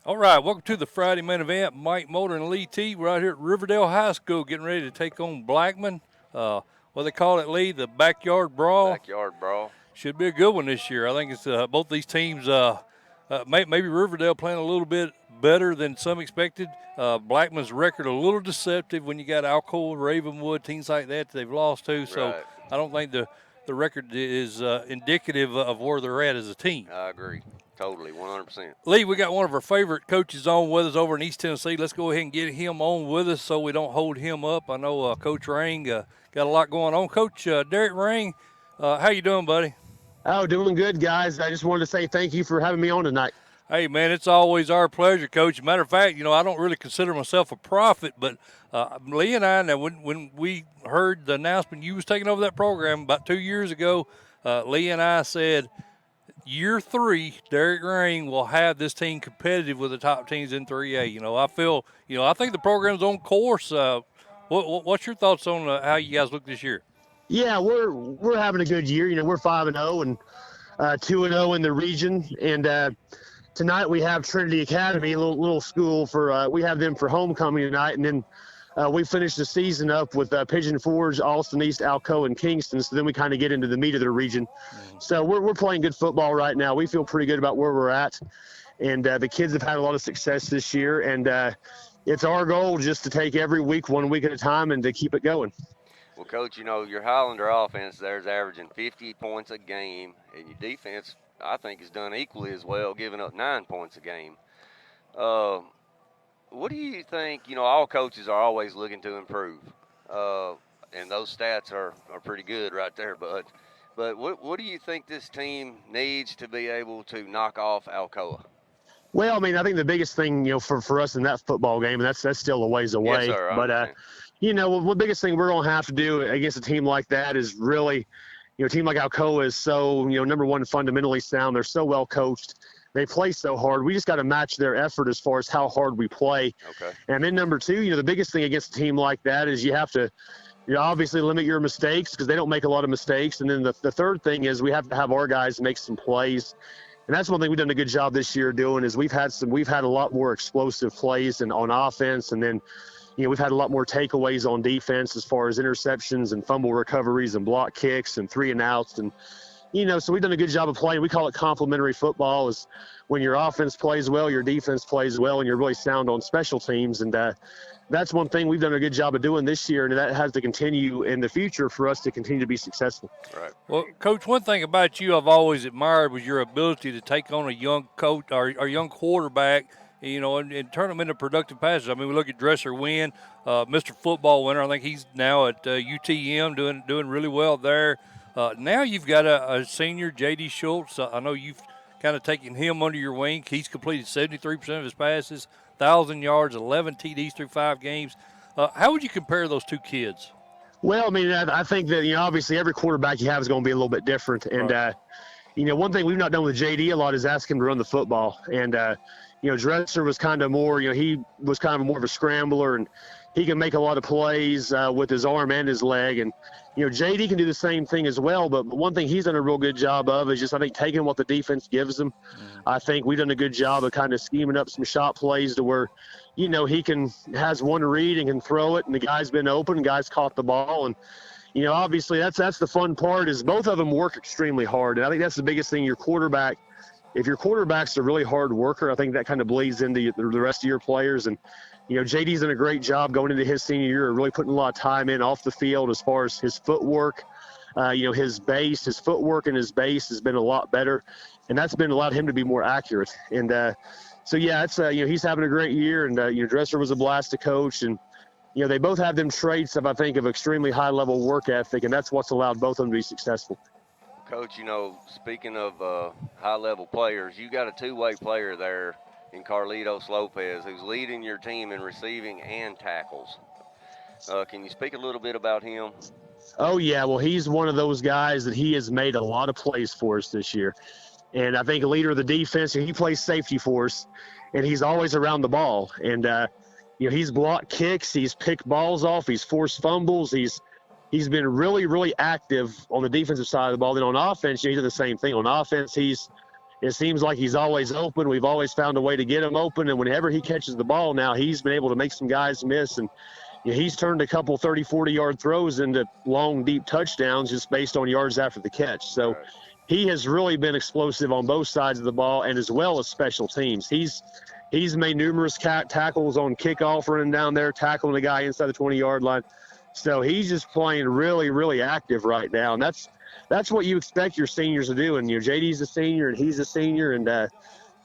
All right, welcome to the Friday main event. Mike Mulder and Lee T. We're out here at Riverdale High School getting ready to take on Blackman. What they call it, Lee, the backyard brawl. Backyard brawl. Should be a good one this year. I think it's both these teams. Maybe Riverdale playing a little bit better than some expected. Blackman's record a little deceptive when you got Alcoa, Ravenwood, teams like that they've lost to. So Right. I don't think the record is indicative of where they're at as a team. I agree. Totally, 100%. Lee, we got one of our favorite coaches on with us over in East Tennessee. Let's go ahead and get him on with us so we don't hold him up. I know Coach Ring got a lot going on. Coach Derek Ring, how you doing, buddy? Oh, doing good, guys. I just wanted to say thank you for having me on tonight. Hey, man, it's always our pleasure, Coach. Matter of fact, I don't really consider myself a prophet, but Lee and I, now when we heard the announcement you was taking over that program about 2 years ago, Lee and I said, year 3, Derek Ring will have this team competitive with the top teams in 3A. I think the program's on course. What's your thoughts on how you guys look this year? Yeah, we're having a good year. We're 5-0 and 2-0 in the region. And tonight we have Trinity Academy, a little school for. We have them for homecoming tonight, and then we finish the season up with Pigeon Forge, Alston East, Alcoa, and Kingston. So then we kind of get into the meat of the region. So we're playing good football right now. We feel pretty good about where we're at, and the kids have had a lot of success this year. And it's our goal just to take every week, 1 week at a time, and to keep it going. Well, Coach, your Highlander offense there's averaging 50 points a game, and your defense, I think, has done equally as well, giving up 9 points a game. What do you think? All coaches are always looking to improve, and those stats are pretty good right there, bud. But what do you think this team needs to be able to knock off Alcoa? Well, I mean, I think the biggest thing, for us in that football game, and that's still a ways away. Yes, sir, But the biggest thing we're going to have to do against a team like that is really, a team like Alcoa is so, number one, fundamentally sound. They're so well coached. They play so hard. We just got to match their effort as far as how hard we play. Okay. And then number two, the biggest thing against a team like that is you have to, obviously limit your mistakes because they don't make a lot of mistakes. And then the third thing is we have to have our guys make some plays. And that's one thing we've done a good job this year doing is we've had a lot more explosive plays and on offense. And then, we've had a lot more takeaways on defense as far as interceptions and fumble recoveries and block kicks and 3-and-outs. And, so we've done a good job of playing. We call it complementary football is when your offense plays well, your defense plays well, and you're really sound on special teams. And that's one thing we've done a good job of doing this year, and that has to continue in the future for us to continue to be successful. Right. Well, Coach, one thing about you I've always admired was your ability to take on a young coach or young quarterback, and turn them into productive passes. I mean, we look at Dresser Wynn, Mr. Football winner. I think he's now at UTM doing really well there. Now you've got a senior, J.D. Schultz. I know you've kind of taken him under your wing. He's completed 73% of his passes, 1,000 yards, 11 TDs through 5 games. How would you compare those two kids? Well, I mean, I think that, obviously every quarterback you have is going to be a little bit different. And, Right. One thing we've not done with J.D. a lot is ask him to run the football. And, Dresser was kind of more, he was kind of more of a scrambler, and he can make a lot of plays with his arm and his leg. And, J.D. can do the same thing as well. But one thing he's done a real good job of is just, I think, taking what the defense gives him. I think we've done a good job of kind of scheming up some shot plays to where, he has one read and can throw it, and the guy's been open, guy's caught the ball. And, obviously that's the fun part is both of them work extremely hard. And I think that's the biggest thing, your quarterback. If your quarterback's a really hard worker, I think that kind of bleeds into the rest of your players. And, JD's done a great job going into his senior year, really putting a lot of time in off the field as far as his footwork, his footwork and his base has been a lot better. And that's allowed him to be more accurate. And so, yeah, it's he's having a great year. And, Dresser was a blast to coach. And, they both have them traits of, I think, of extremely high-level work ethic, and that's what's allowed both of them to be successful. Coach, speaking of high-level players, you got a two-way player there in Carlitos Lopez who's leading your team in receiving and tackles. Can you speak a little bit about him? Oh, yeah. Well, he's one of those guys that he has made a lot of plays for us this year. And I think a leader of the defense, he plays safety for us, and he's always around the ball. And, he's blocked kicks, he's picked balls off, he's forced fumbles, he's been really, really active on the defensive side of the ball. Then on offense, he's done the same thing. On offense, he's It seems like he's always open. We've always found a way to get him open, and whenever he catches the ball now, he's been able to make some guys miss, and he's turned a couple 30, 40-yard throws into long, deep touchdowns just based on yards after the catch. So he has really been explosive on both sides of the ball, and as well as special teams. He's made numerous tackles on kickoff, running down there, tackling a guy inside the 20-yard line. So he's just playing really, really active right now, and that's what you expect your seniors to do. And JD's a senior, and he's a senior, and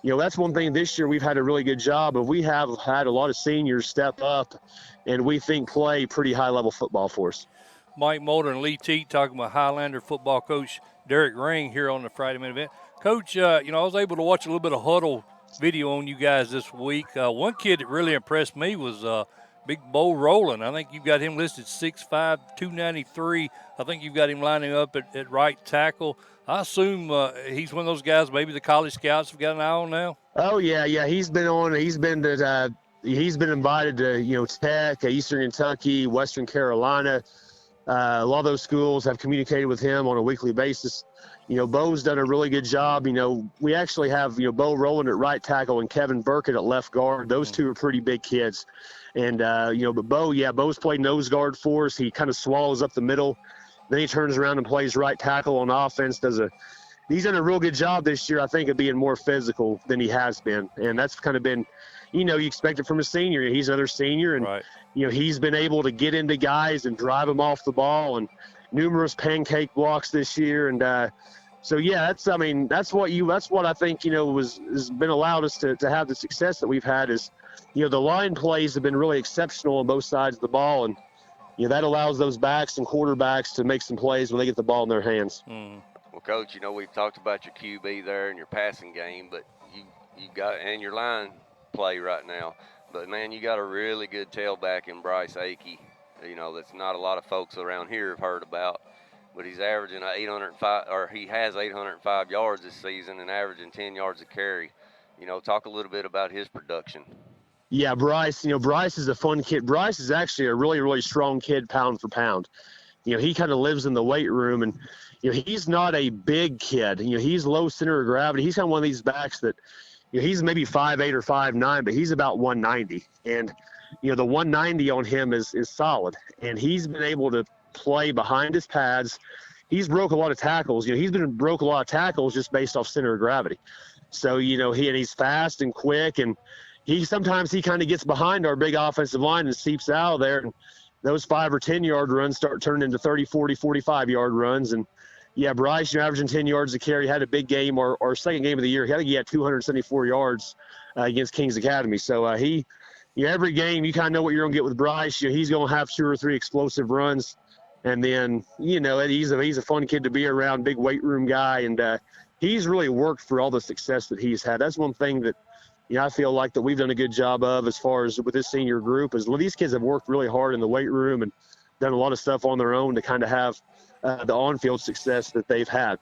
that's one thing this year we've had a really good job of. We have had a lot of seniors step up, and we think play pretty high-level football for us. Mike Mulder and Lee Teat talking about Highlander football coach Derek Ring here on the Friday Minute event. Coach, I was able to watch a little bit of huddle video on you guys this week. One kid that really impressed me was Big Bo Rowland. I think you've got him listed 6'5", 293. I think you've got him lining up at right tackle. I assume he's one of those guys maybe the college scouts have got an eye on now. Oh yeah. He's been invited to Tech, Eastern Kentucky, Western Carolina. A lot of those schools have communicated with him on a weekly basis. Bo's done a really good job. We actually have Bo Rowland at right tackle and Kevin Burkett at left guard. Those two are pretty big kids. And, but Bo's played nose guard for us. He kind of swallows up the middle. Then he turns around and plays right tackle on offense. He's done a real good job this year, I think, of being more physical than he has been. And that's kind of been, you expect it from a senior. He's another senior. And, he's been able to get into guys and drive them off the ball, and numerous pancake blocks this year. And that's what I think, has been allowed us to have the success that we've had is, the line plays have been really exceptional on both sides of the ball, and that allows those backs and quarterbacks to make some plays when they get the ball in their hands. Well, Coach, we've talked about your QB there and your passing game, but you got and your line play right now. But man, you got a really good tailback in Bryce Akey. That's not a lot of folks around here have heard about. But he's averaging 805, or he has 805 yards this season and averaging 10 yards a carry. Talk a little bit about his production. Yeah, Bryce, Bryce is a fun kid. Bryce is actually a really, really strong kid pound for pound. He kind of lives in the weight room, and, he's not a big kid. He's low center of gravity. He's kind of one of these backs that, he's maybe 5'8" or 5'9", but he's about 190. And, the 190 on him is solid. And he's been able to play behind his pads. He's broke a lot of tackles. He's broke a lot of tackles just based off center of gravity. So, he's fast and quick, and sometimes he kind of gets behind our big offensive line and seeps out of there. And those 5 or 10 yard runs start turning into 30, 40, 45 yard runs. And yeah, Bryce, averaging 10 yards a carry, had a big game, our second game of the year. I think he had 274 yards against Kings Academy. So every game you kind of know what you're going to get with Bryce. He's going to have 2 or 3 explosive runs. And then, he's a fun kid to be around, big weight room guy. And he's really worked for all the success that he's had. That's one thing that, I feel like that we've done a good job of as far as with this senior group is these kids have worked really hard in the weight room and done a lot of stuff on their own to kind of have the on-field success that they've had.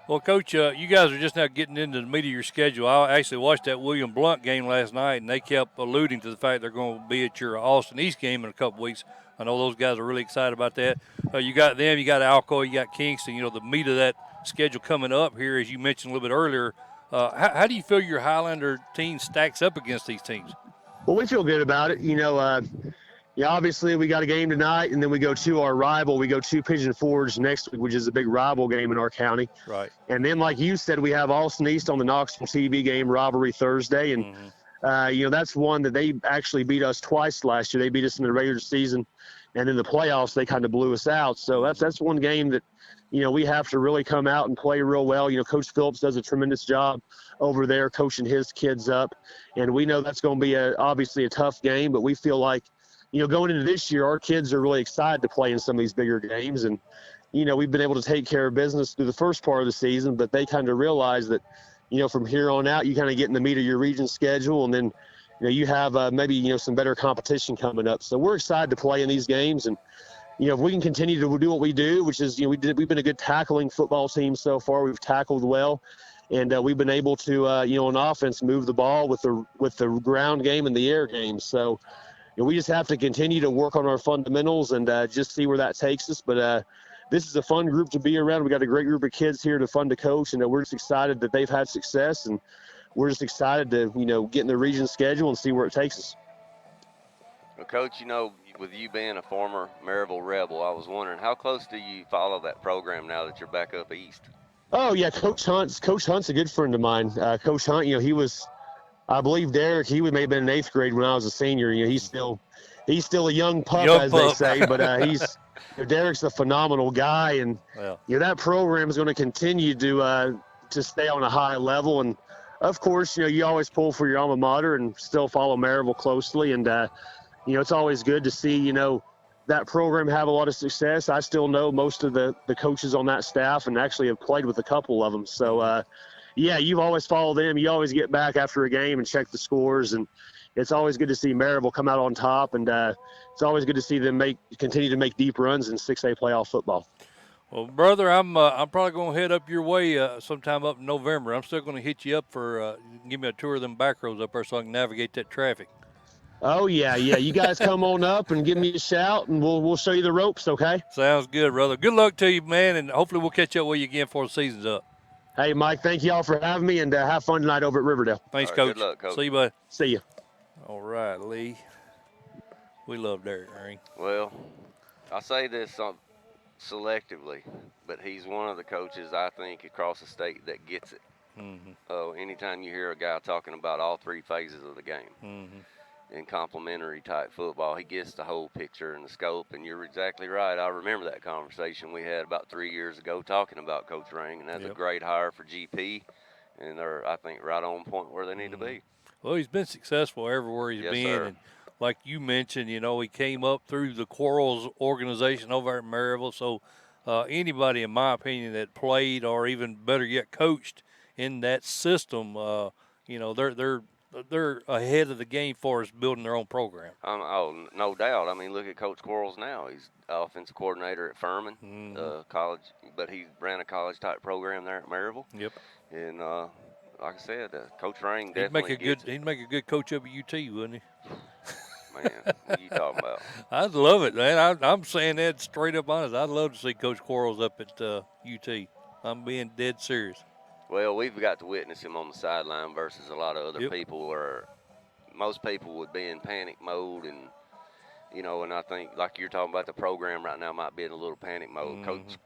Well, Coach, you guys are just now getting into the meat of your schedule. I actually watched that William Blount game last night, and they kept alluding to the fact they're going to be at your Austin East game in a couple weeks. I know those guys are really excited about that. You got them, you got Alcoa, you got Kingston. The meat of that schedule coming up here, as you mentioned a little bit earlier. How do you feel your Highlander team stacks up against these teams? Well, we feel good about it. Obviously we got a game tonight, and then we go to our rival. We go to Pigeon Forge next week, which is a big rival game in our county. Right. And then, like you said, we have Austin East on the Knoxville TV game, rivalry Thursday. And, that's one that they actually beat us twice last year. They beat us in the regular season, and in the playoffs they kind of blew us out. So that's one game that, we have to really come out and play real well. Coach Phillips does a tremendous job over there coaching his kids up. And we know that's going to be obviously a tough game, but we feel like, going into this year, our kids are really excited to play in some of these bigger games. And, we've been able to take care of business through the first part of the season, but they kind of realize that, from here on out, you kind of get in the meat of your region schedule. And then, you have maybe, some better competition coming up. So we're excited to play in these games. And, if we can continue to do what we do, which is, we've been a good tackling football team so far. We've tackled well, and we've been able to, on offense, move the ball with the ground game and the air game. So, we just have to continue to work on our fundamentals and just see where that takes us. But this is a fun group to be around. We got a great group of kids here to fun to coach, and we're just excited that they've had success, and we're just excited to, get in the region schedule and see where it takes us. Well, Coach, with you being a former Maryville Rebel, I was wondering, how close do you follow that program now that you're back up east? Oh yeah, Coach Hunt's a good friend of mine. Coach Hunt, he was, I believe Derek, he may have been in 8th grade when I was a senior. He's still a young pup, they say, but Derek's a phenomenal guy, and that program is going to continue to stay on a high level. And of course, you always pull for your alma mater and still follow Maryville closely, and it's always good to see that program have a lot of success. I still know most of the coaches on that staff, and actually have played with a couple of them. So yeah, you've always followed them. You always get back after a game and check the scores, and it's always good to see Maryville come out on top, and it's always good to see them continue to make deep runs in 6A playoff football. Well, brother, I'm probably going to head up your way sometime up in November. I'm still going to hit you up for give me a tour of them back roads up there so I can navigate that traffic. Oh yeah. You guys come on up and give me a shout, and we'll show you the ropes. Okay. Sounds good, brother. Good luck to you, man, and hopefully we'll catch up with you again before the season's up. Hey, Mike, thank you all for having me, and have fun tonight over at Riverdale. Thanks, right, Coach. Good luck, Coach. See you, bud. See you. All right, Lee. We love Derek Ring. Well, I say this selectively, but he's one of the coaches I think across the state that gets it. Mm-hmm. Anytime you hear a guy talking about all 3 phases of the game in complementary type football, he gets the whole picture and the scope. And you're exactly right. I remember that conversation we had about 3 years ago talking about Coach Ring, and that's a great hire for GP, and they're, I think, right on point where they need to be. Well, he's been successful everywhere he's been. Sir. And like you mentioned, he came up through the Quarles organization over at Maryville. So anybody, in my opinion, that played or even better yet coached in that system, they're ahead of the game for us building their own program. Oh, no doubt. I mean, look at Coach Quarles now. He's offensive coordinator at Furman College, but he ran a college-type program there at Maryville. Yep. And like I said, Coach Ring he'd definitely he'd make a good coach up at UT, wouldn't he? Man, what are you talking about? I'd love it, man. I'm saying that straight up honest. I'd love to see Coach Quarles up at UT. I'm being dead serious. Well, we've got to witness him on the sideline versus a lot of other people where most people would be in panic mode, and and I think like you're talking about, the program right now might be in a little panic mode. Coach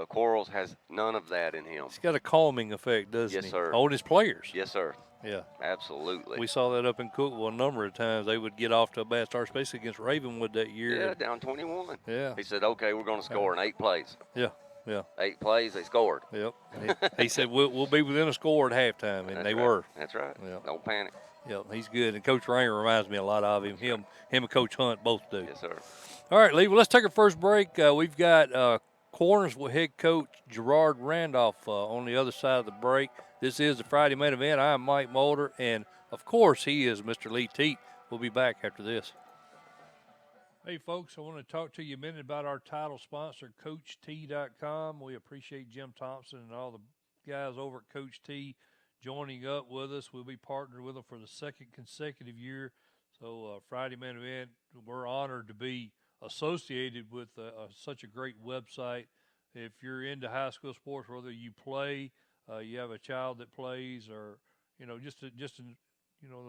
Quarles has none of that in him. He's got a calming effect, doesn't he? Yes, sir. On his players. Yes, sir. Yeah. Absolutely. We saw that up in Cookville a number of times. They would get off to a bad start, especially against Ravenwood that year. Yeah, down 21. Yeah. He said, okay, we're going to score in 8 plays. Yeah. Yeah. 8 plays, they scored. Yep. He said, we'll be within a score at halftime, and they were. That's right. Yeah. Don't panic. Yep, he's good. And Coach Ranger reminds me a lot of him. Him and Coach Hunt both do. Yes, sir. All right, Lee, well, let's take our first break. We've got Corners with head coach Gerard Randolph on the other side of the break. This is the Friday main event. I'm Mike Mulder, and, of course, he is Mr. Lee Teat. We'll be back after this. Hey, folks, I want to talk to you a minute about our title sponsor, CoachT.com. We appreciate Jim Thompson and all the guys over at Coach T joining up with us. We'll be partnered with them for the 2nd consecutive year. So, Friday main event, we're honored to be associated with such a great website. If you're into high school sports, whether you play, you have a child that plays, or just an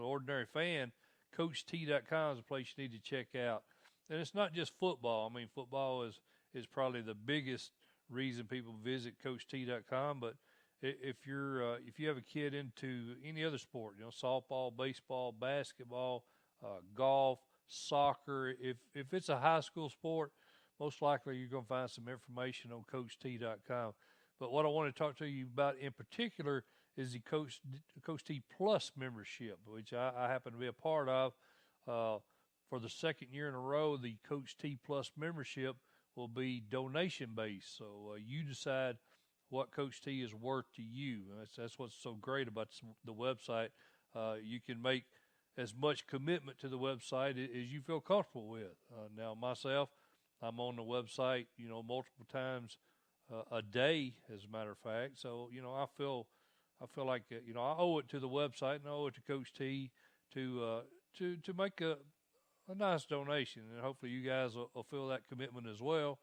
ordinary fan, CoachT.com is a place you need to check out. And it's not just football. I mean, football is probably the biggest reason people visit CoachT.com. But if you have a kid into any other sport, softball, baseball, basketball, golf, soccer, if it's a high school sport, most likely you're going to find some information on CoachT.com. But what I want to talk to you about in particular is the Coach T Plus membership, which I happen to be a part of. For the 2nd year in a row, the Coach T Plus membership will be donation-based. So you decide what Coach T is worth to you. That's what's so great about the website. You can make as much commitment to the website as you feel comfortable with. Now, myself, I'm on the website, multiple times a day, as a matter of fact. So, I feel like, I owe it to the website and I owe it to Coach T to make a nice donation. And hopefully you guys will feel that commitment as well.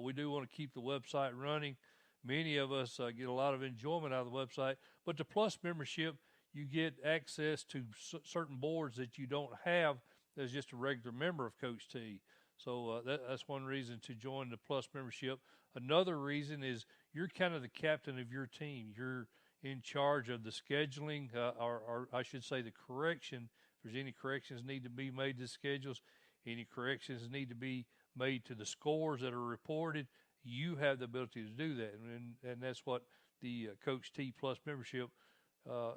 We do want to keep the website running. Many of us get a lot of enjoyment out of the website, but the Plus membership, you get access to certain boards that you don't have as just a regular member of Coach T. So that's one reason to join the Plus membership. Another reason is you're kind of the captain of your team. You're in charge of the scheduling, or I should say the correction. If there's any corrections need to be made to the schedules, any corrections need to be made to the scores that are reported, you have the ability to do that. And that's what the Coach T Plus membership,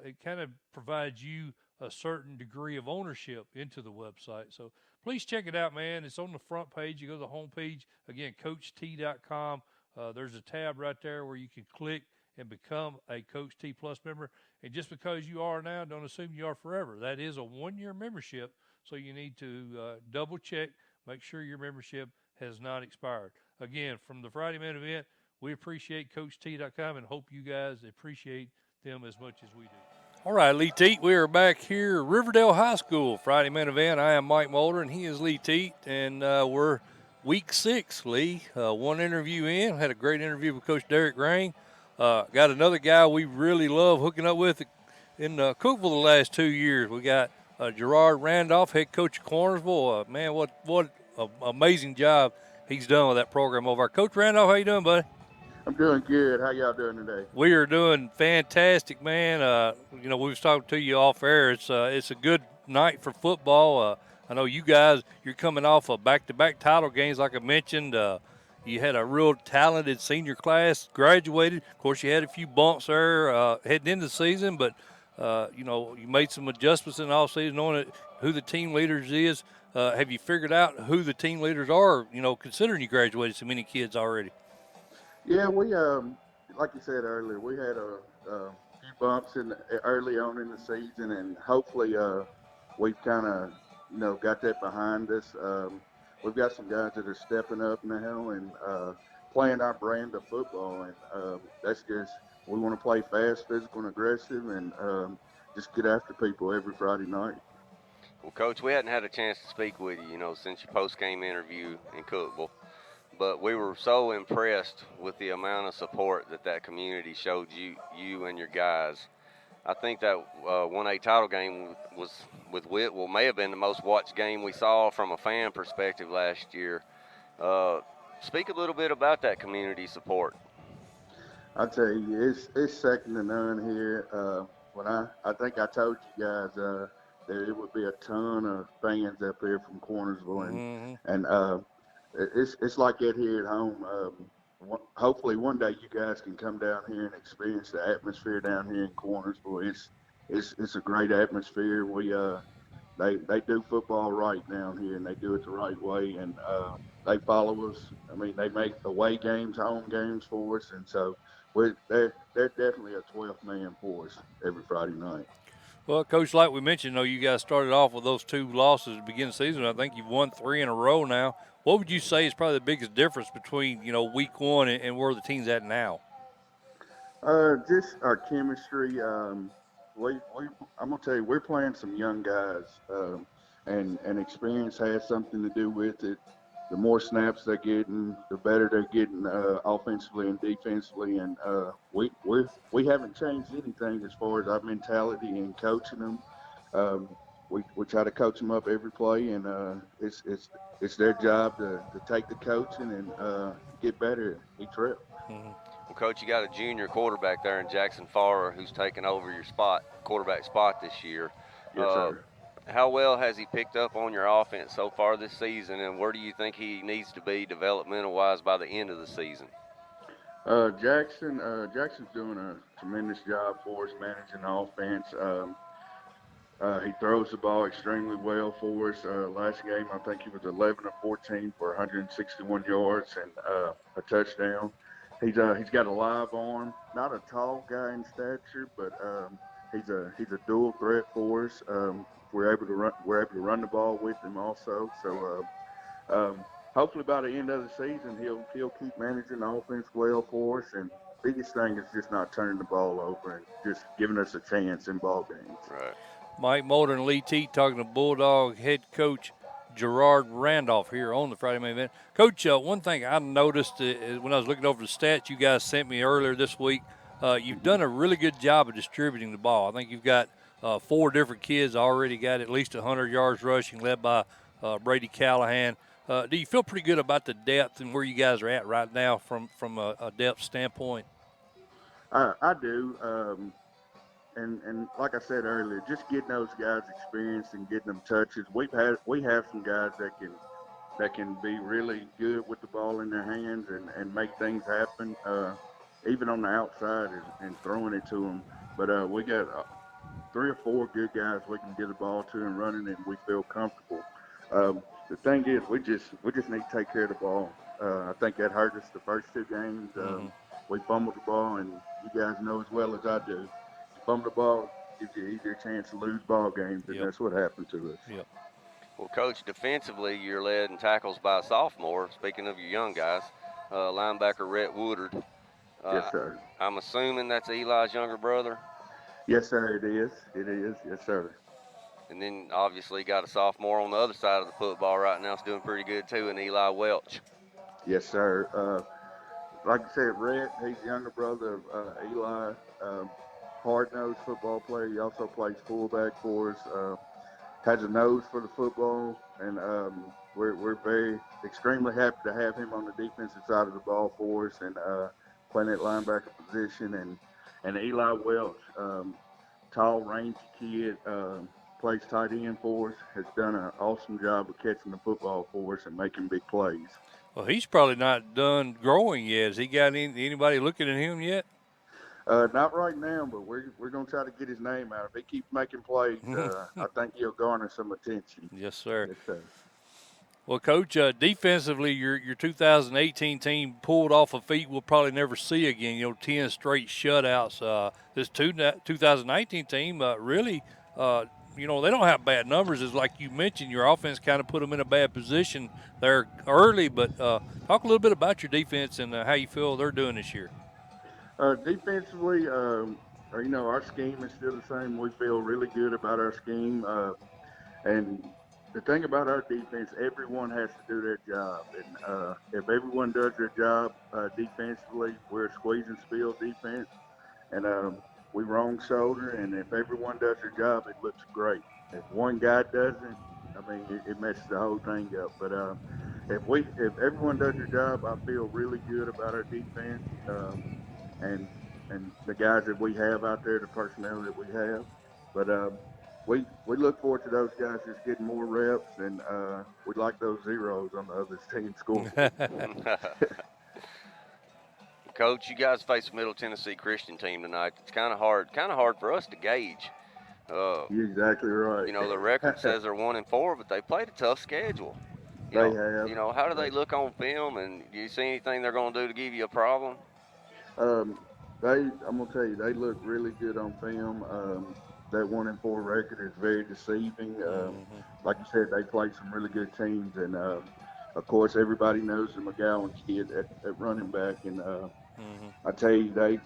it kind of provides you a certain degree of ownership into the website. So please check it out, man. It's on the front page. You go to the home page, again, CoachT.com. There's a tab right there where you can click and become a Coach T Plus member. And just because you are now, don't assume you are forever. That is a one-year membership, so you need to double check, make sure your membership has not expired. Again, from the Friday Man event, we appreciate CoachT.com and hope you guys appreciate them as much as we do. All right, Lee Teat, we are back here at Riverdale High School, Friday Man event. I am Mike Mulder, and he is Lee Teat, and we're week 6, Lee. One interview in, had a great interview with Coach Derek Rain. Got another guy we really love hooking up with in Cookeville the last 2 years. We got Gerard Randolph, head coach of Cornersville. Man, what an amazing job he's done with that program over. Coach Randolph, how you doing, buddy? I'm doing good. How y'all doing today? We are doing fantastic, man. We was talking to you off air. It's a good night for football. I know you guys, you're coming off of back-to-back title games, like I mentioned. You had a real talented senior class, graduated. Of course, you had a few bumps there heading into the season, but, you made some adjustments in the offseason, knowing who the team leaders is. Have you figured out who the team leaders are, considering you graduated so many kids already? Yeah, we like you said earlier, we had a few bumps early on in the season, and hopefully we've kind of got that behind us. We've got some guys that are stepping up now and playing our brand of football, and that's just we want to play fast, physical, and aggressive, and just get after people every Friday night. Well, Coach, we hadn't had a chance to speak with you, since your post-game interview in Cookeville. But we were so impressed with the amount of support that community showed you and your guys. I think that 1A title game was with Whitwell may have been the most watched game we saw from a fan perspective last year. Speak a little bit about that community support. I tell you, it's second to none here. When I think I told you guys there would be a ton of fans up here from Cornersville, and it's like that here at home. Hopefully one day you guys can come down here and experience the atmosphere down here in Cornersville. It's a great atmosphere. They do football right down here, and they do it the right way, and they follow us. I mean, they make away games, home games for us, and so they're definitely a 12th man for us every Friday night. Well, Coach, like we mentioned, you guys started off with those 2 losses at the beginning of the season. I think you've won 3 in a row now. What would you say is probably the biggest difference between, week 1 and where the team's at now? Just our chemistry. I'm gonna tell you, we're playing some young guys, and experience has something to do with it. The more snaps they're getting, the better they're getting offensively and defensively. And we haven't changed anything as far as our mentality and coaching them. We try to coach them up every play, and it's their job to take the coaching and get better each rep. Mm-hmm. Well, Coach, you got a junior quarterback there in Jackson Farrer who's taken over your quarterback spot this year. Yes, sir. How well has he picked up on your offense so far this season, and where do you think he needs to be developmental-wise by the end of the season? Jackson's doing a tremendous job for us managing the offense. He throws the ball extremely well for us. Last game, I think he was 11 of 14 for 161 yards and a touchdown. He's got a live arm. Not a tall guy in stature, but he's a dual threat for us. We're able to run the ball with him also. So hopefully by the end of the season, he'll keep managing the offense well for us. And biggest thing is just not turning the ball over and just giving us a chance in ball games. Right. Mike Mulder and Lee Teat talking to Bulldog head coach Gerard Randolph here on the Friday Main Event. Coach, one thing I noticed when I was looking over the stats you guys sent me earlier this week, you've done a really good job of distributing the ball. I think you've got 4 different kids already got at least 100 yards rushing, led by Brady Callahan. Do you feel pretty good about the depth and where you guys are at right now from a depth standpoint? I do. And like I said earlier, just getting those guys experience and getting them touches. We have some guys that can be really good with the ball in their hands and make things happen, even on the outside and throwing it to them. But we got 3 or 4 good guys we can get the ball to and running, and we feel comfortable. The thing is, we just need to take care of the ball. I think that hurt us the first 2 games. We fumbled the ball, and you guys know as well as I do, fumble the ball gives you an easier chance to lose ball games, and that's what happened to us. Yep. Well, Coach, defensively, you're led in tackles by a sophomore. Speaking of your young guys, linebacker Rhett Woodard. Yes, sir. I'm assuming that's Eli's younger brother. Yes, sir. It is. It is. Yes, sir. And then obviously got a sophomore on the other side of the football right now. It's doing pretty good too, and Eli Welch. Yes, sir. Like I said, Rhett, he's the younger brother of Eli. Hard-nosed football player. He also plays fullback for us. Has a nose for the football, and we're very extremely happy to have him on the defensive side of the ball for us and playing that linebacker position. And Eli Welch, tall, rangy kid, plays tight end for us. Has done an awesome job of catching the football for us and making big plays. Well, he's probably not done growing yet. Has he got anybody looking at him yet? Not right now, but we're going to try to get his name out. If he keeps making plays, I think he'll garner some attention. Yes, sir. Yes, sir. Well, Coach, defensively, your 2018 team pulled off a feat we'll probably never see again. 10 straight shutouts. This 2019 team really, they don't have bad numbers. As like you mentioned, your offense kind of put them in a bad position there early. But talk a little bit about your defense and how you feel they're doing this year. Defensively, our scheme is still the same. We feel really good about our scheme. And the thing about our defense, everyone has to do their job. And if everyone does their job defensively, we're a squeeze and spill defense. And we wrong shoulder. And if everyone does their job, it looks great. If one guy doesn't, it messes the whole thing up. But if everyone does their job, I feel really good about our defense. And the guys that we have out there, the personnel that we have. But we look forward to those guys just getting more reps, and we'd like those zeros on the other team score. Coach, you guys face a Middle Tennessee Christian team tonight. It's kind of hard for us to gauge. You're exactly right. The record says they're 1-4, but they played a tough schedule. They have. How do they look on film, and do you see anything they're going to do to give you a problem? I'm gonna tell you, they look really good on film. That 1-4 record is very deceiving. Like you said, they play some really good teams, and of course, everybody knows the McGowan kid at running back, and I tell you, they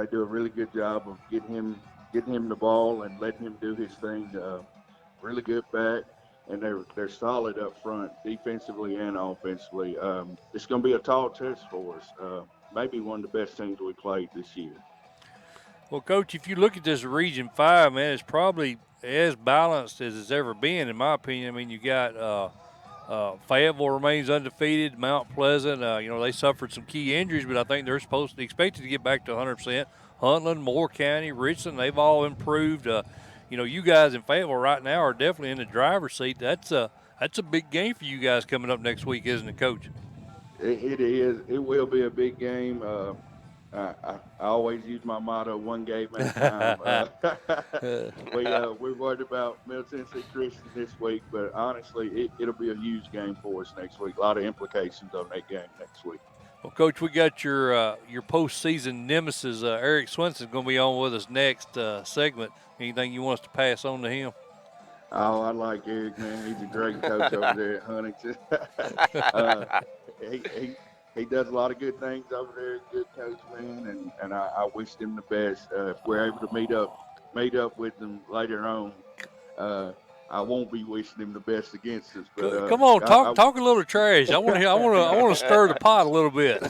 do a really good job of getting him the ball and letting him do his thing. Really good back, and they're solid up front, defensively and offensively. It's going to be a tall test for us. Maybe one of the best teams we played this year. Well, Coach, if you look at this Region 5, man, it's probably as balanced as it's ever been, in my opinion. You got Fayetteville remains undefeated. Mount Pleasant, they suffered some key injuries, but I think they're expected to get back to 100%. Huntland, Moore County, Richland, they've all improved. You guys in Fayetteville right now are definitely in the driver's seat. That's a big game for you guys coming up next week, isn't it, Coach? It is. It will be a big game. I always use my motto, one game at a time. We're worried about Middle Tennessee Christian this week, but honestly, it'll be a huge game for us next week. A lot of implications on that game next week. Well, Coach, we got your postseason nemesis, Eric Swinson, going to be on with us next segment. Anything you want us to pass on to him? Oh, I like Eric, man. He's a great coach over there at Huntington. He does a lot of good things over there. Good coach, man, and I wish him the best. If we're able to meet up with them later on, I won't be wishing him the best against us. But Come on, talk a little trash. I want to I want to stir the pot a little bit.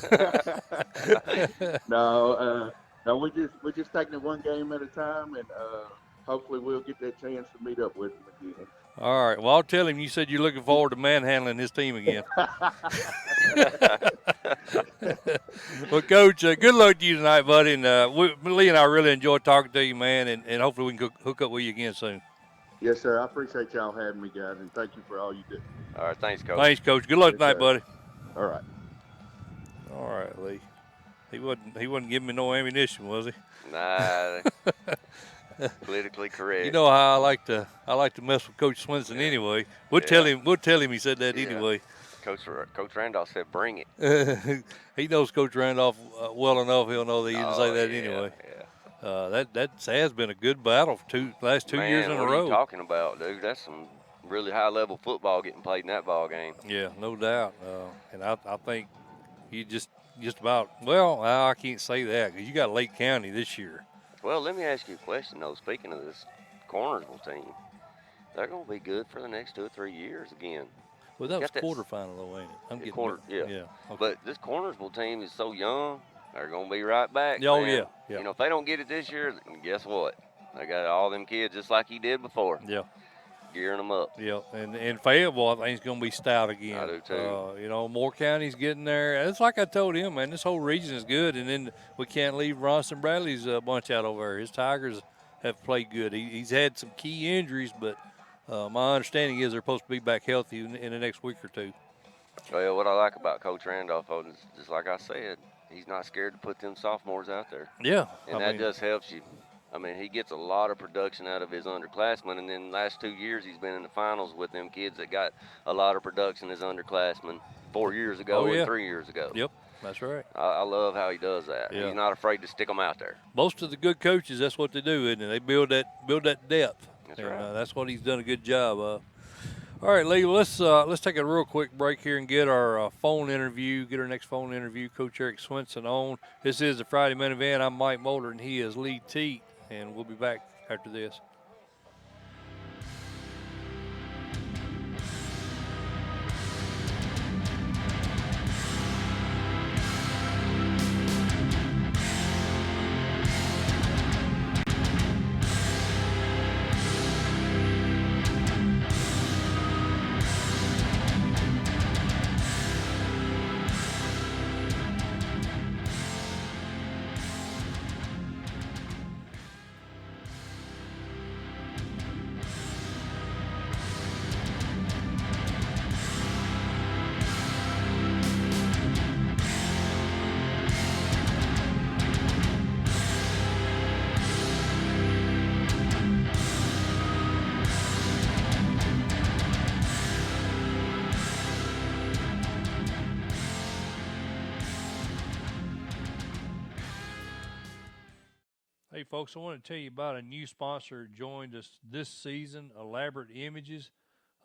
No, no, we're just taking it one game at a time, and hopefully we'll get that chance to meet up with him again. All right. Well, I'll tell him you said you're looking forward to manhandling his team again. Well, Coach, good luck to you tonight, buddy. And Lee and I really enjoyed talking to you, man, and hopefully we can hook up with you again soon. Yes, sir. I appreciate y'all having me, guys, and thank you for all you do. All right, thanks, Coach. Thanks, Coach. Good luck Yes, tonight, sir. buddy. All right. All right, Lee. He wasn't giving me no ammunition, was he? Nah, politically correct. You know how I like to mess with Coach Swinson anyway. We'll tell him he said that anyway. Coach Randolph said, "Bring it." He knows Coach Randolph well enough. He'll know that he didn't say that anyway. Yeah. That has been a good battle for last two years in a row. What are you talking about, dude? That's some really high-level football getting played in that ball game. Yeah, no doubt. And I think you just about, well, I can't say that because you got Lake County this year. Well, let me ask you a question, though. Speaking of this Cornersville team, they're going to be good for the next 2 or 3 years again. Well, that was quarterfinal, though, ain't it? I'm getting yeah. Yeah. Okay. But this Cornersville team is so young, they're going to be right back. Oh, man. yeah. You know, if they don't get it this year, guess what? They got all them kids just like he did before. Yeah. Gearing them up. Yeah, and Fayetteville, I think, is going to be stout again. I do, too. You know, Moore County's getting there. It's like I told him, man, this whole region is good. And then we can't leave Ronson Bradley's bunch out over there. His Tigers have played good. He's had some key injuries, but my understanding is they're supposed to be back healthy in the next week or two. Well, what I like about Coach Randolph, is just like I said, he's not scared to put them sophomores out there. Yeah. And that just helps you. I mean, he gets a lot of production out of his underclassmen, and then the last 2 years he's been in the finals with them kids that got a lot of production as underclassmen 4 years ago and 3 years ago. Yep, that's right. I love how he does that. Yeah. He's not afraid to stick them out there. Most of the good coaches, that's what they do, isn't it? They build that depth. That's and, right. That's what he's done a good job of. All right, Lee, let's take a real quick break here and get our get our next phone interview, Coach Eric Swinson on. This is the Friday Main Event. I'm Mike Mulder, and he is Lee Teat, and we'll be back after this. Hey, folks, I want to tell you about a new sponsor who joined us this season, Elaborate Images.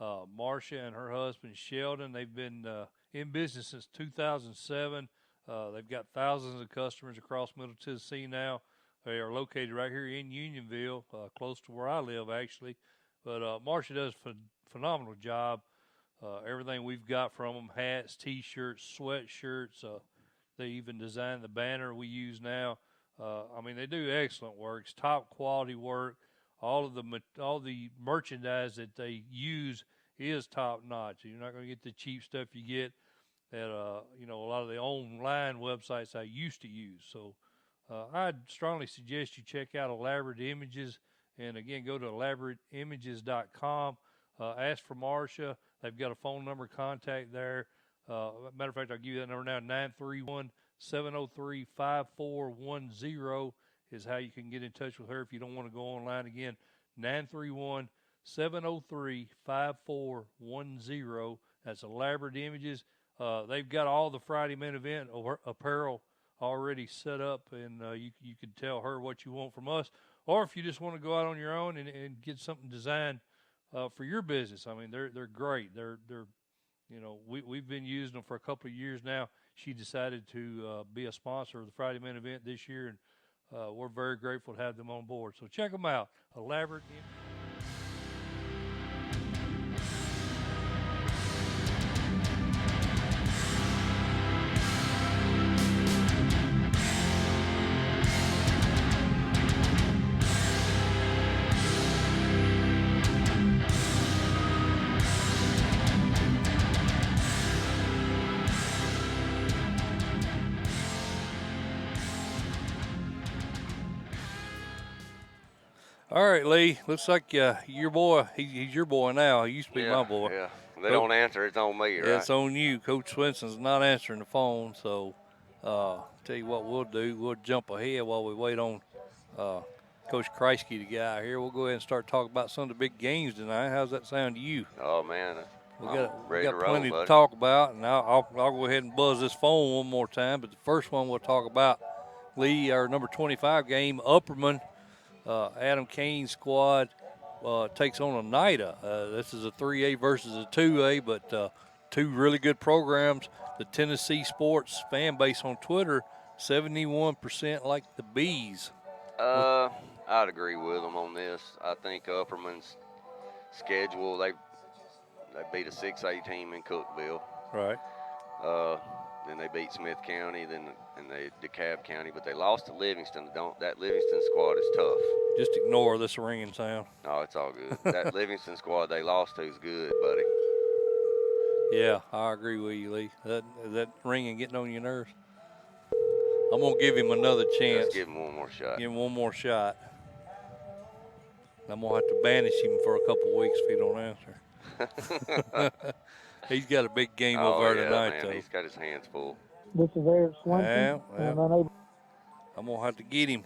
Marcia and her husband, Sheldon, they've been in business since 2007. They've got thousands of customers across Middle Tennessee now. They are located right here in Unionville, close to where I live, actually. But Marcia does a phenomenal job. Everything we've got from them, hats, T-shirts, sweatshirts. They even designed the banner we use now. I mean, they do excellent work. It's top quality work. All the merchandise that they use is top notch. You're not going to get the cheap stuff you get at a lot of the online websites I used to use. So I'd strongly suggest you check out Elaborate Images, and again, go to elaborateimages.com. Ask for Marcia. They've got a phone number contact there. Matter of fact, I'll give you that number now. 931-703-5410 is how you can get in touch with her if you don't want to go online. Again, 931-703-5410. That's Elaborate Images. They've got all the Friday Main Event apparel already set up, and you can tell her what you want from us. Or if you just want to go out on your own and get something designed for your business. I mean, they're great. We've been using them for a couple of years now. She decided to be a sponsor of the Friday Main Event this year, and we're very grateful to have them on board. So check them out, Elaborate Images. All right, Lee. Looks like your boy. He's your boy now. He used to be my boy. Yeah. If they don't answer, it's on me, right? It's on you. Coach Swenson's not answering the phone, so tell you what we'll do. We'll jump ahead while we wait on Coach Kreisky to get out here. We'll go ahead and start talking about some of the big games tonight. How's that sound to you? Oh, man. We Ready got to roll, plenty buddy. to talk about, and I'll go ahead and buzz this phone one more time. But the first one we'll talk about, Lee, our number 25 game, Upperman, Adam Kane's squad takes on Oneida. This is a 3A versus a 2A, but two really good programs. The Tennessee sports fan base on Twitter, 71% like the Bees. I'd agree with them on this. I think Upperman's schedule, they beat a 6A team in Cookeville. Right. Then they beat Smith County, and they DeKalb County, but they lost to Livingston. That Livingston squad is tough. Just ignore this ringing sound. Oh, it's all good. That Livingston squad they lost to is good, buddy. Yeah, I agree with you, Lee. That ringing getting on your nerves. I'm gonna give him another chance. Let's give him one more shot. Give him one more shot. I'm gonna have to banish him for a couple weeks if he don't answer. He's got a big game over there tonight, man, though. He's got his hands full. This is Eric Swenson. Yeah. And unable. I'm gonna have to get him.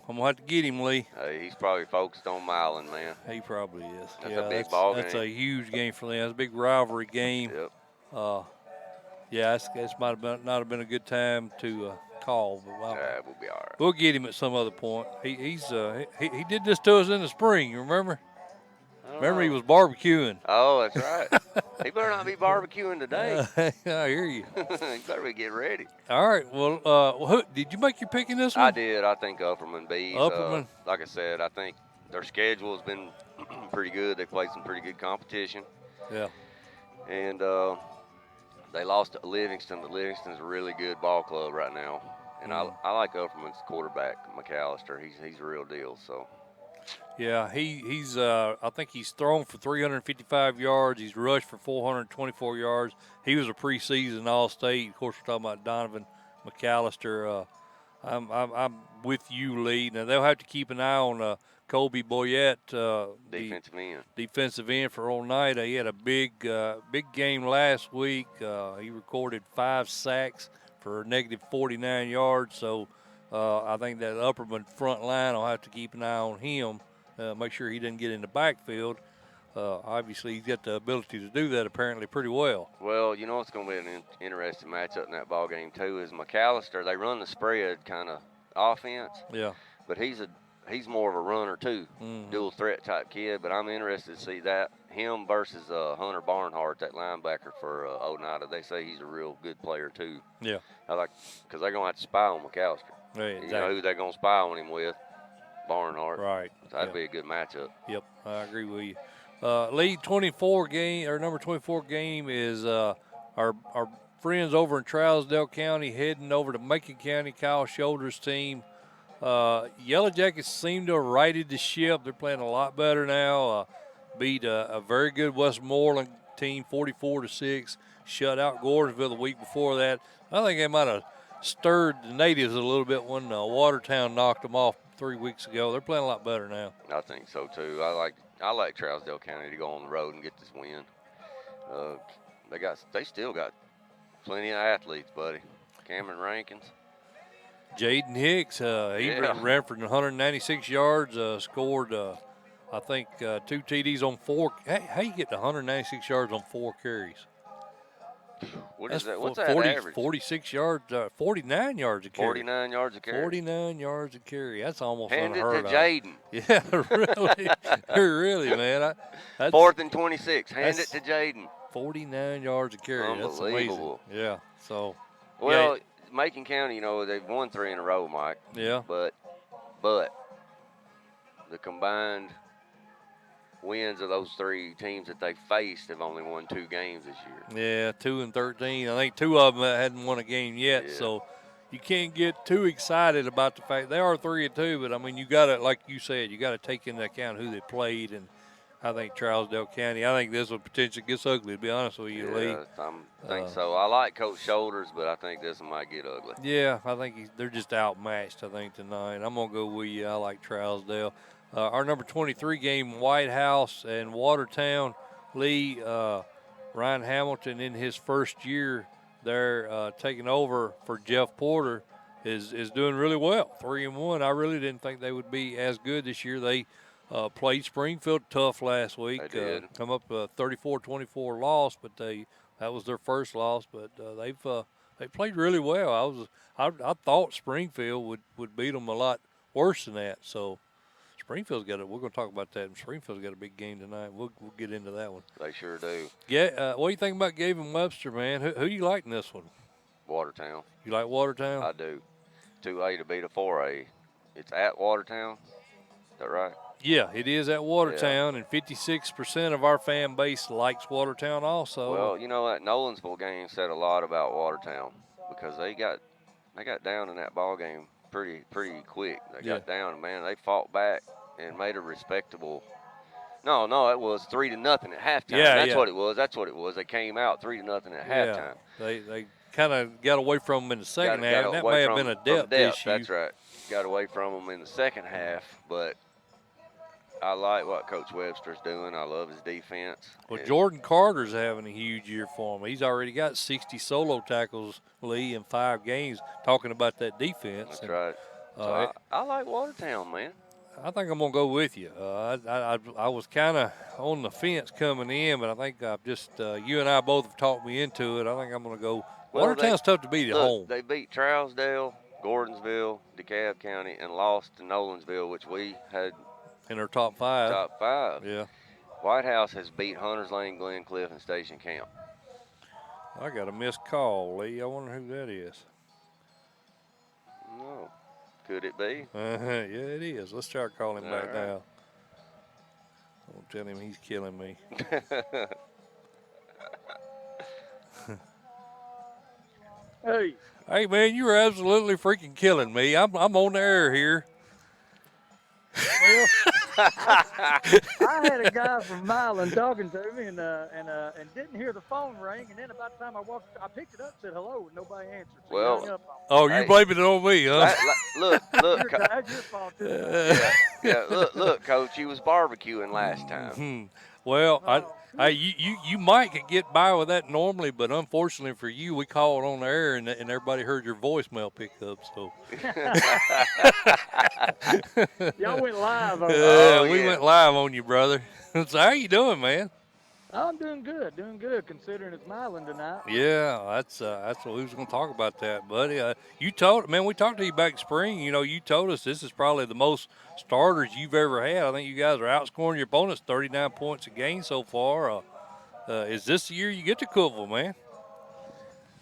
Lee. Hey, he's probably focused on Milan, man. He probably is. That's a big ball That's game. a huge game for them. That's a big rivalry game. Yep. Yeah, this might have not have been a good time to call, but We'll be all right. we'll get him at some other point. He did this to us in the spring. You remember? Remember, he was barbecuing. Oh, that's right. He better not be barbecuing today. I hear you. He better be getting ready. All right. Well, did you make your pick in this one? I did. I think Upperman bees. Upperman. Like I said, I think their schedule has been pretty good. They played some pretty good competition. Yeah. And they lost to Livingston, but Livingston's a really good ball club right now. And I like Upperman's quarterback, McAllister. He's a real deal. So. Yeah, he's I think he's thrown for 355 yards. He's rushed for 424 yards. He was a preseason All-State. Of course, we're talking about Donovan McAllister. I'm with you, Lee. Now they'll have to keep an eye on Colby Boyette, defensive end for Oneida. He had a big game last week. He recorded 5 sacks for negative 49 yards. So I think that Upperman front line will have to keep an eye on him. Make sure he doesn't get in the backfield. Obviously, he's got the ability to do that apparently pretty well. Well, you know what's going to be an interesting matchup in that ball game too is McAllister. They run the spread kind of offense. Yeah. But he's more of a runner too, dual threat type kid. But I'm interested to see him versus Hunter Barnhart, that linebacker for Oneida. They say he's a real good player too. Yeah. Because they're going to have to spy on McAllister. Right, exactly. You know who they're going to spy on him with? Barnhart. Right. So that'd be a good matchup. Yep, I agree with you. Lead 24 game, or number 24 game is our friends over in Trousdale County heading over to Macon County. Kyle Shoulders' team. Yellow Jackets seem to have righted the ship. They're playing a lot better now. Beat a very good Westmoreland team 44-6. Shut out Gordonsville the week before that. I think they might have stirred the natives a little bit when Watertown knocked them off 3 weeks ago. They're playing a lot better now. I think so too. I like Trousdale County to go on the road and get this win. They still got plenty of athletes, buddy. Cameron Rankins. Jaden Hicks, he ran for 196 yards, scored, I think, 2 TDs on 4. How you get to 196 yards on 4 carries? What That's is that? What's 40, that average? 46 yards, 49 yards a carry. 49 yards a carry. 49 yards a carry. That's almost Hand unheard it of. to Jaden. Yeah, really, man. That's 4th and 26. Hand it to Jaden. 49 yards a carry. That's amazing. Unbelievable. Yeah. So. Well, Macon County, they've won 3 in a row, Mike. Yeah. But the combined wins of those 3 teams that they faced have only won 2 games this year. Yeah, 2-13. I think 2 of them hadn't won a game yet, so you can't get too excited about the fact they are 3-2. But I mean, you got to, like you said, you got to take into account who they played, and I think Trousdale County. I think this will potentially get ugly. To be honest with you, Lee. I think so. I like Coach Shoulders, but I think this one might get ugly. Yeah, I think they're just outmatched. I think tonight. I'm gonna go with you. I like Trousdale. our number 23 game, White House and Watertown. Lee, Ryan Hamilton in his first year there taking over for Jeff Porter is doing really well. 3-1. I really didn't think they would be as good this year. They played Springfield tough last week. They did. Come up 34-24 loss, but that was their first loss. But they played really well. I thought Springfield would beat them a lot worse than that. So Springfield's got it. We're going to talk about that. And Springfield's got a big game tonight. We'll get into that one. They sure do. Yeah. What do you think about Gavin Webster, man? Who do you like in this one? Watertown. You like Watertown? I do. 2A to beat a 4A. It's at Watertown. Is that right? Yeah, it is at Watertown, and 56% of our fan base likes Watertown also. Well, you know, that Nolansville game said a lot about Watertown because they got down in that ball game pretty quick. They got down, and man, they fought back and made a respectable. No, it was 3-0 at halftime. Yeah, That's what it was. That's what it was. They came out 3-0 at halftime. They kind of got away from them in the second half, and that may have been a depth issue. That's right. Got away from them in the second half, but I like what Coach Webster's doing. I love his defense. Well, Jordan Carter's having a huge year for him. He's already got 60 solo tackles, Lee, in 5 games, talking about that defense. That's right. So I like Watertown, man. I think I'm going to go with you. I was kind of on the fence coming in, but I think I've just you and I both have talked me into it. I think I'm going to go. Well, Watertown's tough to beat at home. They beat Trousdale, Gordonsville, DeKalb County, and lost to Nolansville, which we had in their top 5. Top 5. Yeah. White House has beat Hunters Lane, Glencliff, and Station Camp. I got a missed call, Lee. I wonder who that is. No. Could it be? Yeah, it is. Let's try calling him back right. now. Don't tell him he's killing me. Hey, man, you were absolutely freaking killing me. I'm on the air here. Well, I had a guy from Milan talking to me and didn't hear the phone ring, and then about the time I picked it up, said hello, and nobody answered. So well, hung up on me. You blaming it on me, huh? Look, That's your fault too. look, Coach, you was barbecuing last time. Well, you might could get by with that normally, but unfortunately for you, we called on the air and everybody heard your voicemail pick up. So Y'all went live. We went live on you, brother. So how you doing, man? I'm doing good, considering it's Milan tonight. Yeah, that's what we was going to talk about that, buddy. We talked to you back in spring. You know, you told us this is probably the most starters you've ever had. I think you guys are outscoring your opponents 39 points a game so far. Is this the year you get to Cookeville, man?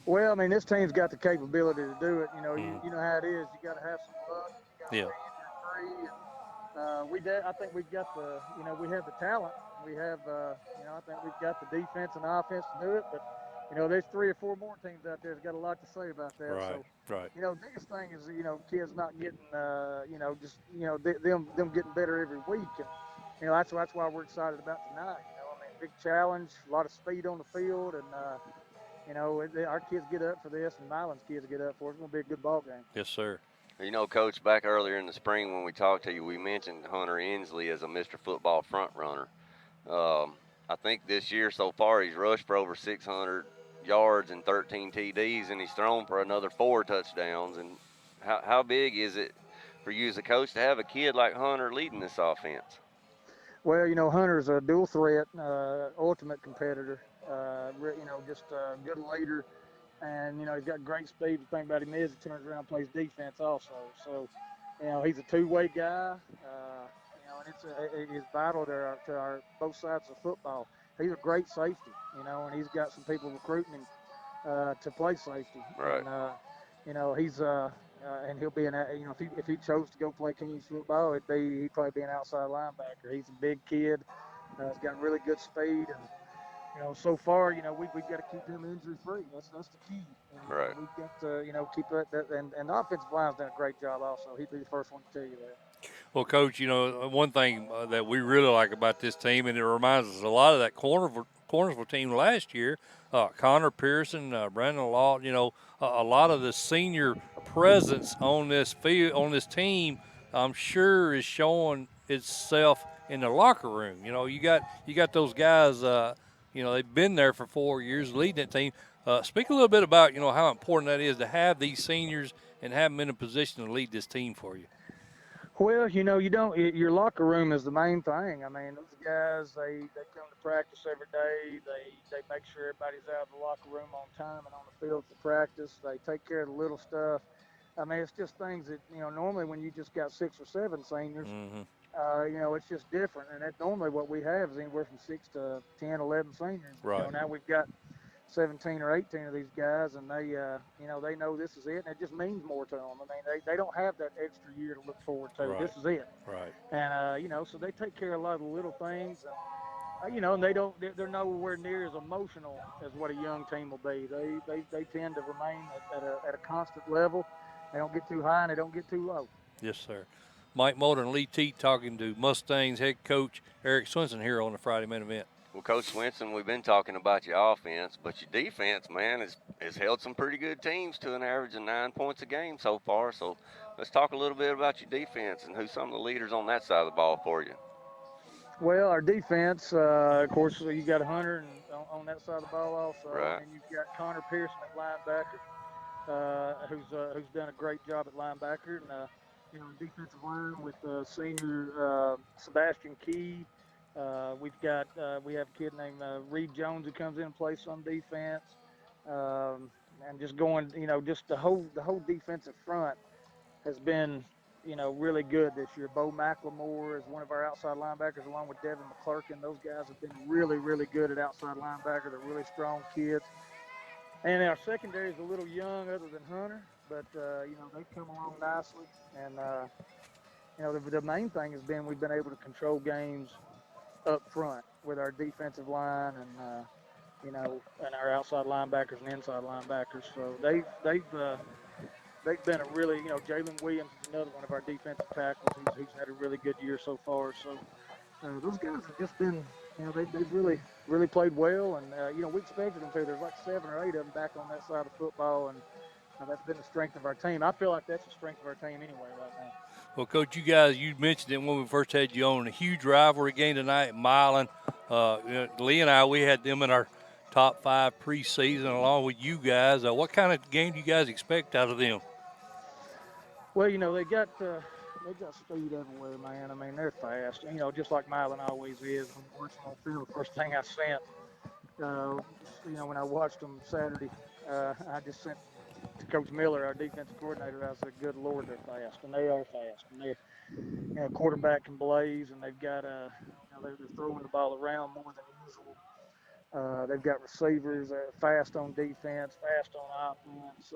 Well, I mean, this team's got the capability to do it. You know, you know how it is. You got to have some luck. You got to be injury free. I think we've got we have the talent. We have, I think we've got the defense and offense to do it. But, there's 3 or 4 more teams out there that's got a lot to say about that. Right. The biggest thing is, kids not getting, them getting better every week. And, that's why we're excited about tonight. Big challenge, a lot of speed on the field. And, our kids get up for this, and Milan's kids get up for it. It's going to be a good ball game. Yes, sir. Coach, back earlier in the spring when we talked to you, we mentioned Hunter Inslee as a Mr. Football front runner. I think this year so far he's rushed for over 600 yards and 13 TDs, and he's thrown for another 4 touchdowns. And how big is it for you as a coach to have a kid like Hunter leading this offense? Well, Hunter's a dual threat, ultimate competitor, just a good leader. And, he's got great speed. The thing about him is he turns around and plays defense also. So, he's a two-way guy. And it's vital to our both sides of football. He's a great safety, and he's got some people recruiting him to play safety. Right. And, he's and he'll be if he chose to go play Kings football, he'd probably be an outside linebacker. He's a big kid. He's got really good speed, and so far, we've got to keep him injury free. That's the key. And, right. We've got to keep that, and the offensive line's done a great job also. He'd be the first one to tell you that. Well, Coach, one thing that we really like about this team, and it reminds us a lot of that Cornersville team last year, Connor Pearson, Brandon Law, a lot of the senior presence on this field, on this team, I'm sure is showing itself in the locker room. You know, you got those guys. You know, they've been there for 4 years leading that team. Speak a little bit about, you know, how important that is to have these seniors and have them in a position to lead this team for you. Well, you know, your locker room is the main thing. I mean, those guys, they come to practice every day. They make sure everybody's out of the locker room on time and on the field for practice. They take care of the little stuff. I mean, it's just things that, you know, normally when you just got 6 or 7 seniors, you know, it's just different. And that's normally what we have is anywhere from 6 to 10, 11 seniors. Right. You know, now we've got 17 or 18 of these guys, and they, you know, they know this is it, and it just means more to them. I mean, they don't have that extra year to look forward to. Right. This is it. Right. And, you know, so they take care of a lot of the little things. And, you know, and they're nowhere near as emotional as what a young team will be. They tend to remain at a constant level. They don't get too high and they don't get too low. Yes, sir. Mike Mulder and Lee Teat talking to Mustangs head coach Eric Swinson here on the Friday Main Event. Well, Coach Swinson, we've been talking about your offense, but your defense, man, has held some pretty good teams to an average of 9 points a game so far. So let's talk a little bit about your defense and who's some of the leaders on that side of the ball for you. Well, our defense, of course, you got Hunter on that side of the ball also, Right. and you've got Connor Pearson at linebacker, who's done a great job at linebacker, and you know, defensive line with senior Sebastian Key. We have a kid named Reed Jones who comes in and plays some defense, and just going, you know, just the whole defensive front has been, you know, really good this year. Bo McLemore is one of our outside linebackers, along with Devin McClurkin. Those guys have been really, really good at outside linebacker. They're really strong kids. And our secondary is a little young, other than Hunter, but you know, they've come along nicely. And you know, the main thing has been we've been able to control games up front with our defensive line and you know, and our outside linebackers and inside linebackers. So they've been a really, you know, Jalen Williams is another one of our defensive tackles who's had a really good year so far. So those guys have just been, you know, they've really played well, and you know, we expected them to. There's like 7 or 8 of them back on that side of football, and that's been the strength of our team. I feel like that's the strength of our team anyway right now. Well, Coach, you mentioned it when we first had you on. A huge rivalry game tonight at Milan. You know, Lee and I, we had them in our top 5 preseason along with you guys. What kind of game do you guys expect out of them? Well, you know, they got speed everywhere, man. I mean, they're fast. You know, just like Milan always is. When you watch them on field, the first thing I sent, you know, when I watched them Saturday, I just sent to Coach Miller, our defensive coordinator. I said, "Good Lord, they're fast, and they are fast. And they're, you know, quarterback can blaze, and they've got you know, they're throwing the ball around more than usual. They've got receivers fast on defense, fast on offense."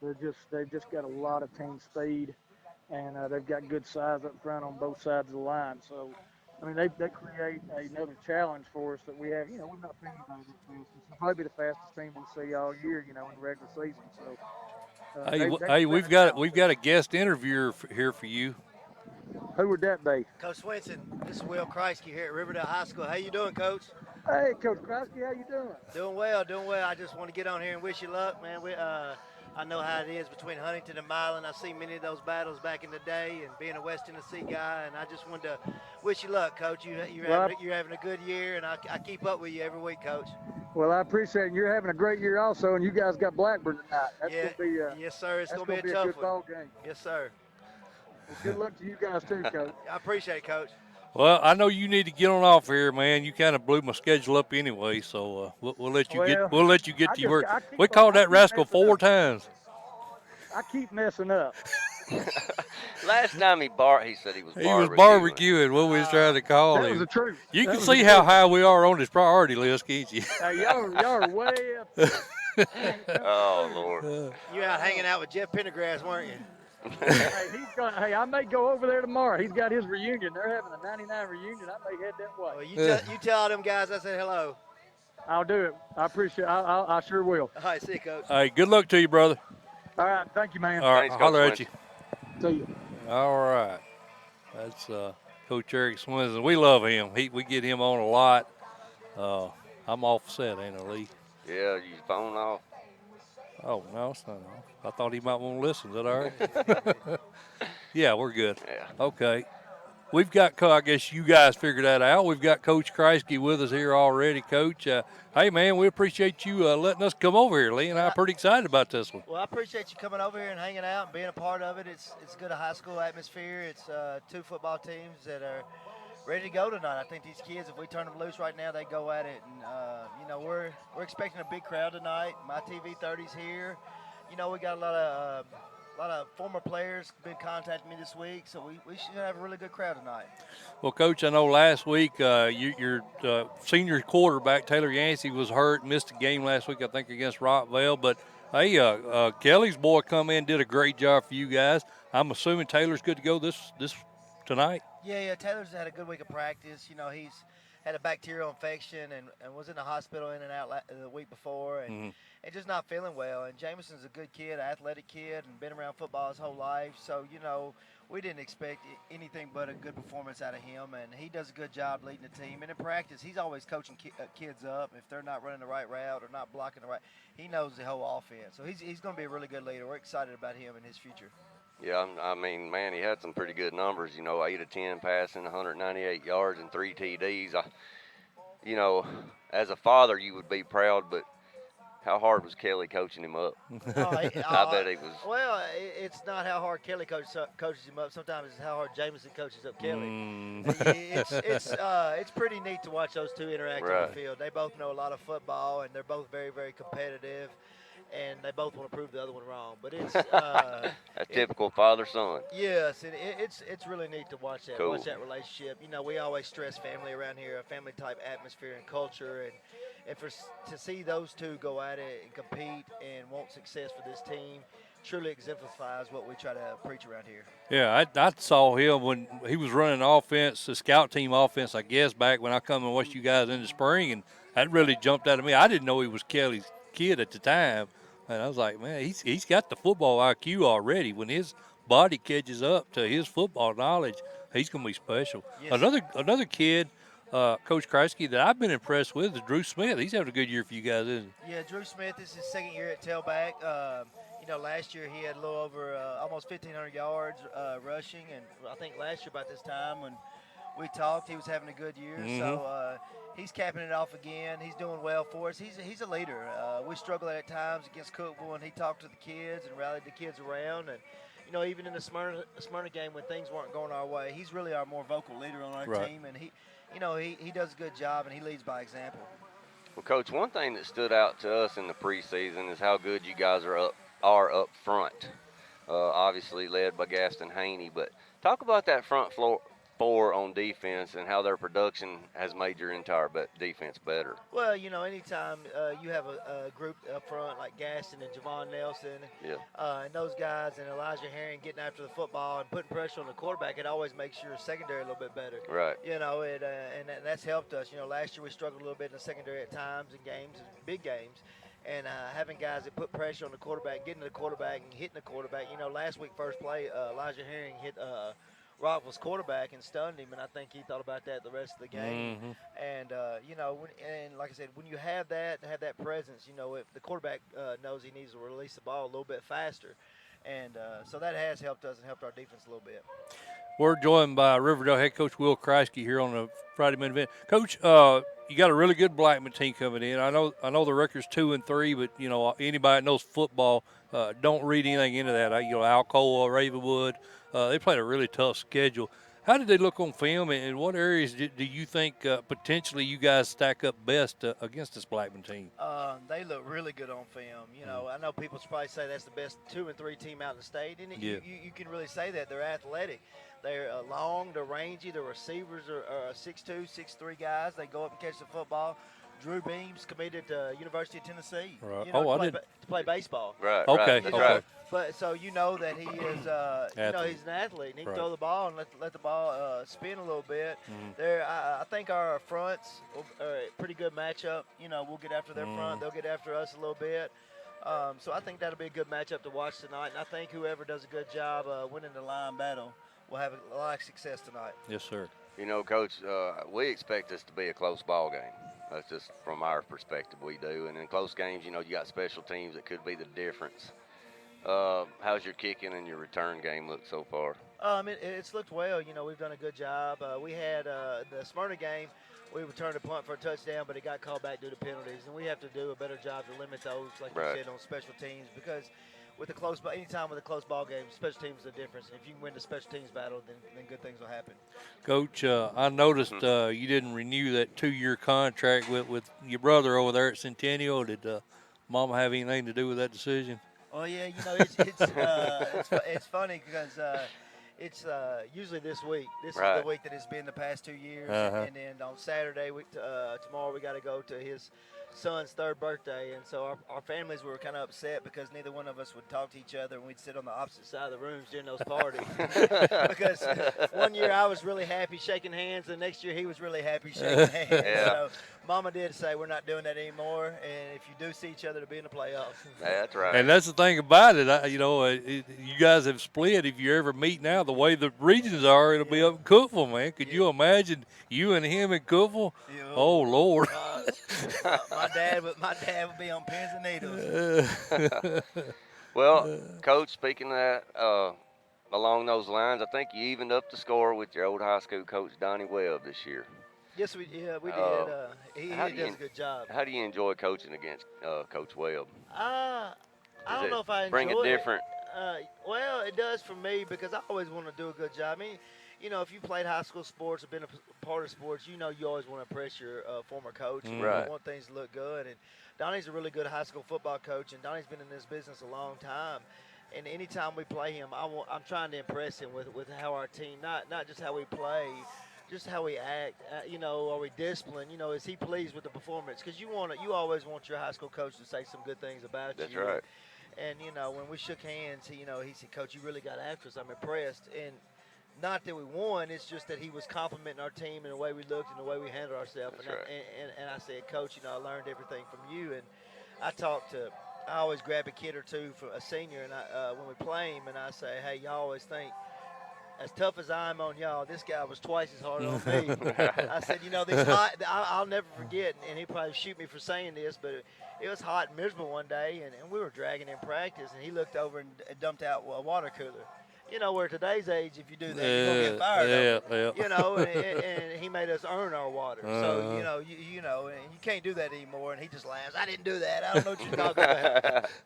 They've just got a lot of team speed, and they've got good size up front on both sides of the line. So, I mean, they create another challenge for us that we have. You know, we've not seen anybody that fast. It's probably the fastest team we'll see all year, you know, in the regular season. So, Hey, we've got a guest interviewer here for you. Who would that be? Coach Swinson, this is Will Kreisky here at Riverdale High School. How you doing, Coach? Hey, Coach Krosky, how you doing? Doing well, doing well. I just want to get on here and wish you luck, man. I know how it is between Huntington and Milan. I've seen many of those battles back in the day, and being a West Tennessee guy, and I just wanted to wish you luck, Coach. You're having a good year, and I keep up with you every week, Coach. Well, I appreciate it. You're having a great year also, and you guys got Blackburn tonight. That's yeah, gonna be yes, sir. It's that's gonna be a good tough ball one. game. Yes, sir. Well, good luck to you guys too, Coach. I appreciate it, Coach. Well, I know you need to get on off here, man. You kind of blew my schedule up anyway, so we'll let you get to your work. We called that rascal 4 times. I keep messing up. Last time he said he was barbecuing. He was barbecuing when we was trying to call That him. was the truth. You can see how high we are on his priority list, can't you? Hey, y'all are way up there. Oh, Lord. You out hanging out with Jeff Pendergrass, weren't you? Hey, I may go over there tomorrow. He's got his reunion. They're having a 99 reunion. I may head that way. Well, you tell all them guys I said hello. I'll do it. I appreciate it. I sure will. All right, see you, Coach. All right, good luck to you, brother. All right, thank you, man. All right, Thanks, I'll holler Coach at you. See you. All right. That's Coach Eric Swinson. We love him. We get him on a lot. I'm off set, ain't I, Lee? Yeah, you phone off. Oh, no, it's not off. I thought he might want to listen. Is that all right? Yeah, we're good. Yeah. Okay. we've got, I guess you guys figured that out. We've got Coach Kreisky with us here already, Coach. Hey, man, we appreciate you letting us come over here. Lee and I are pretty excited about this one. Well, I appreciate you coming over here and hanging out and being a part of it. It's good, a high school atmosphere. It's two football teams that are ready to go tonight. I think these kids, if we turn them loose right now, they go at it. And we're expecting a big crowd tonight. My TV 30's here. We got a lot of former players been contacting me this week, so we should have a really good crowd tonight. Well, Coach, I know last week your senior quarterback Taylor Yancey was hurt, missed a game last week, I think, against Rockville. But hey, Kelly's boy come in, did a great job for you guys. I'm assuming Taylor's good to go this tonight. Yeah. Taylor's had a good week of practice. He's had a bacterial infection and was in the hospital in and out the week before and just not feeling well. And Jameson's a good kid, athletic kid, and been around football his whole life. So, we didn't expect anything but a good performance out of him. And he does a good job leading the team. And in practice, he's always coaching kids up. If they're not running the right route or not blocking the right, he knows the whole offense. So he's going to be a really good leader. We're excited about him and his future. Yeah, I mean, man, he had some pretty good numbers. 8 of 10 passing, 198 yards, and 3 TDs. As a father, you would be proud, but how hard was Kelly coaching him up? I bet he was. Well, it's not how hard Kelly coaches him up. Sometimes it's how hard Jameson coaches up Kelly. It's pretty neat to watch those two interact on the field. They both know a lot of football, and they're both very, very competitive. And they both want to prove the other one wrong, but it's a typical father-son. Yes, it's really neat to watch that. Cool. Watch that relationship. We always stress family around here, a family type atmosphere and culture, and to see those two go at it and compete and want success for this team truly exemplifies what we try to preach around here. Yeah, I saw him when he was running offense, the scout team offense, I guess, back when I come and watched you guys in the spring, and that really jumped out at me. I didn't know he was Kelly's kid at the time, and I was like, man, he's got the football IQ already. When his body catches up to his football knowledge, he's going to be special. Yes. Another kid, Coach Kreisky, that I've been impressed with is Drew Smith. He's having a good year for you guys, isn't he? Yeah, Drew Smith is his second year at tailback. Last year he had a little over almost 1,500 yards rushing, and I think last year about this time when we talked, he was having a good year. So he's capping it off again. He's doing well for us. He's a leader. We struggled at times against Cookville, and he talked to the kids and rallied the kids around. And even in the Smyrna game when things weren't going our way, he's really our more vocal leader on our team. And he does a good job, and he leads by example. Well, Coach, one thing that stood out to us in the preseason is how good you guys are up front. Obviously led by Gaston Haney, but talk about that front four on defense and how their production has made your entire defense better. Well, anytime you have a group up front like Gaston and Javon Nelson, and those guys, and Elijah Herring getting after the football and putting pressure on the quarterback, it always makes your secondary a little bit better. Right. And that's helped us. Last year we struggled a little bit in the secondary at times in games, big games. And having guys that put pressure on the quarterback, getting to the quarterback and hitting the quarterback. Last week, first play, Elijah Herring hit Rockville's quarterback and stunned him, and I think he thought about that the rest of the game. And and like I said, when you have that presence, if the quarterback knows he needs to release the ball a little bit faster, and so that has helped us and helped our defense a little bit. We're joined by Riverdale head coach Will Kreisky here on the Friday main event. Coach, you got a really good Blackman team coming in. I know the record's 2-3, but anybody that knows football don't read anything into that. Alcoa, Ravenwood, they played a really tough schedule. How did they look on film, and what areas do you think potentially you guys stack up best against this Blackman team? They look really good on film. I know people probably say that's the best 2 and 3 team out in the state, and you can really say that. They're athletic. They're long, they're rangy. The receivers are 6'2", 6'3" guys. They go up and catch the football. Drew Beams committed to University of Tennessee. Right. To play baseball. Right. Okay. That's okay. right. But so that he is, he's an athlete. And he can throw the ball and let the ball spin a little bit. I think our fronts are a pretty good matchup. We'll get after their front. They'll get after us a little bit. So I think that'll be a good matchup to watch tonight. And I think whoever does a good job winning the line battle will have a lot of success tonight. Yes, sir. Coach, we expect this to be a close ball game. That's just from our perspective, we do. And in close games, you got special teams that could be the difference. How's your kicking and your return game look so far? It's looked well. You know, we've done a good job. We had the Smyrna game. We returned a punt for a touchdown, but it got called back due to penalties, and we have to do a better job to limit those, like you Right. said, on special teams because with a close, anytime with a close ball game, special teams is the difference. And if you can win the special teams battle, then good things will happen. Coach, I noticed you didn't renew that 2-year contract with your brother over there at Centennial. Did Mama have anything to do with that decision? Oh yeah, you know it's funny because it's usually this week. This is Right. the week that it's been the past 2 years, Uh-huh. and then on Saturday, tomorrow we got to go to his son's third birthday, and so our families were kind of upset because neither one of us would talk to each other, and we'd sit on the opposite side of the rooms during those parties. Because one year I was really happy shaking hands, and next year he was really happy shaking hands. Yeah. So Mama did say we're not doing that anymore, and if you do see each other, to be in the playoffs. That's right. And that's the thing about it. You guys have split. If you ever meet now, the way the regions are, it'll be up in Cookeville, man. Could you imagine you and him in Cookeville? You know, Oh Lord. my dad would be on pins and needles. Well, Coach, speaking of that, along those lines, I think you evened up the score with your old high school coach, Donnie Webb, this year. Yes, we did. He how do does you- a good job. How do you enjoy coaching against Coach Webb? I Does don't it know if I enjoy bring a different? Well, it does for me because I always want to do a good job. I mean, you know, if you played high school sports or been a part of sports, you know you always want to impress your former coach. And Right. You want things to look good. And Donnie's a really good high school football coach, and Donnie's been in this business a long time. And anytime we play him, I'm trying to impress him with how our team, not just how we play, just how we act. You know, are we disciplined? You know, is he pleased with the performance? Because you always want your high school coach to say some good things about That's you. right. And you know, when we shook hands, he said, "Coach, you really got after us. I'm impressed." And not that we won, it's just that he was complimenting our team and the way we looked and the way we handled ourselves. That's And, right. and I said, "Coach, you know, I learned everything from you." And I always grab a kid or two for a senior, and when we play him, and I say, "Hey, y'all always think, as tough as I'm on y'all, this guy was twice as hard on me." I said, "You know, I'll never forget," and he'll probably shoot me for saying this, but it was hot and miserable one day, and we were dragging in practice, and he looked over and dumped out a water cooler. You know, where today's age, if you do that, you're going to get fired over it. Yeah. You know, and he made us earn our water. So, you know, and you can't do that anymore, and he just laughs. "I didn't do that. I don't know what you're talking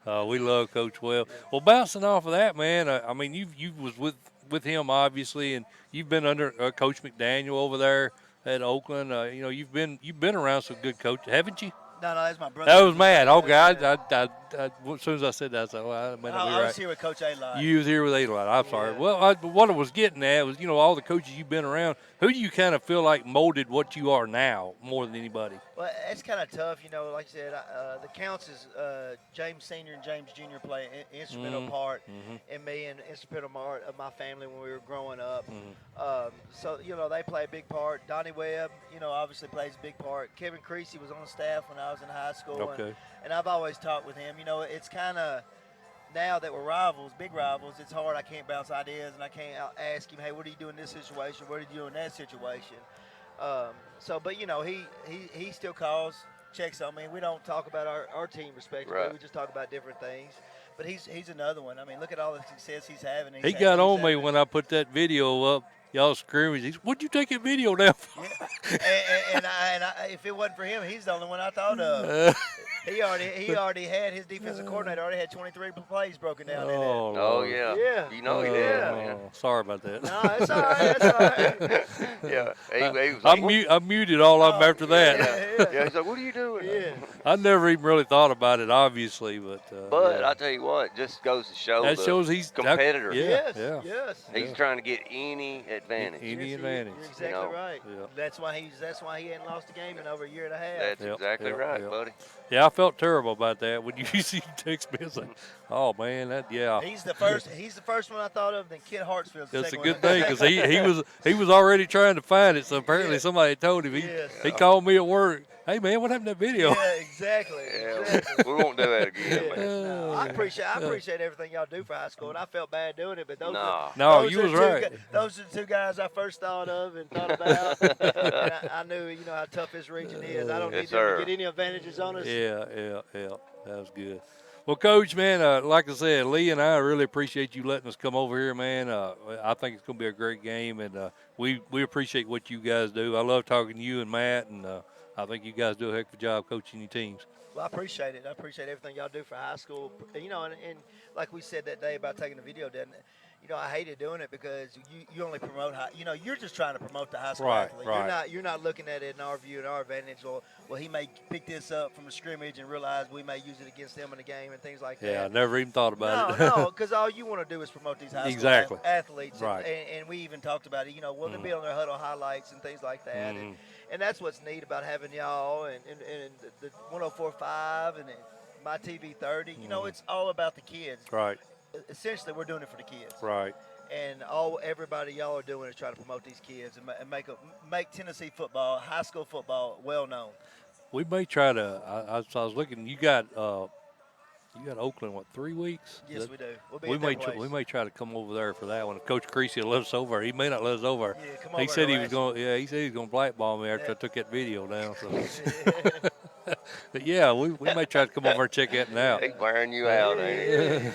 about." We love Coach Webb. Well, bouncing off of that, man. I mean, you was with him obviously, and you've been under Coach McDaniel over there at Oakland. You know, you've been around some good coaches, haven't you? No, that's my brother. That was mad. Okay, Yeah. as soon as I said that, I said, well, I might not be I right. was here with Coach A-Lot. You was here with A-Lot. I'm sorry. Yeah. Well, what I was getting at was, you know, all the coaches you've been around, who do you kind of feel like molded what you are now more than anybody? Well, it's kind of tough, you know. Like I said, the counts is James Senior and James Junior play an instrumental part in me and instrumental part of my family when we were growing up. So you know they play a big part. Donnie Webb, you know, obviously plays a big part. Kevin Creasy was on the staff when I was in high school, Okay. and I've always talked with him. You know, it's kind of now that we're rivals, big rivals, it's hard. I can't bounce ideas, and I can't ask him, "Hey, what do you do in this situation? What do you do in that situation?" But you know, he still calls, checks on me. We don't talk about our team respectively. Right. We just talk about different things. But he's another one. I mean, look at all the success he's having. He got on me when I put that video up. Y'all scrimmage. He said, "What'd you take that video down for?" and if it wasn't for him, he's the only one I thought of. He already had his defensive coordinator already had 23 plays broken down in it. Oh, Lord. yeah. Yeah. You know he did, man. Sorry about that. No, it's all right. It's all right. Yeah. He was like, I muted all of them after that. yeah, he's like, "What are you doing?" Yeah. I never even really thought about it, obviously, but. But yeah. I tell you what, it just goes to show That the shows he's competitor. Yeah. Yes. He's trying to get any advantage. Any You're advantage. exactly you know. right. Yeah. That's why he hadn't lost a game in over a year and a half. That's Yep, exactly yep, right, yep. buddy. Yeah, I felt terrible about that when you see him text me. It's like, oh man, He's the first one I thought of. Then Kid Hartsfield's the that's a second good one. thing because he was already trying to find it. So apparently somebody told him. Yes. He called me at work. Hey man, what happened to that video? Yeah, exactly. Yeah, exactly. we won't do that again, Yeah. man. No, I appreciate everything y'all do for high school, and I felt bad doing it. But those Nah. No, those you are was two right. those are the two guys I first thought of and thought about. And I knew, you know, how tough this region is. I don't Yes, need them sir. to get any advantages on us. Yeah. That was good. Well, Coach, man, like I said, Lee and I really appreciate you letting us come over here, man. I think it's going to be a great game, and we appreciate what you guys do. I love talking to you and Matt, and I think you guys do a heck of a job coaching your teams. Well, I appreciate it. I appreciate everything y'all do for high school. And like we said that day about taking the video, didn't it? I hated doing it because you only promote high. You're just trying to promote the high school Right, athlete. right. You're not looking at it in our view and our advantage. Or well, he may pick this up from a scrimmage and realize we may use it against him in the game and things like that. Yeah, I never even thought about it. No, because all you want to do is promote these high Exactly. school athletes. Right. And we even talked about it. Will they be on their huddle highlights and things like that. And that's what's neat about having y'all and the 104.5 and my TV 30. It's all about the kids. Right, Essentially, we're doing it for the kids. right. And everybody y'all are doing is trying to promote these kids and make Tennessee football, high school football, well known. We may try to. I was looking. You got Oakland, what, 3 weeks? Yes, we do. We'll be We at may that place. we may try to come over there for that one. If Coach Creasy will let us over. He may not let us over. Yeah, come He over said and he was harass going. Yeah, he said he was going to blackball me after Yeah. I took that video down. So. But yeah, we may try to come over and check that out. He's wearing you out, ain't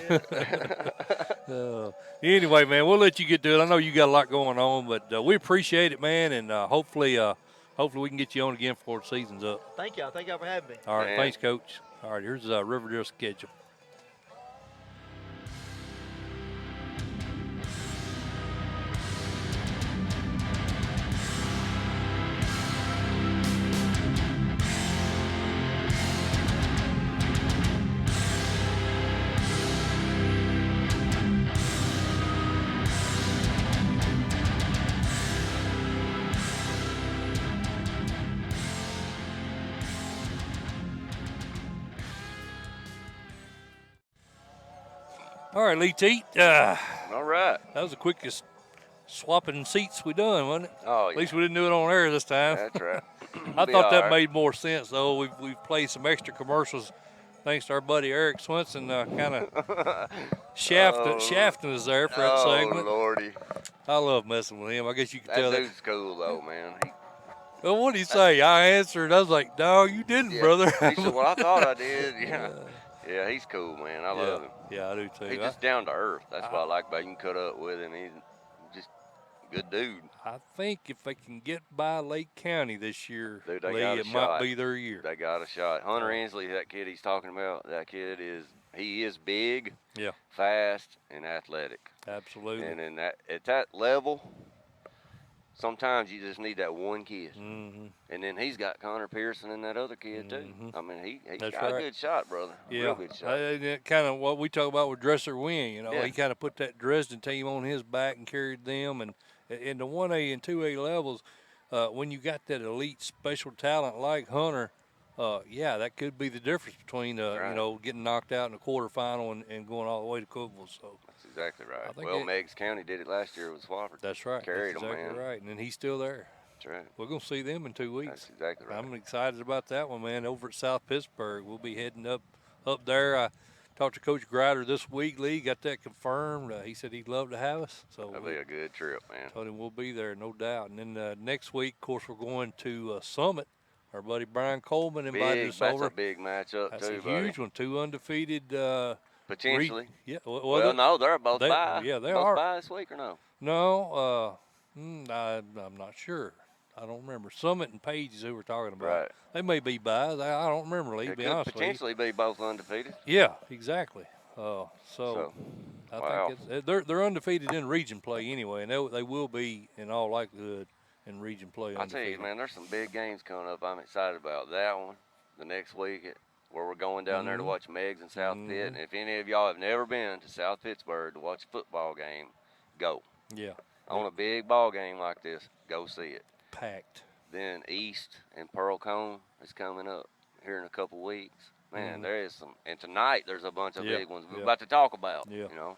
he? Anyway, man, we'll let you get to it. I know you got a lot going on, but we appreciate it, man, and hopefully we can get you on again before the season's up. Thank y'all. Thank y'all for having me. All right, Man. thanks, Coach. All right, here's Riverdale schedule. All right, Lee Teat. All right. That was the quickest swapping seats we done, wasn't it? Oh, At yeah. least we didn't do it on air this time. That's right. I Be thought that all right. made more sense, though. We've played some extra commercials thanks to our buddy Eric Swinson, kind of shafting us there for that Oh, segment. Lordy. I love messing with him. I guess you can tell That that. dude's cool, though, man. Well, what did he say? I answered. I was like, no, you didn't, Yeah. brother. He said, well, I thought I did. Yeah. Yeah, he's cool, man. I love him. Yeah, I do too. He's just down to earth. That's what I like about him. You can cut up with him. He's just a good dude. I think if they can get by Lake County this year, Dude, they Lee, got a it shot. might be their year. They got a shot. Hunter Ensley, that kid he's talking about, that kid he is big, Yeah, fast, and athletic. absolutely. And in at that level, sometimes you just need that one kid. Mm-hmm. And then he's got Connor Pearson and that other kid, too. I mean, he's That's got right. a good shot, brother. A Yeah, real good shot. kind of what we talk about with Dresser Wing. Yeah. He kind of put that Dresden team on his back and carried them. And in the 1A and 2A levels, when you got that elite special talent like Hunter, that could be the difference between Right. getting knocked out in the quarterfinal and going all the way to Cookville. So That's exactly I right. think Well, Meigs County did it last year with Swafford. that's right. Carried that's 'em, exactly man. right. And then he's still there. That's right. We're gonna see them in 2 weeks. That's exactly right. I'm excited about that one, man. Over at South Pittsburgh, we'll be heading up there. I talked to Coach Grider this week. Lee got that confirmed. He said he'd love to have us. So That'll we be a good trip, man. told him we'll be there, no doubt. And then next week, of course, we're going to Summit. Our buddy Brian Coleman invited us That's over. a big matchup, That's too, a buddy. huge one. 2 undefeated. Potentially. Yeah. Well, no, they're both they- by. yeah, they both are. by this week or no? No, I'm not sure. I don't remember. Summit and Page is who we're talking about. Right. They may be by. I don't remember, Lee, to It be could honest with you. potentially be both undefeated. Yeah, exactly. So, I wow. think they're undefeated in region play anyway, and they will be in all likelihood in region play. I tell you, man, there's some big games coming up. I'm excited about that one. The next week, where we're going down there to watch Meigs and South Pitt. And if any of y'all have never been to South Pittsburgh to watch a football game, go. Yeah, On a big ball game like this, go see it. packed. Then East and Pearl Cone is coming up here in a couple weeks. Man, there is some. And tonight there's a bunch of Yeah, big ones we're yeah. about to talk about. Yeah. You know.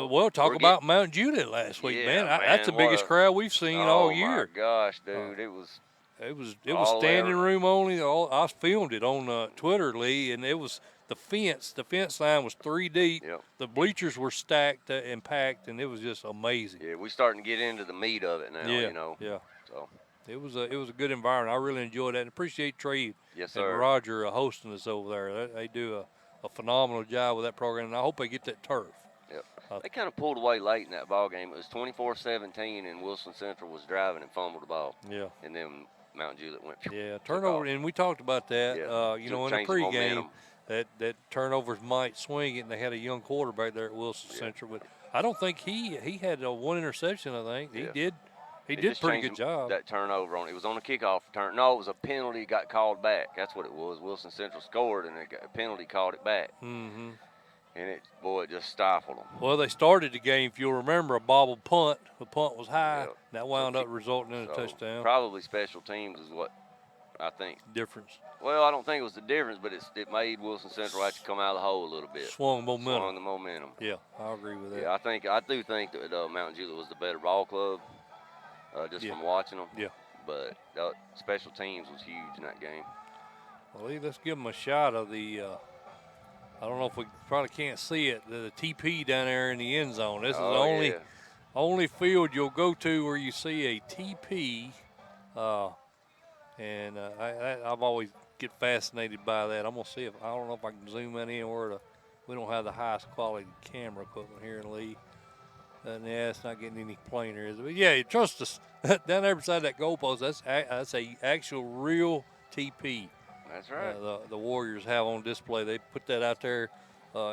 Well, talk we're about Mount Juliet last week, Yeah, man. man, That's the what biggest a- crowd we've seen Oh all my year. gosh, dude, it was. It was all standing there. room only. I filmed it on Twitter, Lee, and it was the fence. The fence line was 3 deep. Yep. The bleachers were stacked and packed, and it was just amazing. Yeah, we're starting to get into the meat of it now. Yeah, You know. yeah. So. It was a good environment. I really enjoyed that, and appreciate Trey Yes, and sir. Roger hosting us over there. They do a phenomenal job with that program, and I hope they get that turf. Yep. They kind of pulled away late in that ball game. It was 24-17, and Wilson Central was driving and fumbled the ball. Yeah. And then Mount Juliet went. Yeah, turnover, and we talked about that. Yeah. You know, in the pregame, that turnovers might swing it, and they had a young quarterback there at Wilson Central, but I don't think he had one interception. I think he did. He did a pretty good job. That turnover it was on a kickoff return. No, it was a penalty got called back. That's what it was. Wilson Central scored, and a penalty called it back. Mm-hmm. And it just stifled them. Well, they started the game, if you'll remember, a bobbled punt. The punt was high. Yep. That wound up resulting in a touchdown. Probably special teams is what I think. Difference. Well, I don't think it was the difference, but it made Wilson Central actually come out of the hole a little bit. Swung momentum. Swung the momentum. Yeah, I agree with that. Yeah, I do think that Mountain Juliet was the better ball club, just from watching them. Yeah. But special teams was huge in that game. Well, Lee, let's give them a shot of the. I don't know if we probably can't see it. The TP down there in the end zone. This is the only field you'll go to where you see a TP, and I've always get fascinated by that. I'm gonna see if I don't know if I can zoom that in where we don't have the highest quality camera equipment here in Lee. And it's not getting any plainer, is it? But yeah, trust us. Down there beside that goalpost, that's a actual real TP. That's right. The Warriors have on display. They put that out there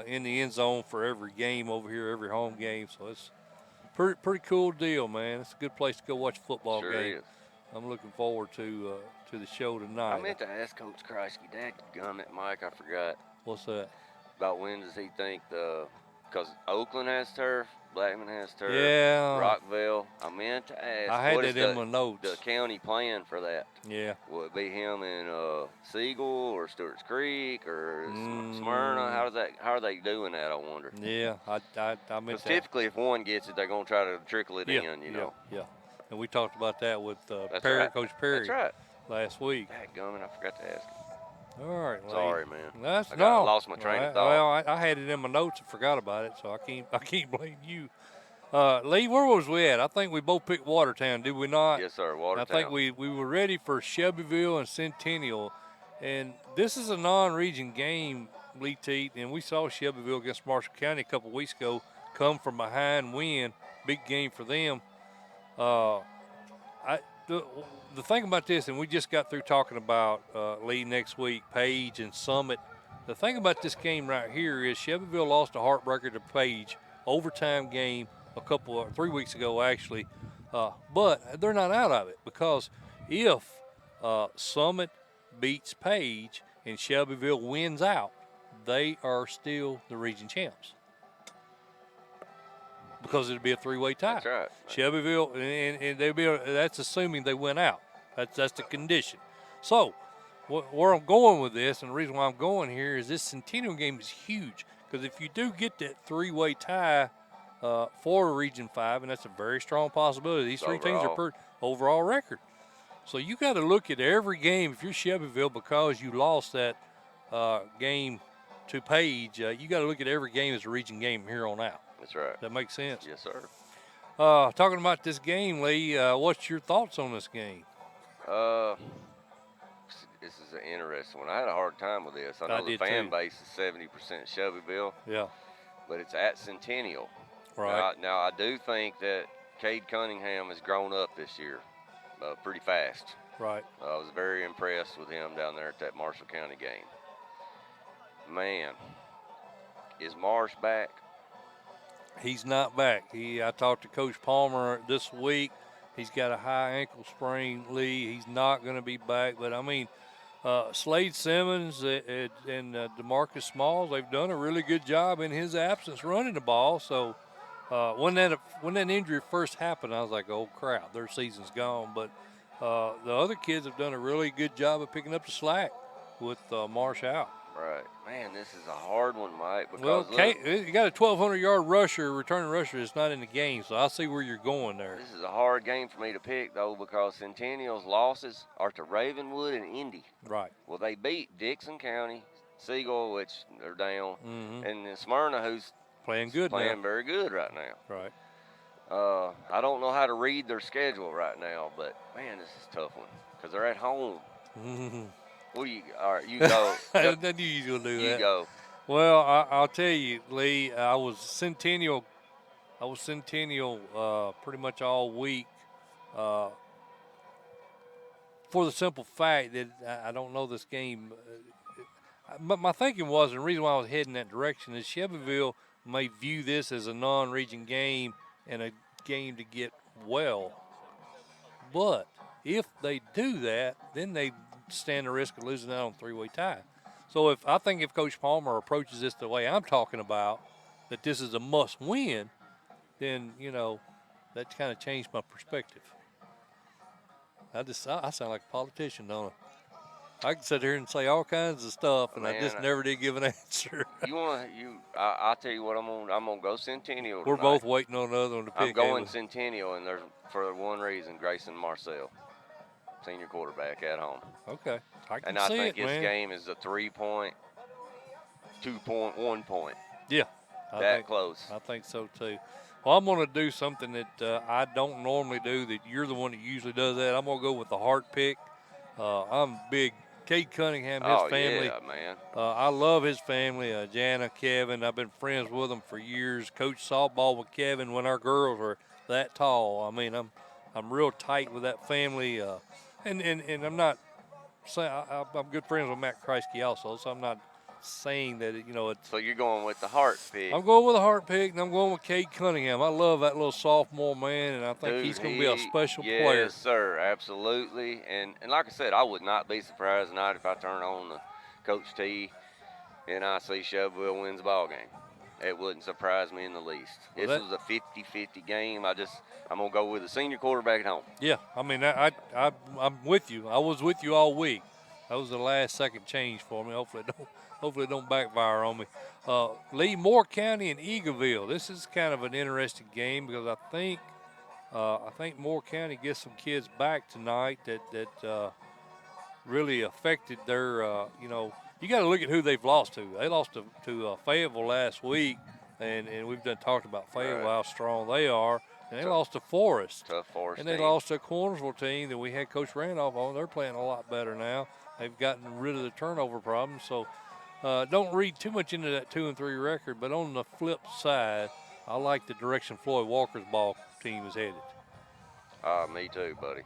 in the end zone for every game over here, every home game. So it's pretty cool deal, man. It's a good place to go watch a football game. Is. I'm looking forward to the show tonight. I meant to ask Coach Kreisky, dadgummit, Mike, I forgot. What's that? About when does he think because Oakland has turf, Blackman has turf, yeah, Rockville. I meant to ask. I had that in my notes. The county plan for that. Yeah. Will it be him in Siegel or Stewart's Creek or Smyrna? How are they doing that? I wonder. Yeah, I meant because typically if one gets it, they're gonna try to trickle it in. You know. Yeah. And we talked about that with Perry, right. Coach Perry. That's right. Last week. Dadgummit, I forgot to ask him. All right, Lee. Sorry, man. I lost my train of thought. Well, I had it in my notes and forgot about it, so I can't blame you. Lee, where was we at? I think we both picked Watertown, did we not? Yes, sir. Watertown. I think we were ready for Shelbyville and Centennial, and this is a non-region game, Lee Teat, and we saw Shelbyville against Marshall County a couple weeks ago come from behind, win, big game for them. The thing about this, and we just got through talking about Lee next week, Page and Summit. The thing about this game right here is Shelbyville lost a heartbreaker to Page, overtime game 3 weeks ago actually, but they're not out of it because if Summit beats Page and Shelbyville wins out, they are still the region champs. Because it'll be a three-way tie. That's right. Shelbyville, and they'll be. That's assuming they win out. That's the condition. So, where I'm going with this, and the reason why I'm going here is this Centennial game is huge. Because if you do get that three-way tie for Region 5, and that's a very strong possibility. These three teams are overall record. So you got to look at every game. If you're Shelbyville, because you lost that game to Page, you got to look at every game as a region game from here on out. That's right. That makes sense. Yes, sir. Talking about this game, Lee, what's your thoughts on this game? This is an interesting one. I had a hard time with this. I know the fan base is 70% Shelbyville. Yeah. But it's at Centennial. Right. Now I do think that Cade Cunningham has grown up this year pretty fast. Right. I was very impressed with him down there at that Marshall County game. Man, is Marsh back? He's not back. I talked to Coach Palmer this week. He's got a high ankle sprain, Lee. He's not going to be back. But, I mean, Slade Simmons and DeMarcus Smalls, they've done a really good job in his absence running the ball. So, when that injury first happened, I was like, oh, crap, their season's gone. But the other kids have done a really good job of picking up the slack with Marsh out. Right. Man, this is a hard one, Mike. Because you got a 1,200-yard rusher, returning rusher that's not in the game, so I see where you're going there. This is a hard game for me to pick, though, because Centennial's losses are to Ravenwood and Indy. Right. Well, they beat Dixon County, Siegel, which they're down, and then Smyrna, who's playing very good right now. Right. I don't know how to read their schedule right now, but, man, this is a tough one because they're at home. Mm-hmm. All right, you go. I knew you was going to do that. You go. Well, I'll tell you, Lee. I was Centennial pretty much all week for the simple fact that I don't know this game. But my thinking was, and the reason why I was heading that direction is Shelbyville may view this as a non-region game and a game to get well. But if they do that, then they stand the risk of losing out on a three-way tie. So if Coach Palmer approaches this the way I'm talking about, that this is a must-win, then that kind of changed my perspective. I sound like a politician, don't I? I can sit here and say all kinds of stuff, and Man, I just never did give an answer. I'll tell you what, I'm gonna go Centennial. We're tonight. both waiting on another one to pick. I'm going Centennial, and there's for one reason: Grayson Marcel, senior quarterback at home. Okay, I can and see I think it, this man. game is a 3-point, 2-point, 1 point. Yeah, close. I think so too. Well, I'm going to do something that I don't normally do. That you're the one that usually does that. I'm going to go with the heart pick. I'm big Cade Cunningham, his family. Yeah, man. I love his family, Jana, Kevin. I've been friends with them for years. Coached softball with Kevin when our girls were that tall. I mean, I'm real tight with that family, and I'm not saying I'm good friends with Matt Kreisky also, so I'm not saying that it's. So you're going with the heart pick. I'm going with a heart pick, and I'm going with Cade Cunningham. I love that little sophomore man, and I think he's going to be a special player. Yes, sir, absolutely. And like I said, I would not be surprised tonight if I turn on the Coach T and I see Shelbyville wins the ball game. It wouldn't surprise me in the least. This was a 50-50 game. I'm going to go with the senior quarterback at home. Yeah, I mean, I'm with you. I was with you all week. That was the last second change for me. Hopefully it don't backfire on me. Lee, Moore County and Eagleville. This is kind of an interesting game because I think Moore County gets some kids back tonight that really affected their. You got to look at who they've lost to. They lost to Fayetteville last week, and we've done talked about Fayetteville, how strong they are. And they lost to Forest. Tough Forest. And they lost to a Cornersville team that we had Coach Randolph on. They're playing a lot better now. They've gotten rid of the turnover problem. So don't read too much into that 2-3 record. But on the flip side, I like the direction Floyd Walker's ball team is headed. Me too, buddy.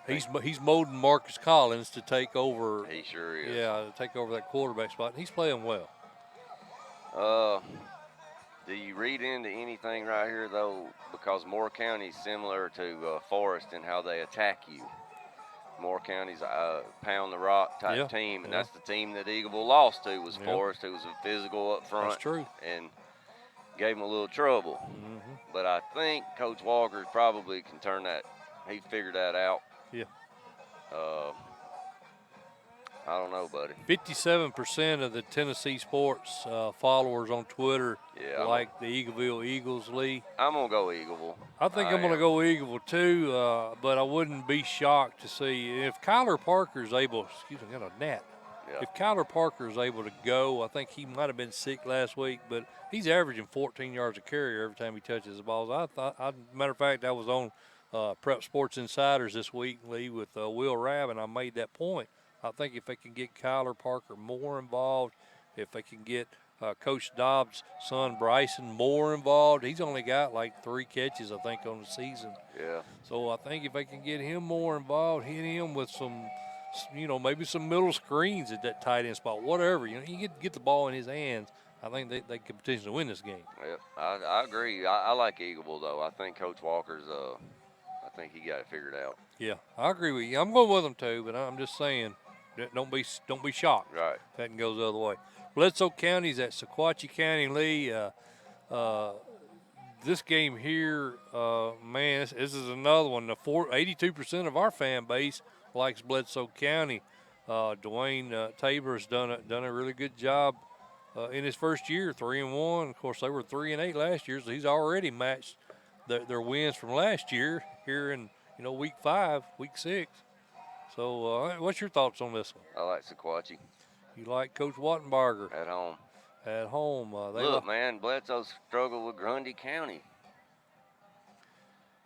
He's molding Marcus Collins to take over. He sure is. Yeah, to take over that quarterback spot. And he's playing well. Do you read into anything right here, though? Because Moore County's similar to Forest in how they attack you. Moore County's a pound the rock type team, and that's the team that Eagleville lost to was Forest, who was a physical up front. That's true. And gave them a little trouble. Mm-hmm. But I think Coach Walker probably can turn that. He figured that out. Yeah. I don't know, buddy. 57% of the Tennessee sports followers on Twitter like the Eagleville Eagles, Lee. I'm going to go Eagleville. I think I'm going to go Eagleville too, but I wouldn't be shocked to see if Kyler Parker is able, excuse me, I got a gnat. Yeah. If Kyler Parker is able to go, I think he might have been sick last week, but he's averaging 14 yards a carry every time he touches the ball. Matter of fact, I was on Prep Sports Insiders this week, Lee, with Will Rabb, and I made that point. I think if they can get Kyler Parker more involved, if they can get Coach Dobbs' son Bryson more involved, he's only got like 3 catches, I think, on the season. Yeah. So I think if they can get him more involved, hit him with some, maybe some middle screens at that tight end spot, whatever. You get the ball in his hands, I think they could potentially win this game. Yeah, I agree. I like Eagleville, though. I think Coach Walker's I think he got it figured out. Yeah, I agree with you. I'm going with him too, but I'm just saying, don't be shocked. Right. If that goes the other way. Bledsoe County's at Sequatchie County, Lee. This game here, man, this is another one. 82% of our fan base likes Bledsoe County. Dwayne Tabor has done a really good job in his first year, 3-1. Of course, they were 3-8 last year, so he's already matched their wins from last year here in week 5, week 6. So, what's your thoughts on this one? I like Sequatchie. You like Coach Wattenbarger at home? At home, look, man, Bledsoe struggled with Grundy County.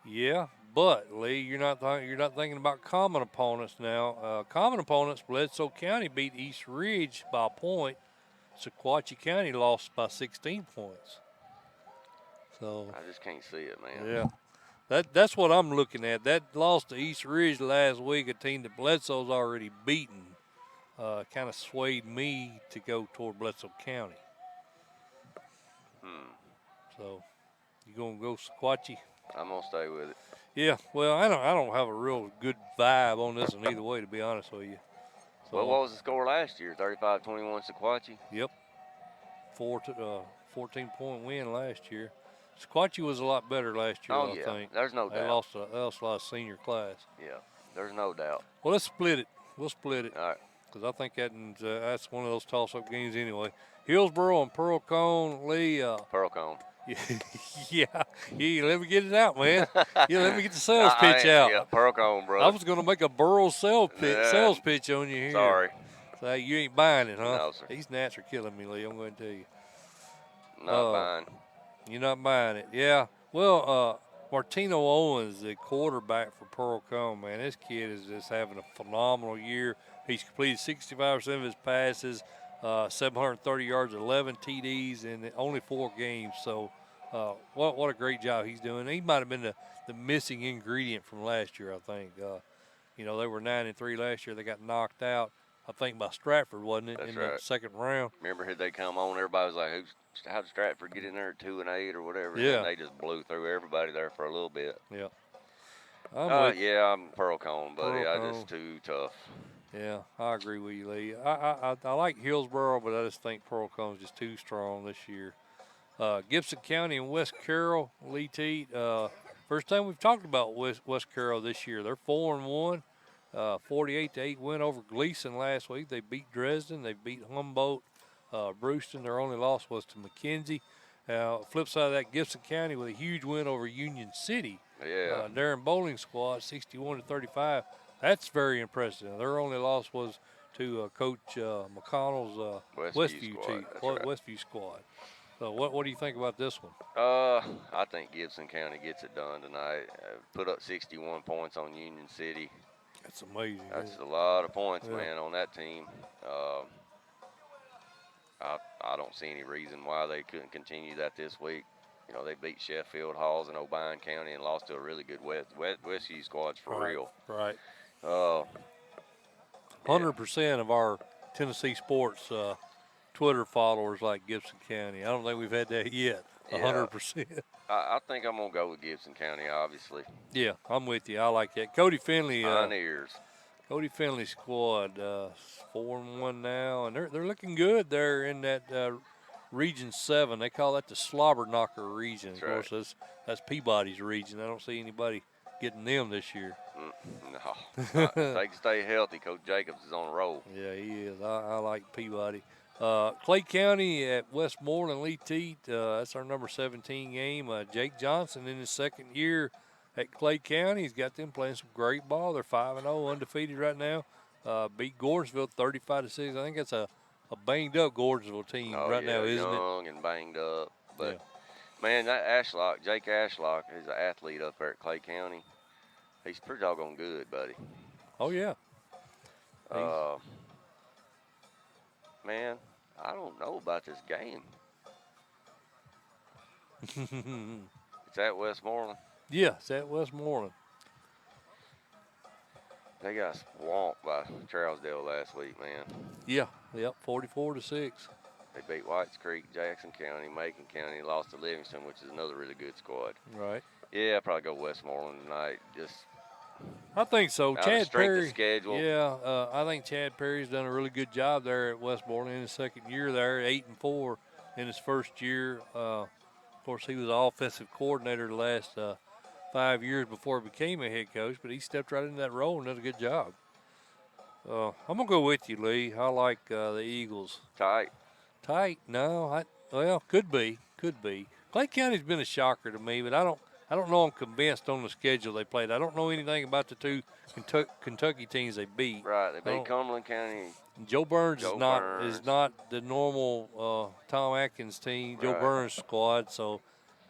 Yeah, but Lee, you're not thinking about common opponents now. Common opponents, Bledsoe County beat East Ridge by a point. Sequatchie County lost by 16 points. So I just can't see it, man. yeah, that's what I'm looking at. That loss to East Ridge last week, a team that Bledsoe's already beaten, kind of swayed me to go toward Bledsoe County. So you gonna go Sequatchie? I'm gonna stay with it. Yeah. Well, I don't have a real good vibe on this one either way, to be honest with you. So, Well, what was the score last year? 35-21 Sequatchie? Yep. 14-point win last year. Sequatchie was a lot better last year, I think. There's no They doubt. lost a lot of senior class. Yeah, there's no doubt. Well, let's split it. We'll split it. All right. Because I think that's one of those toss-up games anyway. Hillsboro and Pearl Cone, Lee. Pearl Cone. Yeah, let me get it out, man. Yeah, let me get the sales pitch out. Yeah, Pearl Cone, bro. I was going to make a Burrow sales pitch on you here. Sorry. So you ain't buying it, huh? No, sir. These gnats are killing me, Lee. I'm going to tell you. Not buying. You're not buying it. Yeah. Well, Martino Owens, the quarterback for Pearl Cone, man, this kid is just having a phenomenal year. He's completed 65% of his passes, 730 yards, 11 TDs in only 4 games. So what a great job he's doing. He might have been the missing ingredient from last year, I think. They were 9-3 last year. They got knocked out, I think, by Stratford, wasn't it, That's in right. the second round? Remember, they come on, everybody was like, how did Stratford get in there at 2-8 or whatever? Yeah. And they just blew through everybody there for a little bit. Yeah. I'm Pearl Cone, buddy. Pearl Just too tough. Yeah, I agree with you, Lee. I like Hillsboro, but I just think Pearl Cone's just too strong this year. Gibson County and West Carroll, Lee Teat. First time we've talked about West Carroll this year. They're 4-1, 48-8 win over Gleason last week. They beat Dresden. They beat Humboldt, Brewston. Their only loss was to McKenzie. Flip side of that, Gibson County with a huge win over Union City. Yeah. Darren Bowling squad, 61-35. That's very impressive. Their only loss was to Coach McConnell's Westview team, Westview squad. So what do you think about this one? I think Gibson County gets it done tonight. Put up 61 points on Union City. That's amazing. That's a lot of points, man, on that team. I don't see any reason why they couldn't continue that this week. They beat Sheffield, Halls, and O'Brien County and lost to a really good Westview squads for real. Right. 100% of our Tennessee sports Twitter followers like Gibson County. I don't think we've had that yet. 100%. I think I'm going to go with Gibson County, obviously. Yeah, I'm with you. I like that. Cody Finley. Pioneers. Cody Finley squad, 4-1 now, and they're looking good. They're in that Region 7. They call that the Slobber Knocker region. That's of course, that's Peabody's region. I don't see anybody getting them this year. No. They can stay healthy. Coach Jacobs is on a roll. Yeah, he is. I like Peabody. Clay County at Westmoreland, Lee Teat. That's our number 17 game. Jake Johnson in his second year at Clay County. He's got them playing some great ball. They're 5-0, undefeated right now. Beat Gordonsville 35-6. I think that's a banged up Gordonsville team now, isn't it? Young and banged up. But, man, that Jake Ashlock, is an athlete up there at Clay County. He's pretty doggone good, buddy. Oh, yeah. Man, I don't know about this game. It's at Westmoreland. Yeah, it's at Westmoreland. They got swamped by Trousdale last week, man. Yeah, 44-6. They beat Whites Creek, Jackson County, Macon County, lost to Livingston, which is another really good squad. Right. Yeah, I'll probably go Westmoreland tonight. I think so. Chad Perry. Schedule. Yeah, I think Chad Perry's done a really good job there at Westmoreland in his second year there, 8-4 in his first year. Of course, he was the offensive coordinator the last 5 years before he became a head coach, but he stepped right into that role and did a good job. I'm going to go with you, Lee. I like the Eagles. Tight? No. Could be. Clay County's been a shocker to me, but I don't know I'm convinced on the schedule they played. I don't know anything about the two Kentucky teams they beat. Right, they beat Cumberland County. Joe Burns is not the normal Tom Atkins team, Joe Burns squad. So,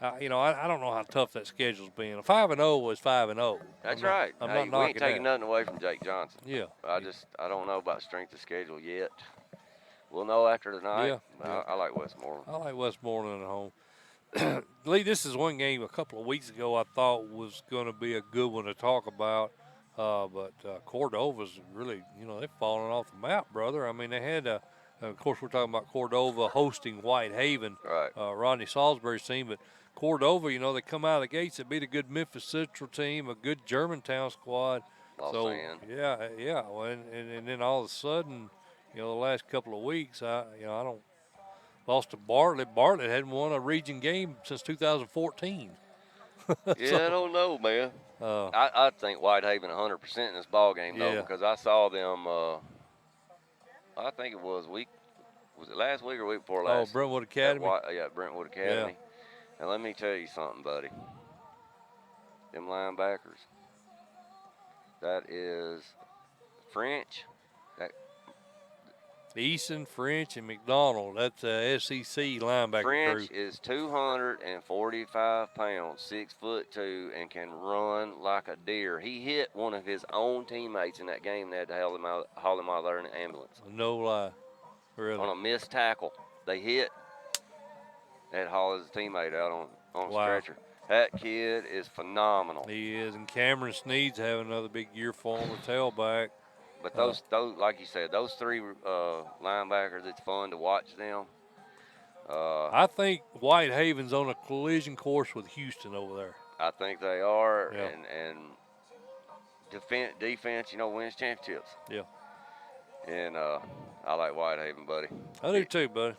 I don't know how tough that schedule's been. 5-0 was 5-0. That's right. I'm we not ain't knocking taking that. nothing away from Jake Johnson. Yeah. I don't know about strength of schedule yet. We'll know after tonight. Yeah, yeah. I like Westmoreland. I like Westmoreland at home. Lee, this is one game a couple of weeks ago I thought was going to be a good one to talk about. But Cordova's really, they've fallen off the map, brother. I mean, they had, of course, we're talking about Cordova hosting Whitehaven, Right. Rodney Salisbury's team. But Cordova, they come out of the gates. They beat a good Memphis Central team, a good Germantown squad. Yeah. Well, and then all of a sudden, the last couple of weeks, I don't. Lost to Bartlett. Bartlett hadn't won a region game since 2014. Yeah, I don't know, man. I think Whitehaven 100% in this ball game though, because I saw them. I think it was it last week or week before last? Oh, Brentwood Academy. Brentwood Academy. Yeah. And let me tell you something, buddy. Them linebackers. That is French. Eason, French, and McDonald. That's a SEC linebacker French crew. is 245 pounds, 6'2", and can run like a deer. He hit one of his own teammates in that game. They had to haul him out there in an ambulance. No lie. Really. On a missed tackle. They hit. They had to haul his teammate out on a stretcher. That kid is phenomenal. He is. And Cameron Sneed's having another big year for him, the tailback. But those, like you said, those three linebackers, it's fun to watch them. I think Whitehaven's on a collision course with Houston over there. I think they are, Yeah. and defense, wins championships. Yeah. And I like Whitehaven, buddy. I do too, buddy.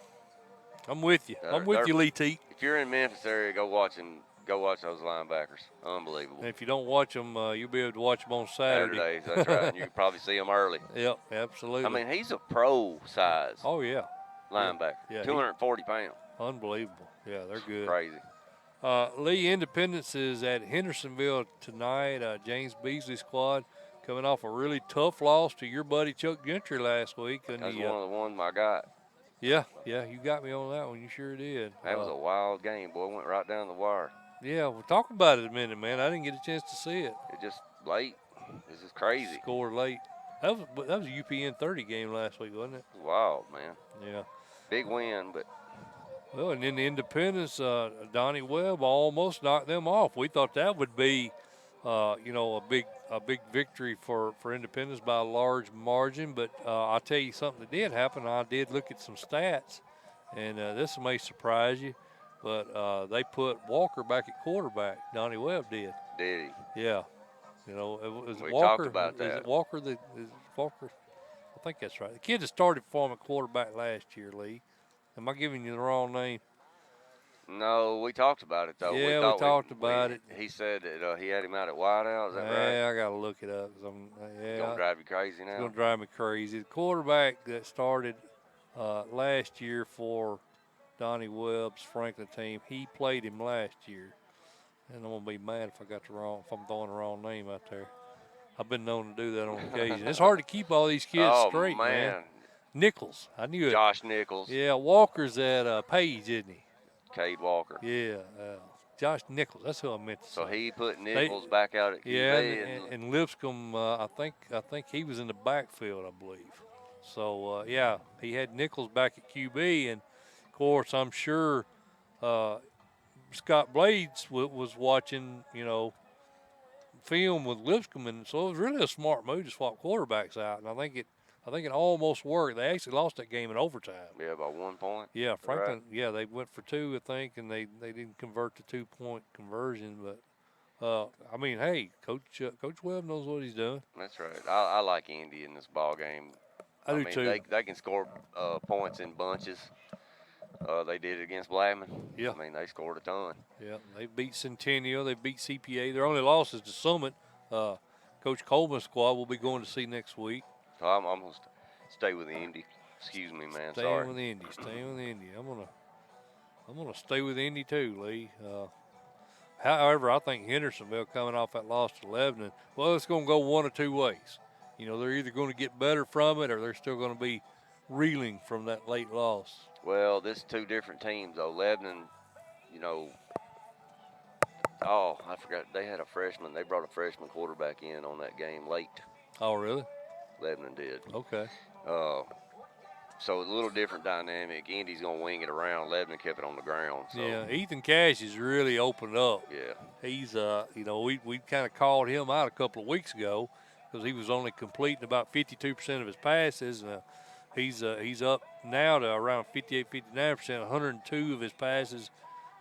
I'm with you. I'm with you, Lee T. If you're in Memphis area, go watch those linebackers. Unbelievable. And if you don't watch them, you'll be able to watch them on Saturday. Saturdays, that's right. And you can probably see them early. Yep, absolutely. I mean, he's a pro size. Oh, yeah. Linebacker. Yeah, 240 pounds. Unbelievable. Yeah, they're good. Crazy. Lee, Independence is at Hendersonville tonight. James Beasley squad coming off a really tough loss to your buddy Chuck Gentry last week. And That's one of the ones I got. Yeah, you got me on that one. You sure did. That was a wild game, boy. Went right down the wire. Yeah, we'll talk about it a minute, man. I didn't get a chance to see it. It just late. This is crazy. Scored late. That was a UPN 30 game last week, wasn't it? Wild, man. Yeah. Big win, but. Well, and then the Independence, Donnie Webb almost knocked them off. We thought that would be, a big victory for Independence by a large margin. But I'll tell you something that did happen. I did look at some stats, and this may surprise you, but they put Walker back at quarterback. Donnie Webb did. Did he? Yeah. It was we Walker. Talked about that. Is it Walker? Walker? I think that's right. The kid that started for him at quarterback last year, Lee. Am I giving you the wrong name? No, we talked about it, though. Yeah, we talked about it. He said that he had him out at wideout. Is that right? Yeah, I got to look it up. It's going to drive you crazy now. It's going to drive me crazy. The quarterback that started last year for Donnie Webb's Franklin team, he played him last year. And I'm going to be mad if I'm throwing the wrong name out there. I've been known to do that on occasion. It's hard to keep all these kids straight, man. Nichols. I knew it. Josh Nichols. Yeah, Walker's at Page, isn't he? Cade Walker. Yeah. Josh Nichols. That's who I meant to say. So he put Nichols back out at QB. Yeah, and Lipscomb, I think he was in the backfield, I believe. So, he had Nichols back at QB. And, of course, I'm sure Scott Blades was watching, film with Lipscomb. And so it was really a smart move to swap quarterbacks out. And I think it almost worked. They actually lost that game in overtime. Yeah, by 1 point. Yeah, Franklin. Right. Yeah, they went for 2, I think, and they didn't convert the 2-point conversion. But hey, Coach Webb knows what he's doing. That's right. I like Indy in this ball game. I do too. They can score points in bunches. They did it against Blackman. Yeah. They scored a ton. Yeah, they beat Centennial. They beat CPA. Their only loss is to Summit. Coach Coleman's squad will be going to see next week. So I'm going to stay with Indy. Excuse me, man. Staying Sorry. with Indy. Staying with Indy. I'm gonna stay with Indy too, Lee. However, I think Hendersonville coming off that loss to Lebanon, well, it's going to go one of two ways. They're either going to get better from it or they're still going to be reeling from that late loss. Well, this is 2 different teams, though. Lebanon, I forgot. They had a freshman. They brought a freshman quarterback in on that game late. Oh, really? Lebanon did. Okay. So a little different dynamic. Indy's going to wing it around. Lebanon kept it on the ground. So. Yeah, Ethan Cash has really opened up. Yeah. He's, we kind of called him out a couple of weeks ago because he was only completing about 52% of his passes. He's up now to around 58, 59%, 102 of his passes.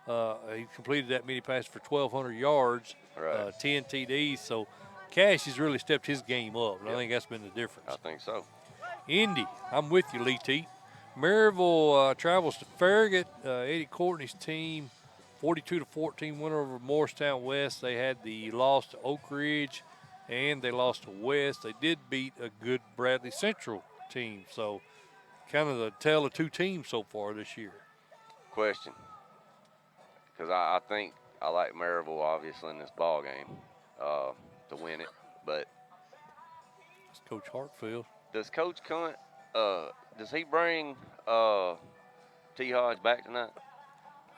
He completed that many passes for 1,200 yards, Right. 10 TDs. So Cash has really stepped his game up, and Yep. I think that's been the difference. I think so. Indy, I'm with you, Lee T. Maryville travels to Farragut. Eddie Courtney's team, 42-14 win over Morristown West. They had the loss to Oak Ridge, and they lost to West. They did beat a good Bradley Central team. So kind of the tale of two teams so far this year. Question. Because I think I like Maryville, obviously, in this ball game to win it. But It's Coach Hartfield. does Coach Cunt, does he bring T. Hodge back tonight?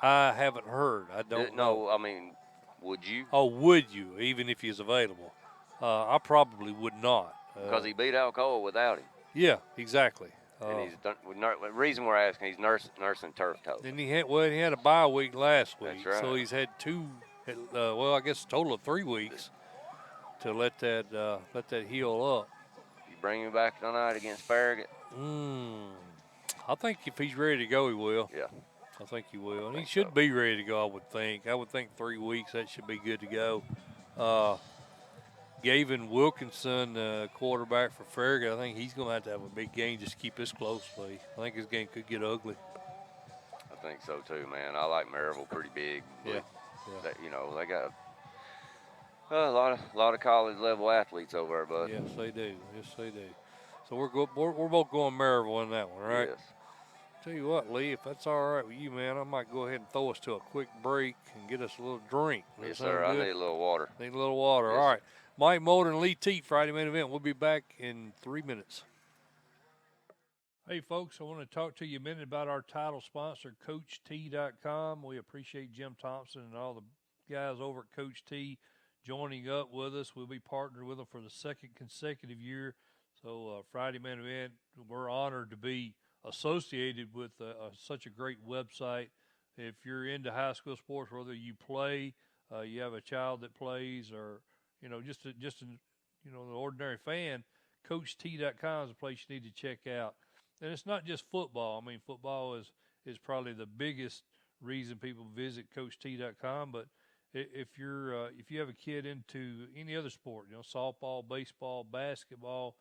I haven't heard. I don't know. No, I mean, would you? Oh, would you, even if he's available? I probably would not. Because he beat Alcoa without him. Yeah, exactly. And he's done, the reason we're asking, he's nursing turf toe. And he had a bye week last week. That's right. So he's had I guess a total of 3 weeks to let that heal up. You bring him back tonight against Farragut? I think if he's ready to go, he will. Yeah. I think he will. And he should be ready to go, I would think. I would think 3 weeks, that should be good to go. Gavin Wilkinson, quarterback for Farragut, I think he's going to have a big game just to keep this close, Lee. I think his game could get ugly. I think so too, man. I like Maryville pretty big. Yeah. They got a lot of college level athletes over there, bud. Yes, they do. Yes, they do. So we're both going Maryville in that one, right? Yes. Tell you what, Lee, if that's all right with you, man, I might go ahead and throw us to a quick break and get us a little drink. Does Yes, that sound sir. I good? need a little water. Need a little water. Yes, All right. Mike Mulder and Lee Teat, Friday Main Event. We'll be back in 3 minutes. Hey, folks, I want to talk to you a minute about our title sponsor, CoachT.com. We appreciate Jim Thompson and all the guys over at Coach T joining up with us. We'll be partnered with them for the second consecutive year. So Friday Main Event, we're honored to be associated with such a great website. If you're into high school sports, whether you play, you have a child that plays, or just an ordinary fan, CoachT.com is a place you need to check out. And it's not just football. I mean, football is probably the biggest reason people visit CoachT.com. But if you have a kid into any other sport, softball, baseball, basketball,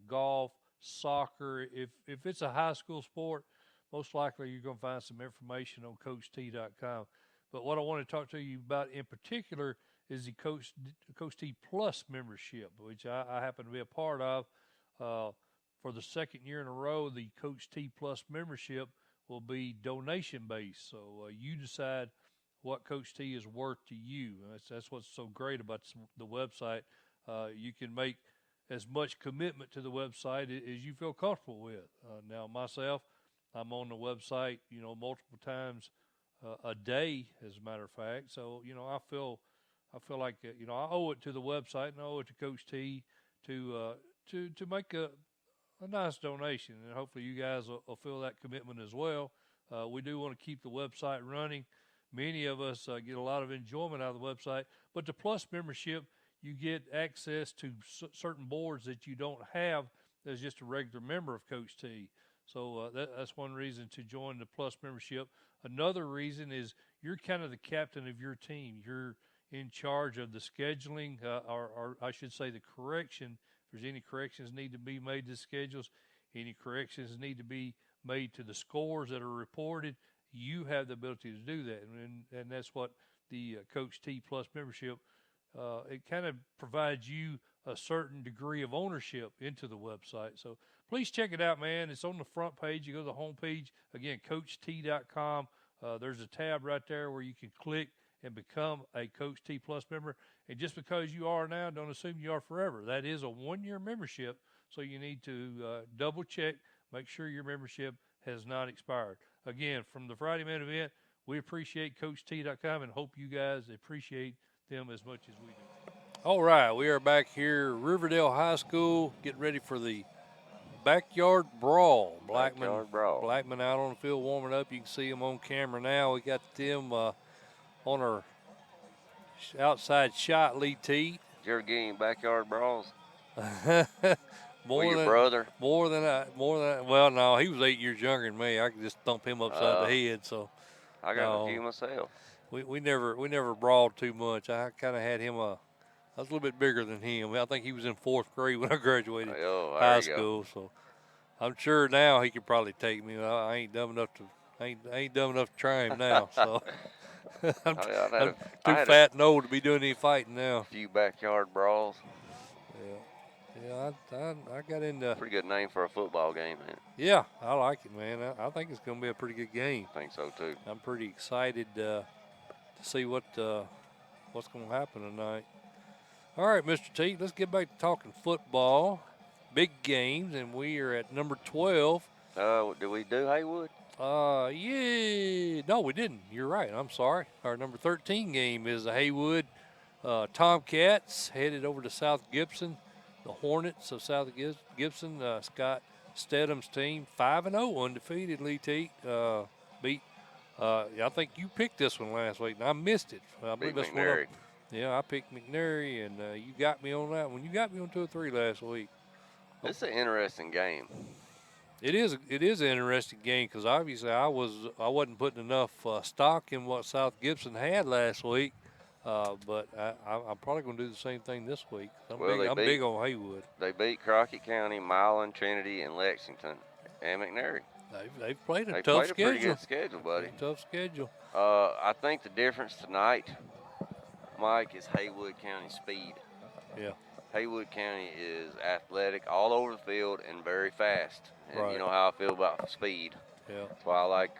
golf, soccer, if it's a high school sport, most likely you're going to find some information on CoachT.com. But what I want to talk to you about in particular is the Coach T Plus membership, which I happen to be a part of. For the second year in a row, the Coach T Plus membership will be donation-based. So you decide what Coach T is worth to you. That's what's so great about the website. You can make as much commitment to the website as you feel comfortable with. Now, myself, I'm on the website, multiple times a day, as a matter of fact. So, I feel like, I owe it to the website and I owe it to Coach T to make a nice donation. And hopefully you guys will feel that commitment as well. We do want to keep the website running. Many of us get a lot of enjoyment out of the website, but the Plus membership, you get access to certain boards that you don't have as just a regular member of Coach T. So that's one reason to join the Plus membership. Another reason is you're kind of the captain of your team. You're in charge of the scheduling, or I should say the correction. If there's any corrections need to be made to the schedules, any corrections need to be made to the scores that are reported, you have the ability to do that. And that's what the Coach T Plus membership, it kind of provides you a certain degree of ownership into the website. So please check it out, man. It's on the front page. You go to the home page. Again, CoachT.com. There's a tab right there where you can click and become a Coach T Plus member. And just because you are now, don't assume you are forever. That is a 1-year membership, so you need to double check, make sure your membership has not expired. Again, from the Friday Main Event, we appreciate CoachT.com and hope you guys appreciate them as much as we do. All right, we are back here, Riverdale High School, getting ready for the backyard brawl. Backyard brawl. Blackman out on the field warming up. You can see them on camera now. We got them on our outside shot, Lee T. Did you ever get any backyard brawls? More With your than brother? More than well, no, he was 8 years younger than me. I could just thump him upside the head. So I got a few myself. We never brawled too much. I kind of had him I was a little bit bigger than him. I think he was in 4th grade when I graduated high school. So I'm sure now he could probably take me. I ain't dumb enough to try him now. So I'm too fat and old to be doing any fighting now. A few backyard brawls. Yeah, I got into. Pretty good name for a football game, man. Yeah, I like it, man. I think it's going to be a pretty good game. I think so too. I'm pretty excited to see what's going to happen tonight. All right, Mr. T, let's get back to talking football, big games, and we are at number 12. Did we do Haywood? Yeah. No, we didn't. You're right. I'm sorry. Our number 13 game is the Haywood Tomcats headed over to South Gibson. The Hornets of South Gibson, Scott Stedham's team, 5-0, undefeated. Lee T beat. I think you picked this one last week, and I missed it. I believe that's McNary. Yeah, I picked McNary, and you got me on that one. You got me on 2 or 3 last week. It's an interesting game. It is an interesting game because obviously I wasn't putting enough stock in what South Gibson had last week. But I'm probably going to do the same thing this week. I'm big on Haywood. They beat Crockett County, Milan, Trinity, and Lexington, and McNary. They've played a tough played schedule. A pretty good schedule, buddy. Tough schedule. I think the difference tonight, Mike, is Haywood County speed. Yeah. Haywood County is athletic all over the field and very fast. And right. You know how I feel about speed. Yeah. That's why I like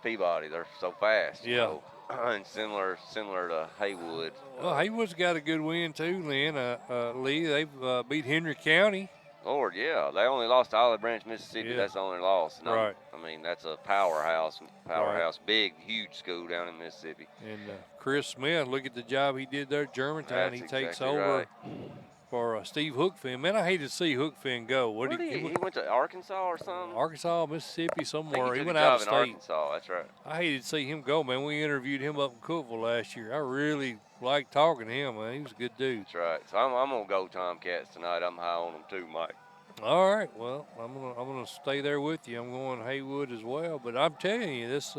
Peabody. They're so fast. Yeah. You know? And similar to Haywood. Well, Haywood's got a good win too, Lynn. Lee, they've beat Henry County. Lord, yeah. They only lost to Olive Branch, Mississippi. Yeah. That's the only loss. Right. I mean, that's a powerhouse, Right. Big, huge school down in Mississippi. And Chris Smith, look at the job he did there at Germantown. That's he takes exactly over right. for Steve Hookfin. Man, I hate to see Hookfin go. Where did he went to Arkansas or something? Arkansas, Mississippi, somewhere. He went out of state. Arkansas, that's right. I hated to see him go, man. We interviewed him up in Cookeville last year. I really liked talking to him, man. He was a good dude. That's right. So I'm gonna go Tomcats tonight. I'm high on them too, Mike. All right. Well, I'm gonna stay there with you. I'm going Haywood as well. But I'm telling you, this.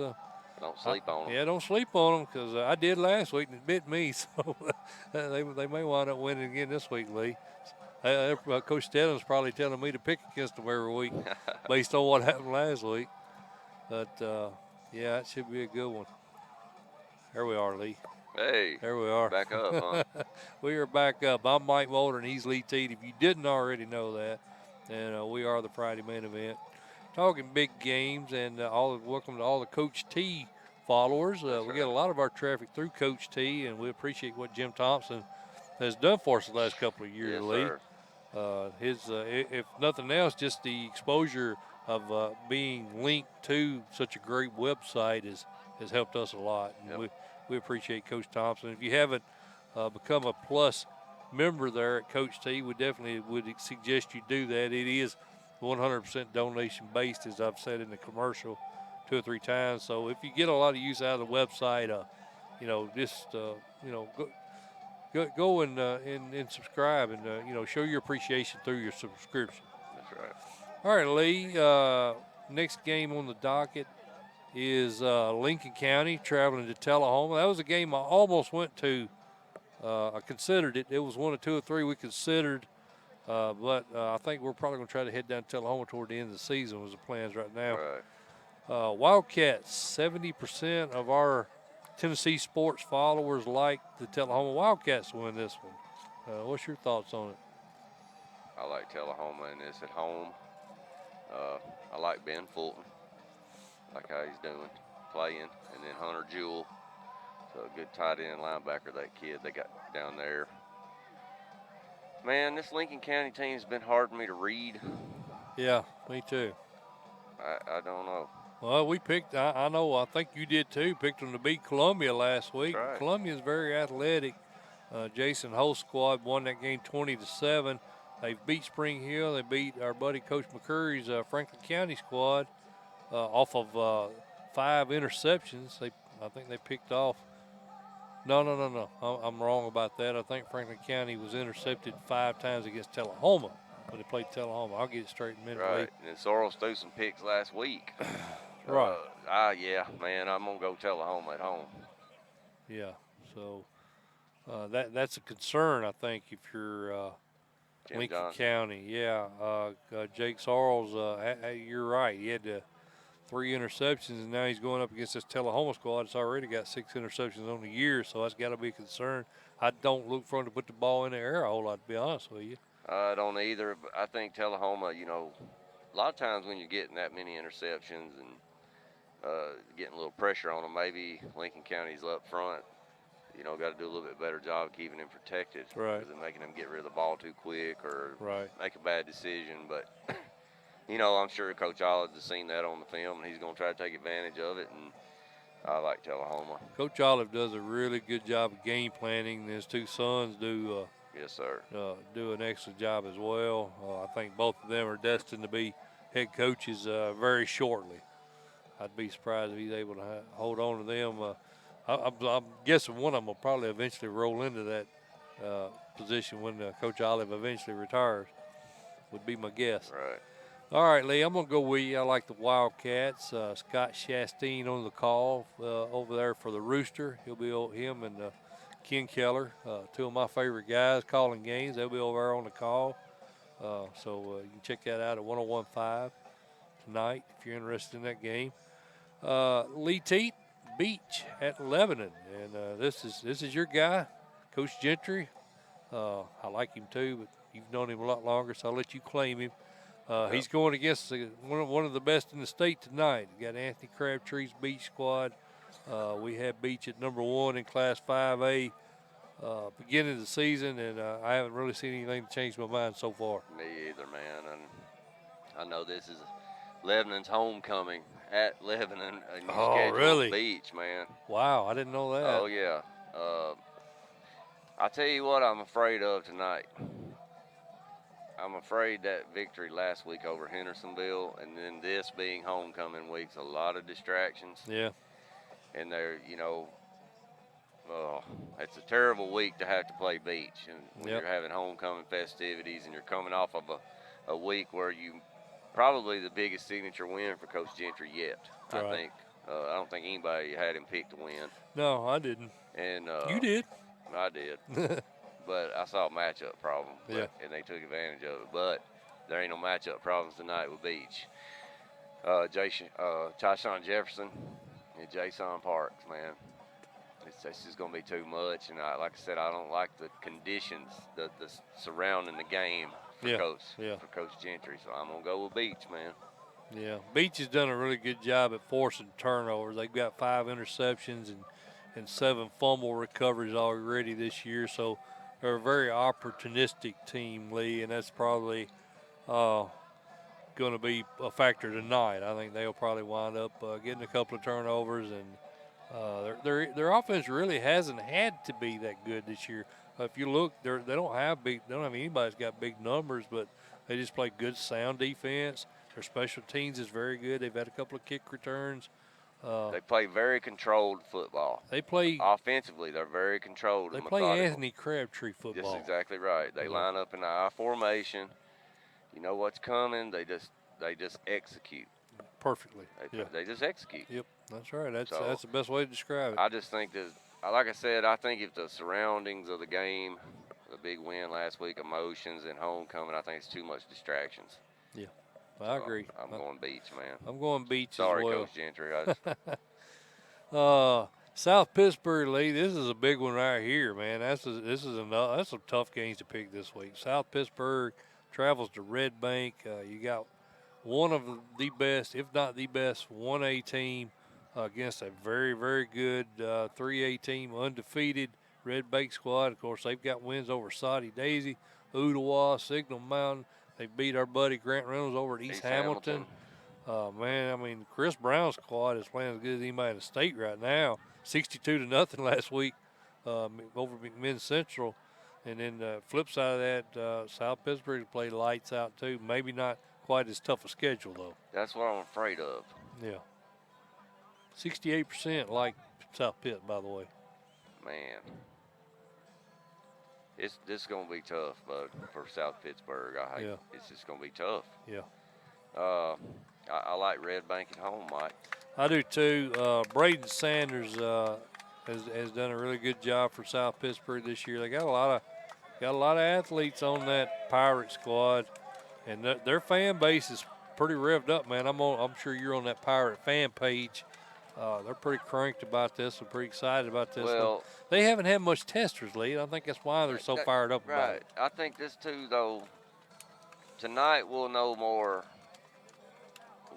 Don't sleep on them. Yeah, don't sleep on them because I did last week and it bit me. So they may wind up winning again this week, Lee. Coach Stedham's probably telling me to pick against them every week based on what happened last week. But, yeah, it should be a good one. There we are, Lee. Hey. There we are. Back up, huh? We are back up. I'm Mike Mulder, and he's Lee Teed. If you didn't already know that, and we are the Friday main event. Talking big games, and welcome to all the Coach T followers. We get a lot of our traffic through Coach T, and we appreciate what Jim Thompson has done for us the last couple of years, Yes, Lee. sir. If nothing else, just the exposure of being linked to such a great website has helped us a lot. And we appreciate Coach Thompson. If you haven't become a Plus member there at Coach T, we definitely would suggest you do that. It is 100% donation based, as I've said in the commercial 2 or 3 times. So if you get a lot of use out of the website, go and subscribe and show your appreciation through your subscription. That's right. All right, Lee. Next game on the docket is Lincoln County traveling to Tullahoma. That was a game I almost went to. I considered it. It was 1 of 2 or 3 we considered, but I think we're probably going to try to head down to Tullahoma toward the end of the season was the plans right now. Right. Wildcats, 70% of our Tennessee sports followers like the Tullahoma Wildcats to win this one. What's your thoughts on it? I like Tullahoma in this at home. I like Ben Fulton. Like how he's doing, playing. And then Hunter Jewell. So a good tight end linebacker, that kid they got down there. Man, this Lincoln County team's been hard for me to read. Yeah, me too. I don't know. Well, we picked, I know, I think you did too, picked them to beat Columbia last week. Right. Columbia is very athletic. Jason Holt's squad won that game 20-7. They beat Spring Hill. They beat our buddy Coach McCurry's Franklin County squad off of 5 interceptions. I think they picked off. No. I'm wrong about that. I think Franklin County was intercepted 5 times against Tullahoma when they played Tullahoma. I'll get it straight in a minute. Right. And then Sorrells threw some picks last week. Right. Yeah, man, I'm going to go Tullahoma at home. Yeah. So that's a concern, I think, if you're Lincoln Johnson. County. Yeah. Jake Sorrells, you're right. He had 3 interceptions, and now he's going up against this Tullahoma squad. It's already got 6 interceptions on the year, so that's got to be a concern. I don't look for him to put the ball in the air a whole lot, to be honest with you. I don't either. But I think Tullahoma, a lot of times when you're getting that many interceptions and getting a little pressure on them, maybe Lincoln County's up front, got to do a little bit better job keeping him protected. Right. Because of making him get rid of the ball too quick or Right. make a bad decision. But, I'm sure Coach Olive has seen that on the film, and he's going to try to take advantage of it. And I like Tullahoma. Coach Olive does a really good job of game planning. His 2 sons do Yes, sir. do an excellent job as well. I think both of them are destined to be head coaches very shortly. I'd be surprised if he's able to hold on to them. I'm guessing one of them will probably eventually roll into that position when Coach Olive eventually retires, would be my guess. Right. All right, Lee, I'm going to go with you. I like the Wildcats. Scott Chastain on the call over there for the Rooster. He'll be him and Ken Keller, 2 of my favorite guys calling games. They'll be over there on the call. So you can check that out at 101.5 tonight if you're interested in that game. Lee Teat Beach at Lebanon, and this is your guy, Coach Gentry. I like him too, but you've known him a lot longer, so I'll let you claim him. He's going against one of the best in the state tonight. We got Anthony Crabtree's Beach squad. We had Beach at number 1 in Class 5A beginning of the season, and I haven't really seen anything to change my mind so far. Me either, man. And I know this is Lebanon's homecoming at Lebanon. And you schedule really? Beach, man. Wow, I didn't know that. Oh, yeah. I'll tell you what I'm afraid of tonight. I'm afraid that victory last week over Hendersonville, and then this being homecoming week's a lot of distractions. Yeah. And they're, it's a terrible week to have to play Beach. And when you're having homecoming festivities and you're coming off of a week where you probably the biggest signature win for Coach Gentry yet, right. I think. I don't think anybody had him picked to win. No, I didn't. And you did. I did. But I saw a matchup problem, and they took advantage of it. But there ain't no matchup problems tonight with Beach. Tyshawn Jefferson and Jason Parks, man. It's just going to be too much. And like I said, I don't like the conditions, the surrounding the game for Coach Gentry. So I'm going to go with Beach, man. Yeah, Beach has done a really good job at forcing turnovers. They've got 5 interceptions and 7 fumble recoveries already this year. So they're a very opportunistic team, Lee, and that's probably going to be a factor tonight. I think they'll probably wind up getting a couple of turnovers, and their offense really hasn't had to be that good this year. If you look, they don't have anybody that's got big numbers, but they just play good, sound defense. Their special teams is very good. They've had a couple of kick returns. They play very controlled football. They play offensively. They're very controlled. They play Anthony Crabtree football. That's exactly right. They line up in the I formation. You know what's coming. They just execute perfectly. They just execute. Yep, that's right. That's the best way to describe it. I just think that, like I said, I think if the surroundings of the game, the big win last week, emotions, and homecoming, I think it's too much distractions. Yeah. I agree. I'm going Beach, man. I'm going Beach Sorry, as well. Coach Gentry. South Pittsburgh, Lee. This is a big one right here, man. That's some tough games to pick this week. South Pittsburgh travels to Red Bank. You got one of the best, if not the best, 1A team against a very, very good 3A team, undefeated Red Bank squad. Of course, they've got wins over Soddy Daisy, Ooltewah, Signal Mountain. They beat our buddy Grant Reynolds over at East Hamilton. Man, I mean, Chris Brown's squad is playing as good as anybody in the state right now. 62-0 last week over McMinn Central. And then the flip side of that, South Pittsburgh played lights out too. Maybe not quite as tough a schedule though. That's what I'm afraid of. Yeah. 68% like South Pitt, by the way. Man. This is going to be tough, bud, for South Pittsburgh. Yeah. It's just going to be tough. Yeah. I like Red Bank at home, Mike. I do too. Braden Sanders has done a really good job for South Pittsburgh this year. They got a lot of athletes on that Pirate squad, and their fan base is pretty revved up, man. I'm sure you're on that Pirate fan page. They're pretty cranked about this. They're pretty excited about this. Well, they haven't had much testers, Lee. I think that's why they're so fired up about it. I think this too, though. Tonight we'll know more.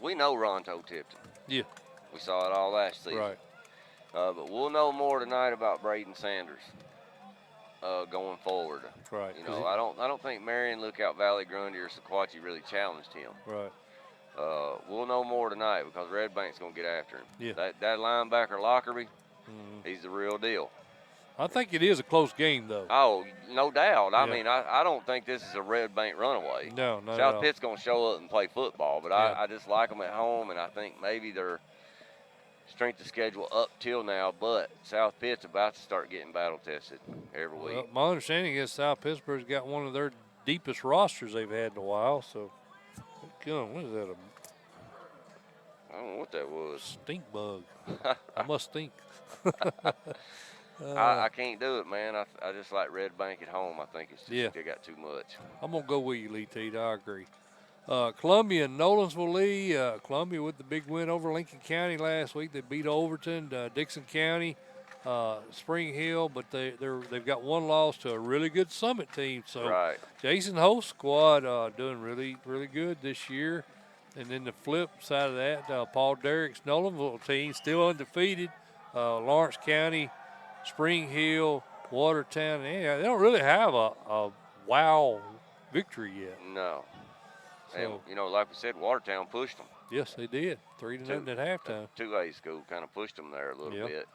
We know Ronto tipped him. Yeah. We saw it all last season. Right. But we'll know more tonight about Braden Sanders going forward. Right. You know, I don't think Marion, Lookout Valley, Grundy, or Sequatchie really challenged him. Right. We'll know more tonight because Red Bank's going to get after him. Yeah. That linebacker Lockerbie, he's the real deal. I think it is a close game, though. Oh, no doubt. Yeah. I mean, I don't think this is a Red Bank runaway. No. South Pitt's going to show up and play football, but Yeah. I just like them at home, and I think maybe their strength of schedule up till now, but South Pitt's about to start getting battle tested every week. Well, my understanding is South Pittsburgh's got one of their deepest rosters they've had in a while. So, what is that? I don't know what that was. Stink bug. I must stink. I can't do it, man. I just like Red Bank at home. I think it's just they got too much. I'm going to go with you, Lee Teed. I agree. Columbia and Nolensville, Lee. Columbia with the big win over Lincoln County last week. They beat Overton, Dixon County, Spring Hill, but they've got one loss to a really good Summit team. So Right. Jason Holt's squad doing really, really good this year. And then the flip side of that, Paul Derrick's Nolensville team still undefeated. Lawrence County, Spring Hill, Watertown. They don't really have a wow victory yet. No. So, And, you know, like we said, Watertown pushed them. yes, they did. 3-0 at halftime. 2A school kind of pushed them there a little Yep. bit.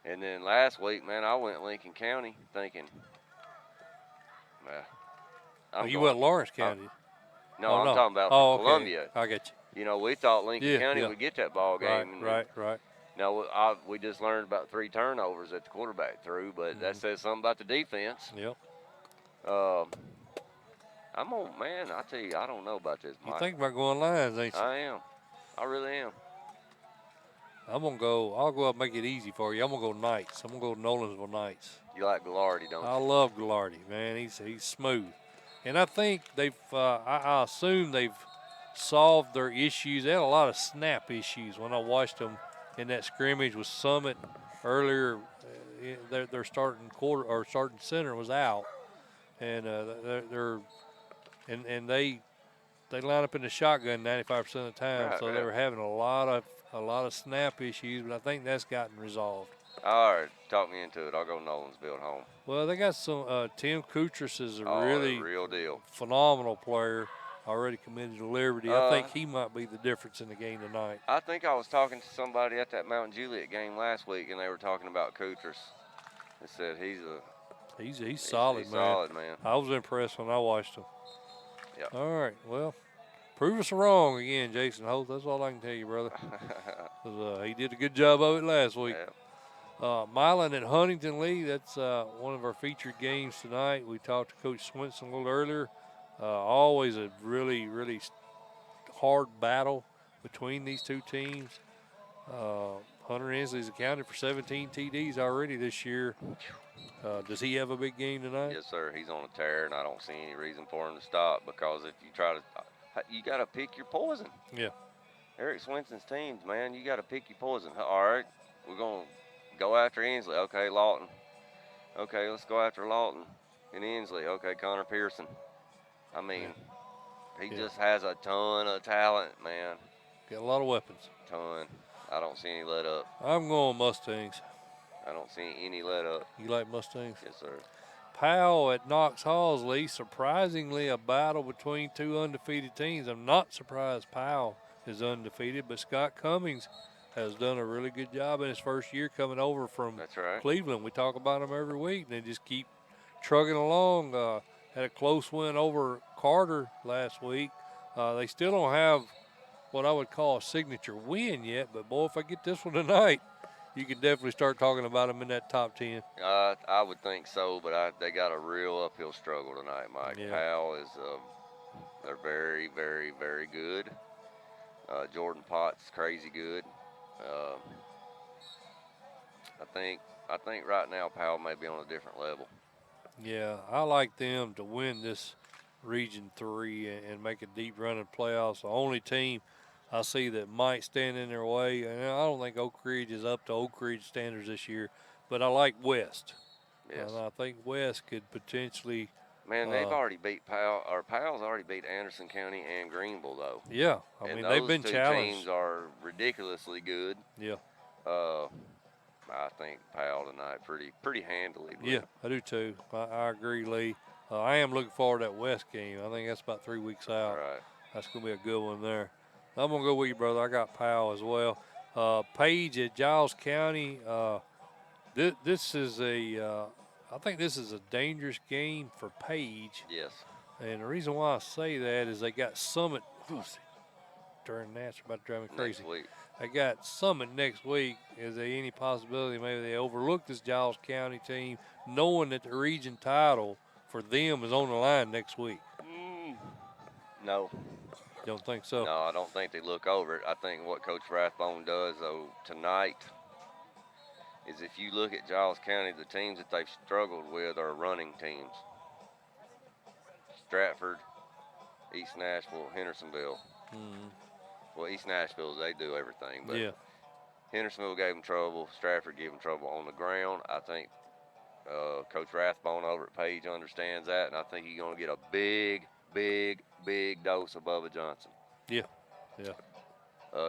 And then last week, man, I went Lincoln County thinking, You went Lawrence County. No, I'm talking about okay. Columbia. I get you. You know, we thought Lincoln County yeah. would get that ball game. Right. No, we just learned about 3 turnovers that the quarterback threw, but that says something about the defense. Yep. I'm on, man, I tell you, I don't know about this, You Mike. think about going Lions, ain't you? I am. I really am. I'll go up and make it easy for you. I'm going to go Knights. I'm going to go Nolensville Knights. You like Gallardi, don't you? I love Gallardi, man. He's smooth. And I think I assume they've solved their issues. They had a lot of snap issues when I watched them in that scrimmage with Summit earlier. Their starting center was out, and they line up in the shotgun 95% of the time. Right, so they were having a lot of snap issues, but I think that's gotten resolved. All right, talk me into it. I'll go Nolensville at home. Well, they got some. Tim Kutras is a the real deal. phenomenal player. Already committed to Liberty. I think he might be the difference in the game tonight. I think I was talking to somebody at that Mount Juliet game last week, and they were talking about Kutras. They said he's solid, he's man. Solid, man. I was impressed when I watched him. Yep. All right. Well, prove us wrong again, Jason Holt. That's all I can tell you, brother. 'Cause, he did a good job of it last week. Yeah. Milan and Huntington Lee, that's one of our featured games tonight. We talked to Coach Swinson a little earlier. Always a really, really hard battle between these two teams. Hunter Inslee's accounted for 17 TDs already this year. Does he have a big game tonight? Yes, sir. He's on a tear, and I don't see any reason for him to stop because if you try to, you got to pick your poison. Yeah. Eric Swinson's teams, man, you got to pick your poison. All right, we're going to go after Inslee. Okay, Lawton. Okay, let's go after Lawton and Inslee. Okay, Connor Pearson. I mean, he just has a ton of talent, man. Got a lot of weapons. Ton. I don't see any let up. I'm going Mustangs. I don't see any let up. You like Mustangs? Yes, sir. Powell at Knox Halls, Lee. Surprisingly, a battle between two undefeated teams. I'm not surprised Powell is undefeated, but Scott Cummings has done a really good job in his first year coming over from That's right. Cleveland. We talk about them every week, and they just keep trucking along. Had a close win over Carter last week. They still don't have what I would call a signature win yet, but boy, if I get this one tonight, you can definitely start talking about them in that top 10. I would think so, but they got a real uphill struggle tonight, Mike. Yeah. Powell is, they're very, very, very good. Jordan Potts, crazy good. I think right now Powell may be on a different level. Yeah, I like them to win this Region 3 and make a deep run in playoffs. The only team I see that might stand in their way, and I don't think Oak Ridge is up to Oak Ridge standards this year, but I like West. Yes. And I think West could potentially. Man, they've already beat Powell, or Powell's already beat Anderson County and Greenville, though. Yeah, I mean, they've been those two challenged. teams are ridiculously good. Yeah. I think Powell tonight pretty handily. Yeah, I do too. I agree, Lee. I am looking forward to that West game. I think that's about 3 weeks out. Right. That's going to be a good one there. I'm going to go with you, brother. I got Powell as well. Page at Giles County. This is I think this is a dangerous game for Page. Yes. And the reason why I say that is they got Summit. Darn, that's about to drive me crazy. Next week. They got Summit next week. Is there any possibility maybe they overlook this Giles County team, knowing that the region title for them is on the line next week? No. Don't think so? No, I don't think they look over it. I think what Coach Rathbone does, though, tonight is if you look at Giles County, the teams that they've struggled with are running teams. Stratford, East Nashville, Hendersonville. Well, East Nashville, they do everything. But Yeah. Hendersonville gave them trouble. Stratford gave them trouble on the ground. I think Coach Rathbone over at Page understands that, and I think he's going to get a big dose of Bubba Johnson. Yeah.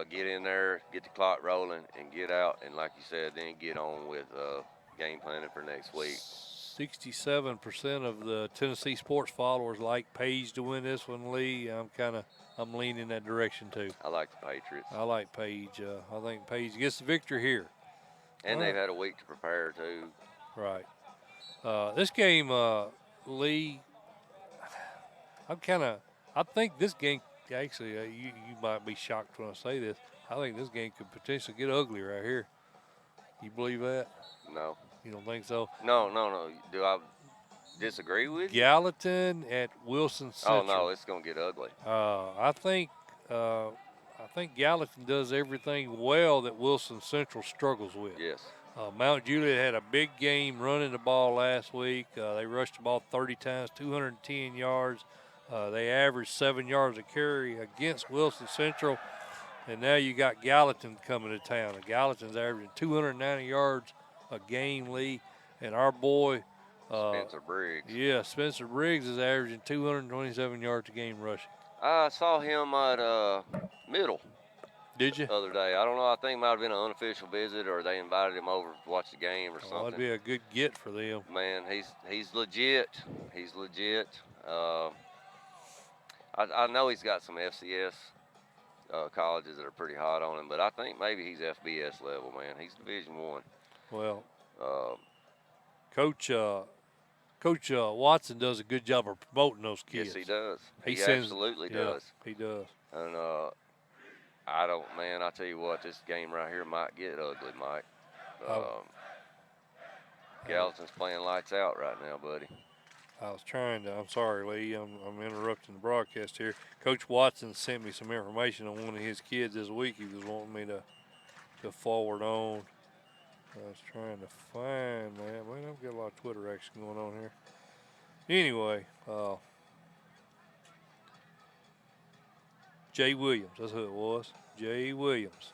Get in there, get the clock rolling, and get out. And like you said, then get on with game planning for next week. 67% of the Tennessee sports followers like Page to win this one, Lee. I'm leaning that direction too. I like the Patriots. I like Page. I think Page gets the victory here. And they've had a week to prepare too. Right. This game, Lee, I think this game, actually, you might be shocked when I say this. I think this game could potentially get ugly right here. You believe that? No. You don't think so? No. Do I disagree with you? Gallatin at Wilson Central. Oh, no, it's going to get ugly. I think Gallatin does everything well that Wilson Central struggles with. Yes. Mount Juliet had a big game running the ball last week. They rushed the ball 30 times, 210 yards. They averaged 7 yards a carry against Wilson Central. And now you got Gallatin coming to town. And Gallatin's averaging 290 yards a game, Lee. And our boy Spencer Briggs. Yeah, Spencer Briggs is averaging 227 yards a game rushing. I saw him at Middle. Did you? The other day. I don't know. I think it might have been an unofficial visit, or they invited him over to watch the game or something. That'd be a good get for them. Man, he's legit. He's legit. I know he's got some FCS colleges that are pretty hot on him, but I think maybe he's FBS level, man. He's Division I. Well, Coach Watson does a good job of promoting those kids. Yes, he does. He absolutely yeah, does. He does. And I tell you what, this game right here might get ugly, Mike. Gallatin's playing lights out right now, buddy. I'm sorry, Lee, I'm interrupting the broadcast here. Coach Watson sent me some information on one of his kids this week he was wanting me to forward on. I was trying to find that. Man, I've got a lot of Twitter action going on here. Anyway, Jay Williams, that's who it was. Jay Williams.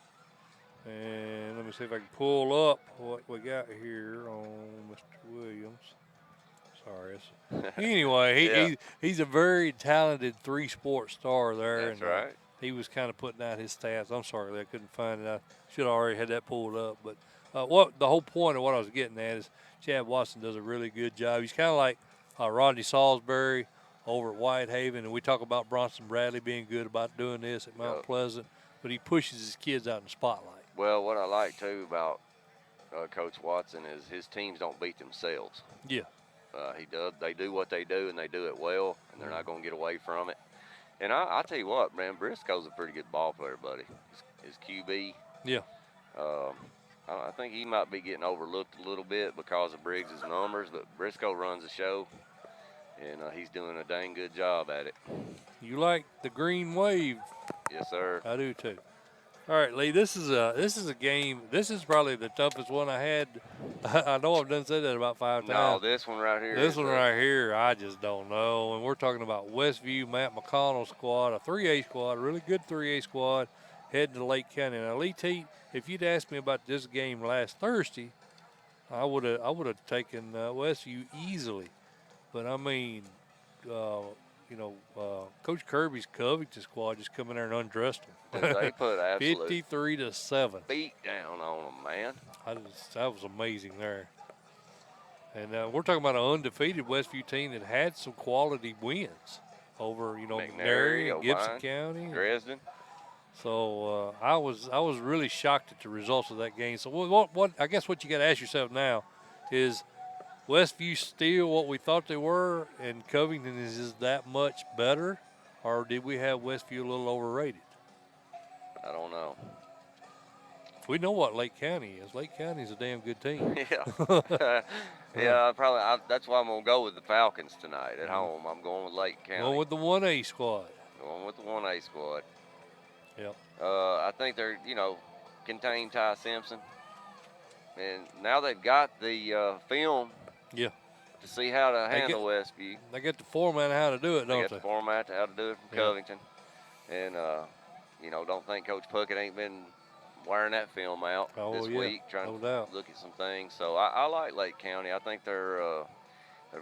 And let me see if I can pull up what we got here on Mr. Williams. Sorry. Anyway, he's a very talented three-sport star there. That's right. He was kind of putting out his stats. I'm sorry, I couldn't find it. I should have already had that pulled up. But what the whole point of what I was getting at is Chad Watson does a really good job. He's kind of like Rodney Salisbury over at Whitehaven, and we talk about Bronson Bradley being good about doing this at Mount Pleasant, but he pushes his kids out in the spotlight. Well, what I like, too, about Coach Watson is his teams don't beat themselves. Yeah. They do what they do, and they do it well, and they're not going to get away from it. And I tell you what, man, Briscoe's a pretty good ball player, buddy. His QB. Yeah. I think he might be getting overlooked a little bit because of Briggs' numbers, but Briscoe runs the show, and he's doing a dang good job at it. You like the green wave? Yes, sir. I do too. All right, Lee. This is a game. This is probably the toughest one I had. I know I've done said that about 5 times. No, this one right here. This one right here, I just don't know. And we're talking about Westview, Matt McConnell squad, a 3A squad, a really good 3A squad, heading to Lake County. Now, Lee T, if you'd asked me about this game last Thursday, I would have taken Westview easily. But I mean, Coach Kirby's Covington squad just come in there and undressed them. They put absolute 53-7. beat down on them, man. That was amazing there. And we're talking about an undefeated Westview team that had some quality wins over, McNary and Gibson County, Dresden. So I was really shocked at the results of that game. So what I guess what you got to ask yourself now is Westview still what we thought they were, and Covington is just that much better, or did we have Westview a little overrated? I don't know. We know what Lake County is. Lake County is a damn good team. Yeah. Yeah, that's why I'm going to go with the Falcons tonight at home. I'm going with Lake County. Going with the 1A squad. Going with the 1A squad. Yep. I think they're, contain Ty Simpson. And now they've got the film Yeah. to see how to handle Westview. They get the format of how to do it, don't They they? got the format to how to do it from Yeah. Covington. And, don't think Coach Puckett ain't been wearing that film out this week, trying to look at some things. So I like Lake County. I think they're a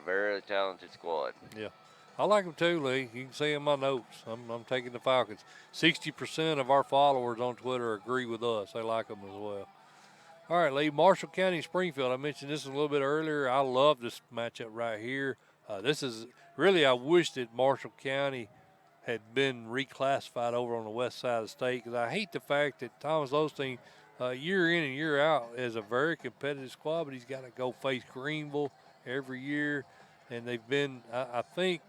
very talented squad. Yeah. I like them too, Lee. You can see in my notes. I'm taking the Falcons. 60% of our followers on Twitter agree with us. They like them as well. All right, Lee, Marshall County, Springfield. I mentioned this a little bit earlier. I love this matchup right here. This is really, I wish that Marshall County had been reclassified over on the west side of the state, because I hate the fact that Thomas Osteen, year in and year out, is a very competitive squad, but he's got to go face Greenville every year. And they've been, I think,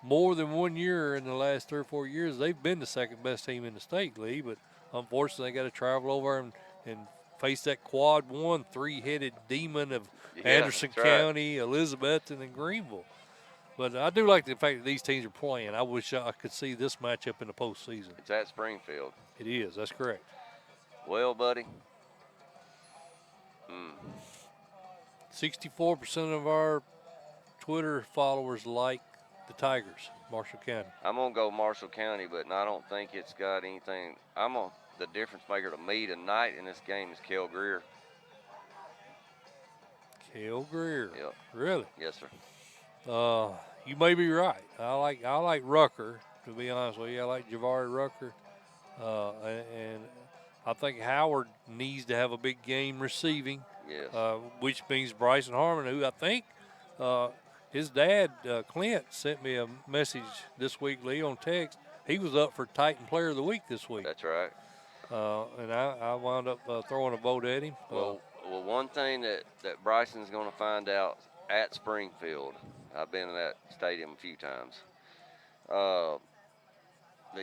more than 1 year in the last 3 or 4 years, they've been the second best team in the state, Lee. But unfortunately, they got to travel over and face that quad one, 3-headed demon of Anderson County, Elizabethton, and Greenville. But I do like the fact that these teams are playing. I wish I could see this matchup in the postseason. It's at Springfield. It is. That's correct. Well, buddy. 64% of our Twitter followers like the Tigers, Marshall County. I'm going to go Marshall County, but I don't think it's got anything. The difference maker to me tonight in this game is Kel Greer. Kel Greer. Yep. Really? Yes, sir. You may be right. I like Rucker, to be honest with you. I like Javari Rucker. And I think Howard needs to have a big game receiving. Yes. Which means Bryson Harmon, who I think his dad, Clint, sent me a message this week, Lee, on text. He was up for Titan Player of the Week this week. That's right. And I wound up throwing a vote at him. Well, one thing that Bryson's going to find out at Springfield, I've been in that stadium a few times, the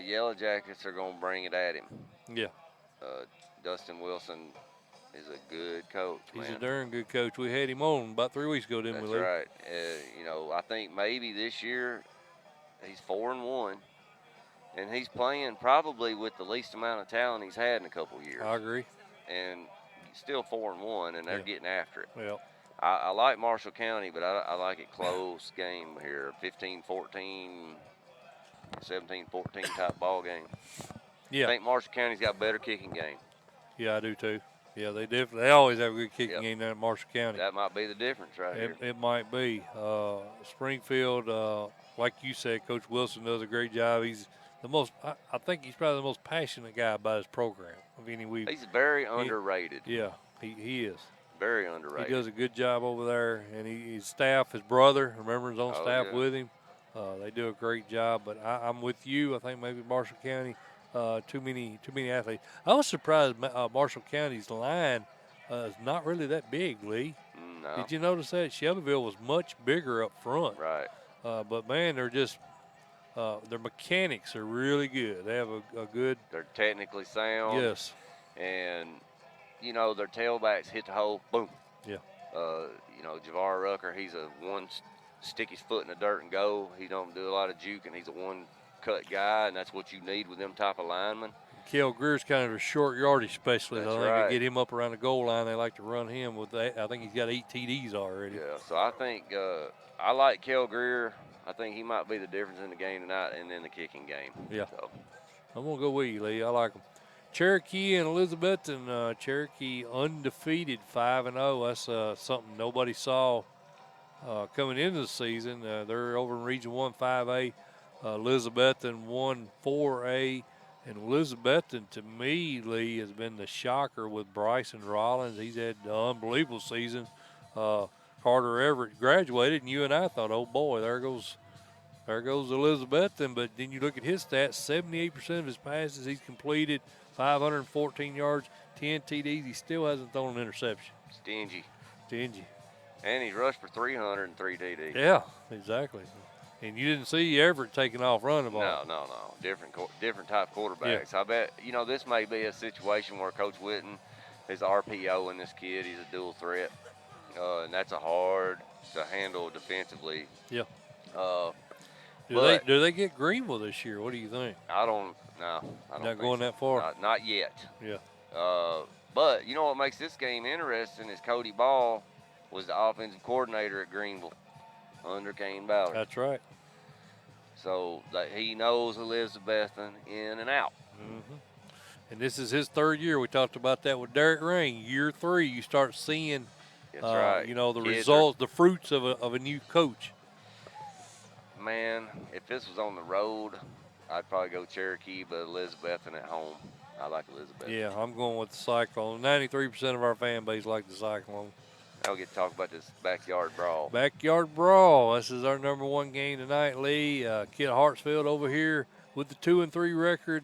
Yellow Jackets are going to bring it at him. Yeah. Dustin Wilson is a good coach, man. He's a darn good coach. We had him on about 3 weeks ago, didn't we, Lee? That's right. I think maybe this year he's 4-1, and he's playing probably with the least amount of talent he's had in a couple years. I agree. And he's still 4-1, and they're getting after it. Well, I like Marshall County, but I like it close game here, 15-14, 17-14 type ball game. Yeah. I think Marshall County's got a better kicking game. Yeah, I do too. Yeah, they always have a good kicking game down at Marshall County. That might be the difference right here. It might be. Springfield, like you said, Coach Wilson does a great job. He's the most, I think he's probably the most passionate guy about his program of any we've. He's very underrated. Yeah, he is. Very underrated. He does a good job over there, and his staff, his brother, remember, is on staff with him. They do a great job, but I'm with you. I think maybe Marshall County, too many athletes. I was surprised Marshall County's line is not really that big, Lee. No. Did you notice that? Shelbyville was much bigger up front. Right. But, man, they're just their mechanics are really good. They have a good – They're technically sound. yes. And, you know, their tailbacks hit the hole, boom. Yeah. You know, Javar Rucker, he's a stick his foot in the dirt and go. He don't do a lot of juking. He's a one-cut guy, and that's what you need with them type of linemen. Kel Greer's kind of a short yardage specialist. That's I think right. they get him up around the goal line. They like to run him with that. I think he's got 8 TDs already. Yeah, so I think I like Kel Greer. I think he might be the difference in the game tonight and in the kicking game. Yeah. So. I'm going to go with you, Lee. I like them. Cherokee and Elizabeth, and Cherokee undefeated 5-0. That's something nobody saw coming into the season. They're over in Region 1 5A. Elizabethan 1 4A. And Elizabethan, to me, Lee, has been the shocker with Bryson Rollins. He's had an unbelievable season. Carter Everett graduated, and you and I thought, oh, boy, there goes Elizabethan. But then you look at his stats, 78% of his passes he's completed, 514 yards, 10 TDs. He still hasn't thrown an interception. Stingy. And he's rushed for 303 TDs. Yeah, exactly. And you didn't see Everett taking off running the ball. No. Different type quarterbacks. Yeah. I bet, you know, this may be a situation where Coach Witten is RPO in this kid. He's a dual threat. And that's a hard to handle defensively. Yeah. Do they get Greenville this year? What do you think? I don't Not think going so. that far? Not yet. Yeah. But you know what makes this game interesting is Cody Ball was the offensive coordinator at Greenville under Kane Ballard. That's right. So that he knows Elizabethan in and out. Mm-hmm. And this is his third year. We talked about that with Derek Rain. Year 3, you start seeing, That's right. you know, the Kids results, the fruits of a new coach. Man, if this was on the road, I'd probably go Cherokee, but Elizabethan at home. I like Elizabeth. Yeah, I'm going with the Cyclone. 93% of our fan base like the Cyclone. Now we get to talk about this backyard brawl. Backyard brawl. This is our number 1 game tonight, Lee. Kid Hartsfield over here with the 2-3 record,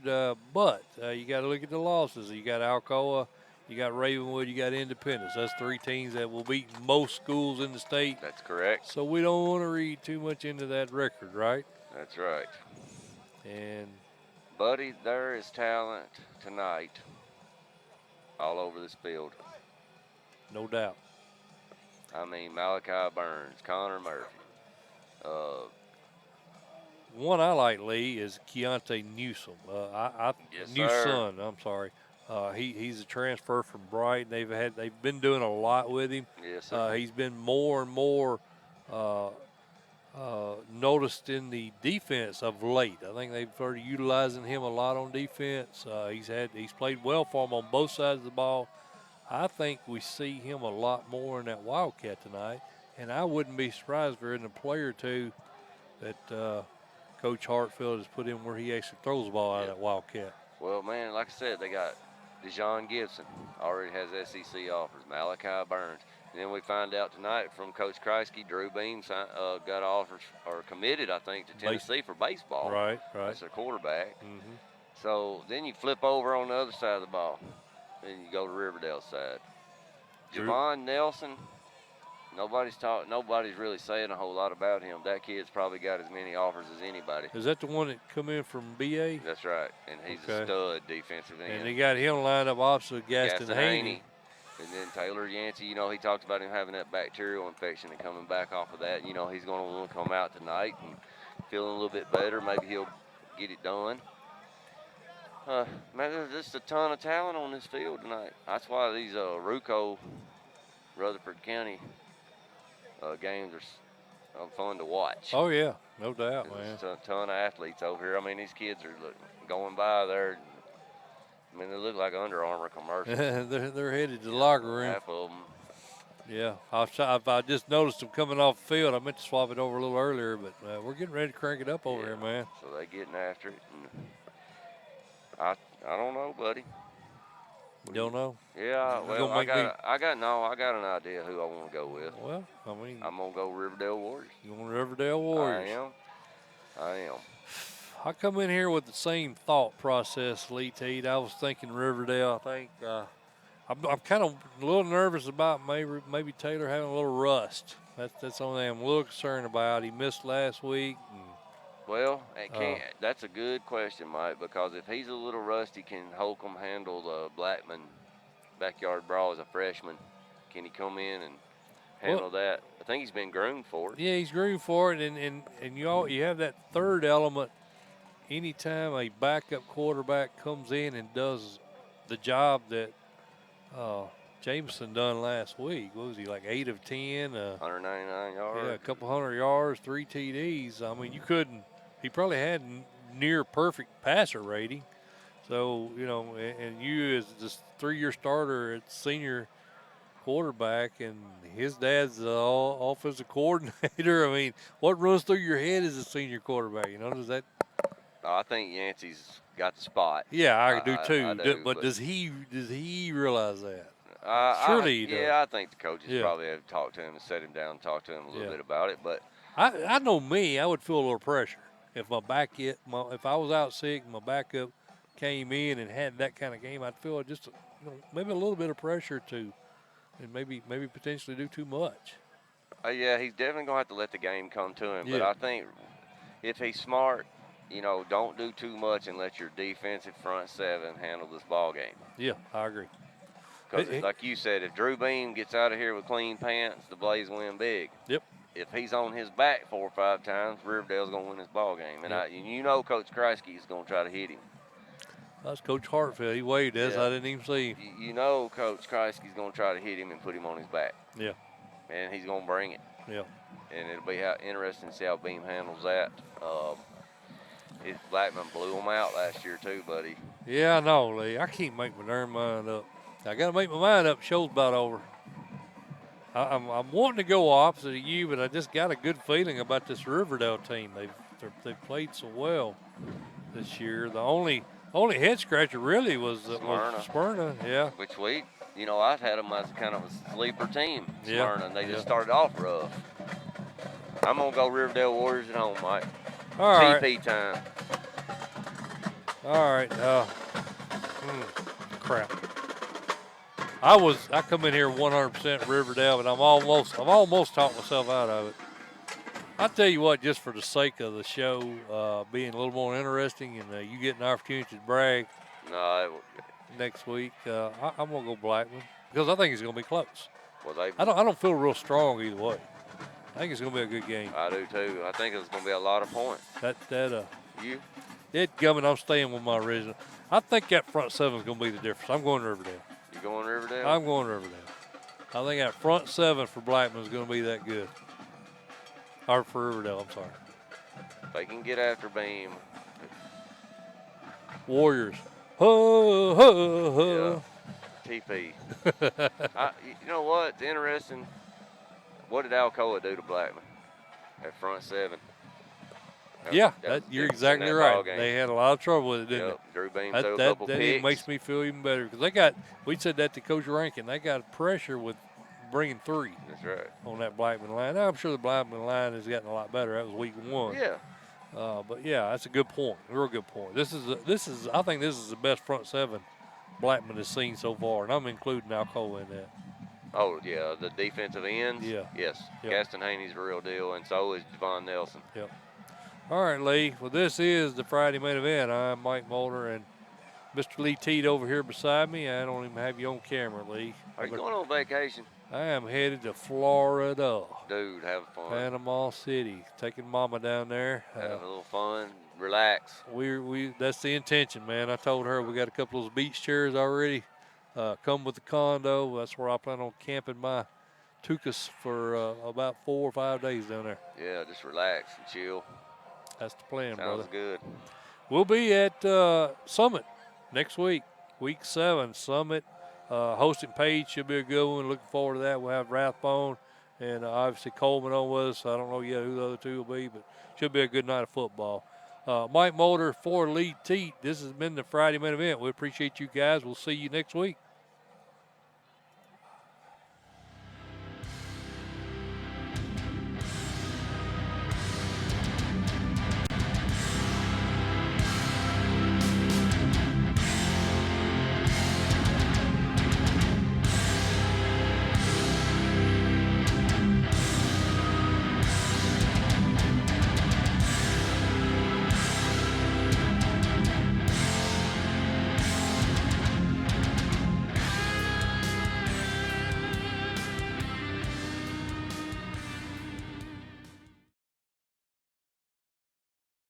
but you got to look at the losses. You got Alcoa, you got Ravenwood, you got Independence. That's 3 teams that will beat most schools in the state. That's correct. So we don't want to read too much into that record, right? That's right. And Buddy, there is talent tonight all over this field. no doubt. I mean, Malachi Burns, Connor Murphy. One I like, Lee, is Keontae Newsome. Yes, Newson, I'm sorry. He's a transfer from Brighton. They've been doing a lot with him. Yes, sir. He's been more and more noticed in the defense of late. I think they've started utilizing him a lot on defense. He's played well for them on both sides of the ball. I think we see him a lot more in that Wildcat tonight, and I wouldn't be surprised if there isn't a player or two that Coach Hartfield has put in where he actually throws the ball out of that Wildcat. Well, man, like I said, they got Dejon Gibson, already has SEC offers, Malachi Burns. And then we find out tonight from Coach Kreisky, Drew Beam got offers or committed, I think, to Tennessee for baseball. Right. That's their quarterback. Mm-hmm. So then you flip over on the other side of the ball, and you go to Riverdale's side. Javon Nelson, nobody's really saying a whole lot about him. That kid's probably got as many offers as anybody. Is that the one that come in from BA? That's right, and he's a stud defensive end. And they got him lined up opposite Gaston Haney. And then Taylor Yancey, you know, he talked about him having that bacterial infection and coming back off of that. You know, he's going to want to come out tonight and feeling a little bit better. Maybe he'll get it done. Man, there's just a ton of talent on this field tonight. That's why these RUCO Rutherford County games are fun to watch. Oh, yeah, no doubt, man. There's a ton of athletes over here. I mean, these kids are going by there. I mean, they look like Under Armour commercials. they're headed to the locker room. Half of them. Yeah, I just noticed them coming off the field. I meant to swap it over a little earlier, but we're getting ready to crank it up over here, man. So they getting after it. And I don't know, buddy. You don't know? Yeah, well, I got an idea who I want to go with. Well, I mean, I'm gonna go Riverdale Warriors. You want Riverdale Warriors? I am. I come in here with the same thought process, Lee Teed. I was thinking Riverdale. I think I'm kind of a little nervous about maybe Taylor having a litthe rust. That's the only thing I'm a little concerned about. He missed last week. Well, that's a good question, Mike, because if he's a little rusty, can Holcomb handle the Blackman backyard brawl as a freshman? Can he come in and handle that? I think he's been groomed for it. Yeah, he's groomed for it, and you have that third element. Anytime a backup quarterback comes in and does the job that Jameson done last week, what was he, like 8 of 10? 199 yards. Yeah, a couple hundred yards, 3 TDs. I mean, he probably had near perfect passer rating. So, and you as this 3-year starter at senior quarterback, and his dad's the offensive coordinator. I mean, what runs through your head as a senior quarterback? Does that? I think Yancey's got the spot. Yeah, I do too. I do, but does he realize that? Surely he does. Yeah, I think the coaches probably have talked to him and set him down and talked to him a little bit about it. But I know me, I would feel a little pressure if if I was out sick and my backup came in and had that kind of game. I'd feel just maybe a little bit of pressure to, and maybe potentially do too much. Yeah, he's definitely gonna have to let the game come to him. Yeah. But I think if he's smart, don't do too much and let your defensive front seven handle this ball game. Yeah, I agree. Because, like you said, if Drew Beam gets out of here with clean pants, the Blaze win big. Yep. If he's on his back 4 or 5 times, Riverdale's going to win this ball game. And Coach Kreisky is going to try to hit him. That's Coach Hartfield. He waved at us. I didn't even see him. Coach Kreisky's going to try to hit him and put him on his back. Yeah. And he's going to bring it. Yeah. And it'll be interesting to see how Beam handles that. Blackman blew him out last year too, buddy. Yeah, I know, Lee. I can't make my darn mind up. I got to make my mind up. Show's about over. I'm wanting to go opposite of you, but I just got a good feeling about this Riverdale team. They've played so well this year. The only head scratcher really was Smyrna. Yeah. Which I've had them as kind of a sleeper team. Smyrna, and they just started off rough. I'm gonna go Riverdale Warriors at home, Mike. All right. TP time. All right. Crap. I come in here 100% Riverdale, but I've almost talked myself out of it. I'll tell you what, just for the sake of the show being a little more interesting and you getting an opportunity to brag next week, I'm gonna go Blackman because I think it's gonna be close. Well, I don't feel real strong either way. I think it's gonna be a good game. I do too. I think it's gonna be a lot of points. You? I'm staying with my original. I think that front seven is gonna be the difference. I'm going Riverdale. You going Riverdale? I'm going Riverdale. I think that front seven for Blackman is going to be that good. Or for Riverdale, I'm sorry. If they can get after Beam. Warriors. Ho, ho, ho. Yeah. TP. You know what? It's interesting. What did Alcoa do to Blackman? That front seven. You're exactly right. They had a lot of trouble with it, didn't they? Drew Beam threw a couple picks. That makes me feel even better because we said that to Coach Rankin. They got pressure with bringing 3. That's right. On that Blackman line. Now, I'm sure the Blackman line has gotten a lot better. That was week 1. Yeah. But that's a good point. A real good point. I think this is the best front seven Blackman has seen so far, and I'm including Alcoa in that. Oh, yeah, the defensive ends? Yeah. Yes. Yep. Gaston Haney's the real deal, and so is Devon Nelson. Yep. All right, Lee. Well, this is the Friday main event. I'm Mike Mulder, and Mr. Lee Teed over here beside me. I don't even have you on camera, Lee. Are you going on vacation? I am headed to Florida. Dude, have fun. Panama City. Taking Mama down there. Have a little fun. Relax. That's the intention, man. I told her we got a couple of those beach chairs already. Come with the condo. That's where I plan on camping my tukas for about 4 or 5 days down there. Yeah, just relax and chill. That's the plan, brother. Sounds good. We'll be at Summit next week, week 7. Summit hosting Page should be a good one. Looking forward to that. We'll have Rathbone and obviously Coleman on with us. I don't know yet who the other 2 will be, but should be a good night of football. Mike Mulder for Lee Teet. This has been the Friday main event. We appreciate you guys. We'll see you next week.